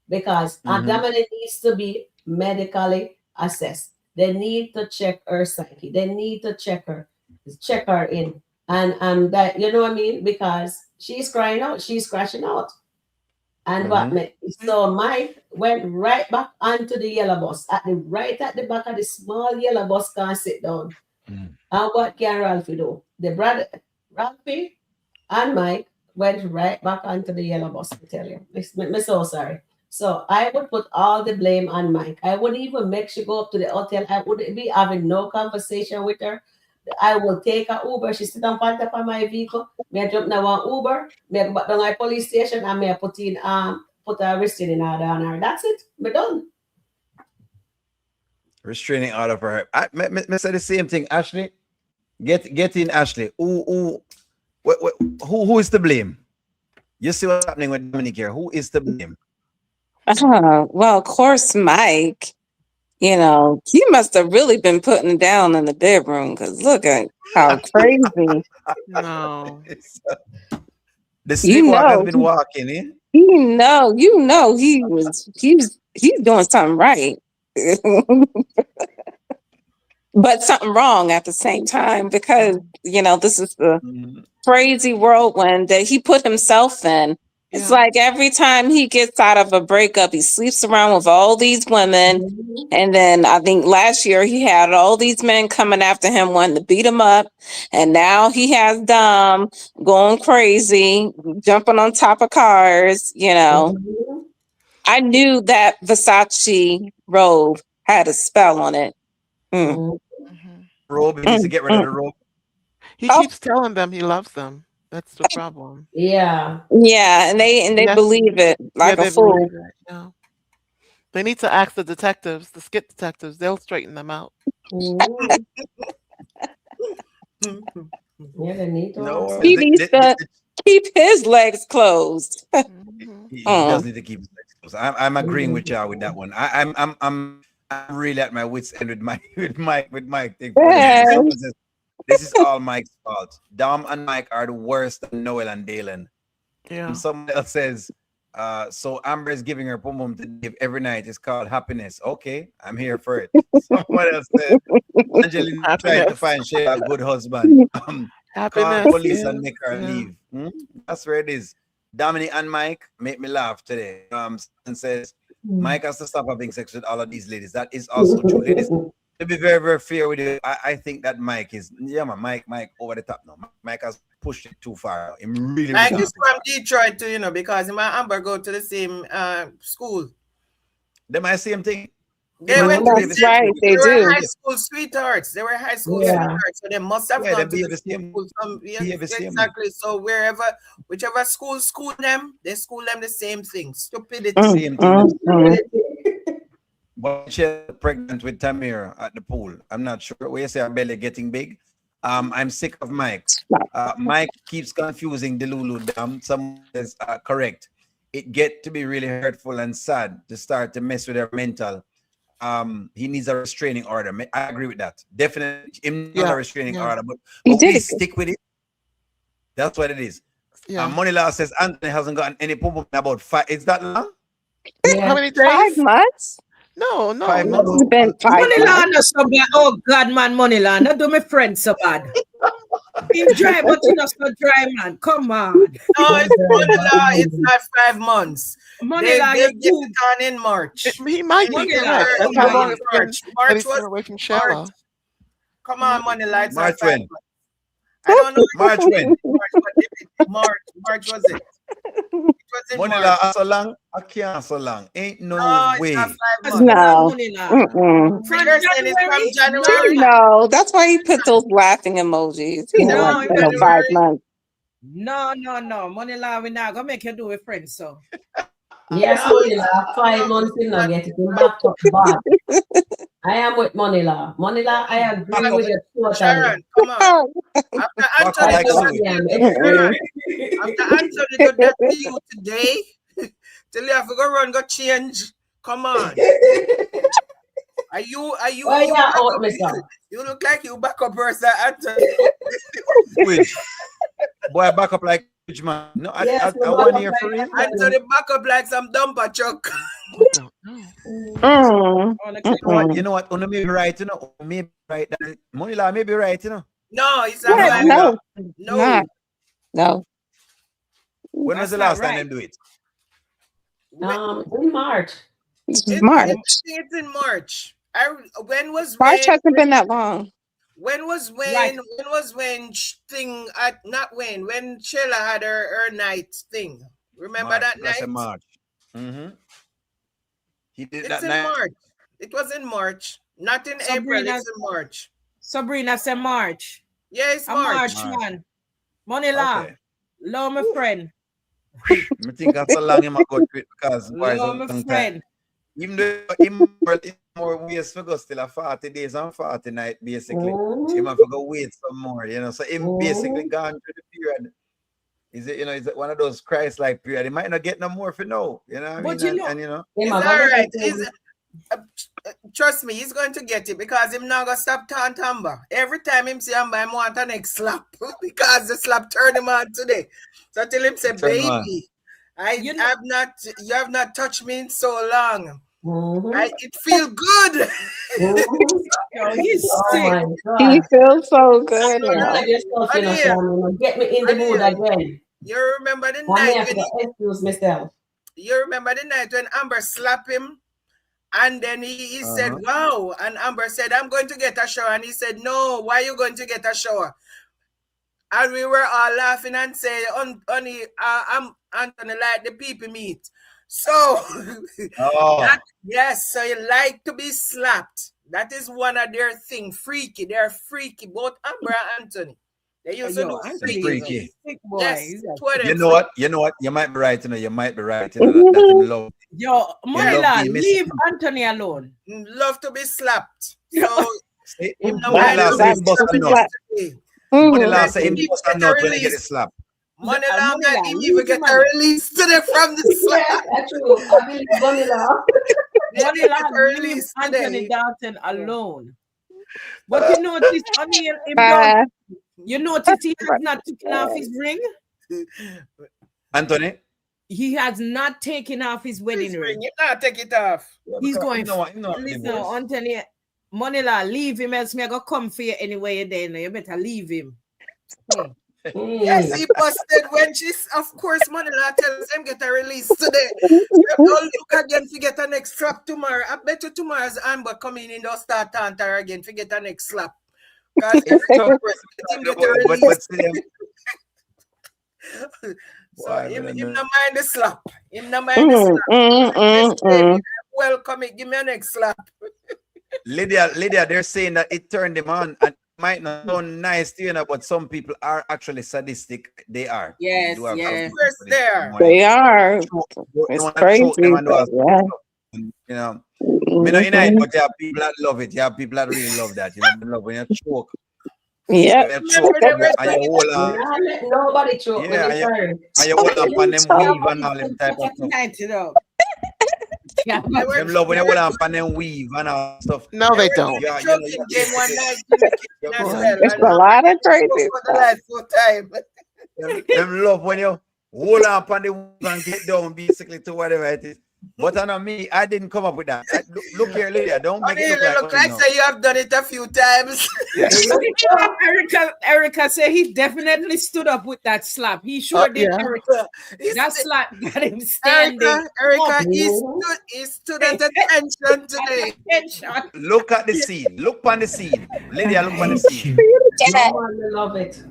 Because Dominic needs to be medically assessed. They need to check her psyche. They need to check her in. And that, you know what I mean? Because she's crying out, she's crashing out. And so Mike went right back onto the yellow bus, right at the back of the small yellow bus, can't sit down. And what can Ralphie do? The brother Ralphie and Mike went right back onto the yellow bus, I tell you. I'm so sorry. So I would put all the blame on Mike. I wouldn't even make she go up to the hotel. I wouldn't be having no conversation with her. I will take a Uber. She sit on top of my vehicle. Me jump now on Uber. Me go back down to the police station and me put a restraining order on her. That's it. Me done. Restraining order for her. I said the same thing. Ashley, get in, Ashley. Who is to blame? You see what's happening with Dominic here. Who is to blame? Well, of course, Mike. You know, he must have really been putting it down in the bedroom because look at how crazy. No. The sleepwalk has been walking, eh? You know, he's doing something right. But something wrong at the same time because, you know, this is the crazy whirlwind that he put himself in. It's like every time he gets out of a breakup, he sleeps around with all these women. And then I think last year he had all these men coming after him, wanting to beat him up. And now he has Dom going crazy, jumping on top of cars, you know. I knew that Versace robe had a spell on it. Robe, he needs to get rid of the robe. He keeps telling them he loves them. That's the problem. Yeah. Yeah, and they believe it like a fool. Yeah. They need to ask the detectives, the skit detectives. They'll straighten them out. Yeah, they need to. No, He needs to keep his legs closed. He does need to keep his legs closed. I'm agreeing with y'all with that one. I'm really at my wits end with Mike thing. This is all Mike's fault. Dom and Mike are the worst than Noel and Dalen. Yeah. And someone else says, so Amber is giving her pum pum to Dave every night. It's called happiness. Okay, I'm here for it. Someone else said, Angelina trying to find Sheila a good husband. Call police and make her leave. That's where it is. Dominic and Mike make me laugh today. And says Mike has to stop having sex with all of these ladies. That is also true. Ladies, to be very, very fair with you, I think that Mike is Mike over the top now. Mike has pushed it too far. Him really Mike is from Detroit too, because him and Amber go to the same school. They might same thing. They went to That's right, they were do. high school sweethearts. They were high school sweethearts, so they must have gone to the same school. Exactly. So whichever school them, they school them the same thing. Stupidity. Same thing. But she's pregnant with Tamir at the pool. I'm not sure. We say her belly getting big. I'm sick of Mike. Mike keeps confusing Delulu. Someone is correct. It get to be really hurtful and sad to start to mess with her mental. He needs a restraining order. I agree with that. Definitely, not a restraining order, but we stick with it. That's what it is. Yeah. Money Law says Anthony hasn't gotten any pum in about 5. Is that long? Yeah. How many days? 5 months? No. 5 months. It's been 5 Money Law, months. no so bad. Oh God, man, Money Law, not do my friend so bad. He's dry, but he's not so dry, man. Come on. No, it's Money Law. It's not 5 months. Money Law, they get it on in March. He might be correct. That's how long it's been that he's been away from Sheila. Come on, Money Law. March when? I don't know. March when? March was it? It was in Money March. Law so long? I can't so long. Ain't no way. It's not 5 months. No. Money Law. So you're saying it's from January? No, that's why he put those laughing emojis. He No, no 5 months. No. Money Law, we not gonna make you do with friends, so. Yes, Money Law, 5 months in now, get it back up bad. I am with Money Law. Money Law, I agree with you totally. Sharon, come on. After Anthony got that to you today, till you have to go run, go change. Come on. Are you Why you out, Mister? You look like you back up versus Anthony. Which? Boy, back up like which man? No, I want to hear for real. Anthony back up like some dumper truck. You know what? Una may be right, Maybe right. Money Law may be right, No, it's not right. No. When was the last time they do it? In March. It's March. I think it's in March. When was March hasn't been that long. When was when when Sheila had her night thing? Remember March, that that's night? in March. He did It's that in night. March. It was in March. Not in April, it's in March. Sabrina said March. Yeah, it's March. Man. Money Law. Okay. Love my friend. I think that's a long him ago because Love my friend. even though more ways for go still a 40 days and 40 nights basically. Him have to go wait some more, So him basically gone through the period. Is it one of those Christ-like period? He might not get no more for now. You know what I mean? It's all right. Trust me, he's going to get it because him not gonna stop Tamba. Every time him see Amba, him want the next slap because the slap turned him on today. So tell him, say, baby, you have not touched me in so long. It feel good. He's sick. He feels so good. Get me in the mood again. You remember the night when excuse myself. You remember the night when Amber slapped him? And then he said, wow. And Amber said, I'm going to get a shower. And he said, no, why are you going to get a shower? And we were all laughing and saying, honey, I'm Anthony like the people meat. So, Oh. yes, so you like to be slapped. That is one of their things. Freaky. They're freaky. Both Amber and Anthony. They used to do Anthony freaky. is a sick boy. Yes, He's a two of them You know what? You know what? You might be right. You might be right. That him love. Yo, Monila, being leave Anthony alone. love to be slapped. So, See, him no Money mind Law to say be him bust a slapped nut. today. Money Law Then say him he bust get a a nut when he get release. it slapped. Money Law Monila, man, him leave even get him a alone. release today from the Yes, slap. that's true. I believe Vanilla. Then he get a Monila, leave release Anthony today. Dalton alone. But you notice, O'Neal, him don't. You notice he has not taken off his ring. Anthony? He has not taken off his wedding ring. You not take it off. He's going. You know what? You know what Listen, divorce. Anthony, Monila, leave him else. Me I go come for you anyway. You there, you better leave him. Yes, he busted when she's, of course, Money Law tells him get a release today. So don't look again to get a next slap tomorrow. I bet you tomorrow's Amber coming in, they'll start tanter again to get a next slap. Because so him no mind the slap. Him no mind the slap. Yes, welcome it. Give me a next slap. Lydia, they're saying that it turned him on, and it might not sound nice to you, but some people are actually sadistic. They are. Yes, They do have yes. some First there. They are. It's crazy. But yeah. You know, me not in it, but you have people that love it. You have people that really love that. You know, they love when you choke. Yeah. When you choke, and you hold on. Not let nobody choke Yeah, when you turn. And you hold on and them weave and all them type of stuff. Them love when you hold on and them weave and all stuff. No, they don't. Yeah, you know, Choking game one night in the kitchen as well. It's a lot of crazy For the stuff. life full time. them love when you hold on and the weave and get down basically to whatever it is. But I know me, I didn't come up with that. Look here, Lydia, don't make it Look like say you have done it a few times. Erica said he definitely stood up with that slap. He sure did. Yeah. Erica. That slap got him standing. Erica, he stood at attention today. Look at the scene. Look on the scene. Lydia, look on the scene. I love it.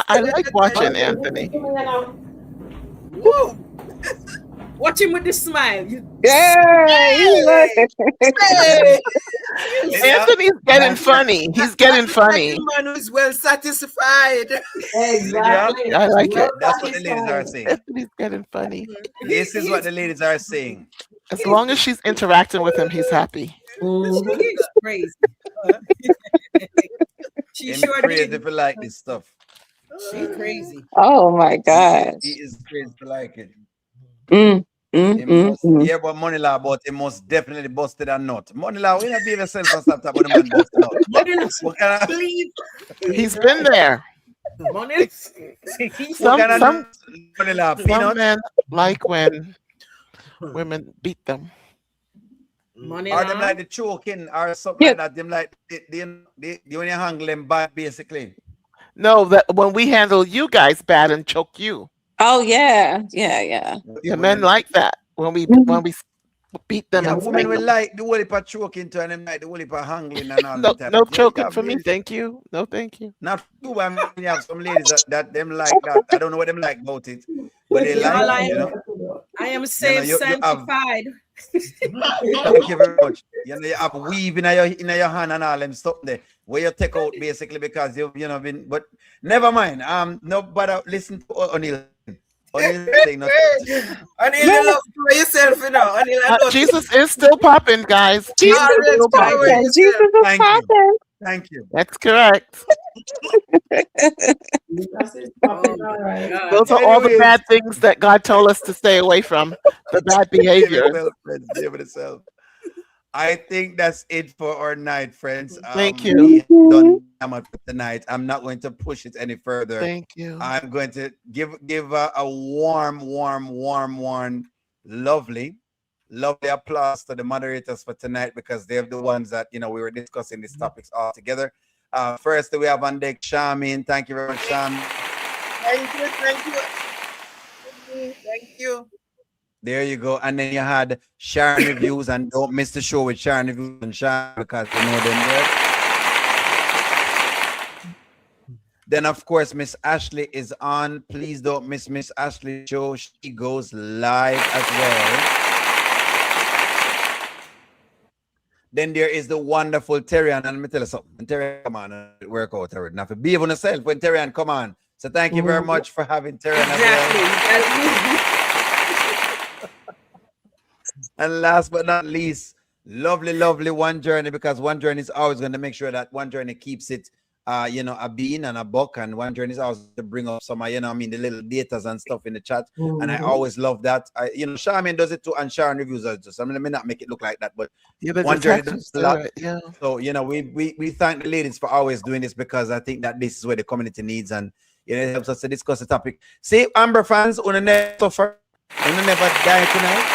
I like watching Anthony. Woo. Watch him with the smile. Anthony's getting funny. He's getting funny. Man who is well satisfied. Exactly. I like it. That's what the ladies are saying. Anthony's getting funny. This is what the ladies are saying. As long as she's interacting with him, he's happy. She's crazy. She Him sure crazy did. if you like this stuff. She crazy. Oh my gosh. He is crazy to like it. Mm. Yeah, but Money Law, but he most definitely busted a nut. Money Law, we not be yourself and stop when the man busted out. What kind of, He's been there. Some Money Law, some peanut? men like when women beat them. Money Or them law. like the choking or something like that. Them like the when you handle them bad, basically. No, that when we handle you guys bad and choke you. Oh yeah. The men like that when we beat them. Yeah, and women spank will them. like the whole heap of choking to and them like the whole heap of handling and all No, that type no of thing. choking Yeah, for me, really. thank you. No, thank you. Not too, I mean, you have some ladies that them like that. I don't know what them like about it, but they Yeah, like it, you know. I am safe, you have- sanctified. Thank you very much. You know, you have weave in your hand and all them stuff there where you take out basically because you've been. But never mind. No, but listen to O'Neal. O'Neal saying nothing. O'Neal, love for yourself, you know. O'Neal, Jesus is still popping, guys. Jesus is is still popping. popping. Jesus is Thank you. popping. Thank you. That's correct. Those are all the Anyways. bad things that God told us to stay away from. The bad behavior. I think that's it for our night, friends. Thank you. We done for tonight. I'm not going to push it any further. Thank you. I'm going to give a warm, lovely applause to the moderators for tonight because they're the ones that we were discussing these topics all together. First, we have on deck Charmaine. Thank you very much, Charmaine. Thank you. There you go. And then you had Sharon Reviews, and don't miss the show with Sharon Reviews and Sharon because you know them there. Then, of course, Miss Ashley is on. Please don't miss Miss Ashley's show. She goes live as well. Then there is the wonderful Terrian. And let me tell you something. When Terrian come on and work out already. Now, be on yourself when Terrian come on. So thank you very much for having Terrian as well. And last but not least, lovely, lovely One Journey, because One Journey is always going to make sure that One Journey keeps it, a bean and a buck, and One Journey is always to bring up some, the little datas and stuff in the chat, and I always love that. Charmaine does it too, and Sharon reviews it just. I mean, let me not make it look like that, but One Journey does a lot. Yeah. So we thank the ladies for always doing this, because I think that this is where the community needs, and it helps us to discuss the topic. See, Amber fans, we never suffer, we never die tonight,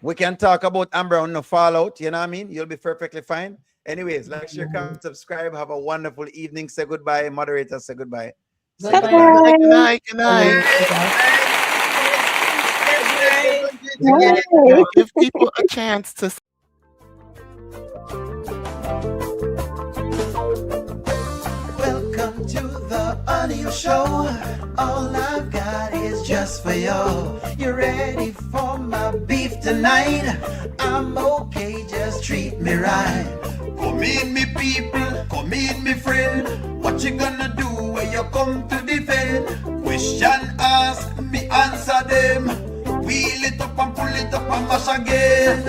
We can talk about Amber on the fallout, you know what I mean? You'll be perfectly fine. Anyways, like, share, comment, subscribe. Have a wonderful evening. Say goodbye. Moderator, say goodbye. Good night. Good night. Give people a chance to. Welcome to the audio show. All I've got is just for you. You ready for my beef tonight? I'm okay, just treat me right. Come in, me people, come in, me friend. What you gonna do when you come to defend? Question ask, me answer them. Wheel it up and pull it up and mash again.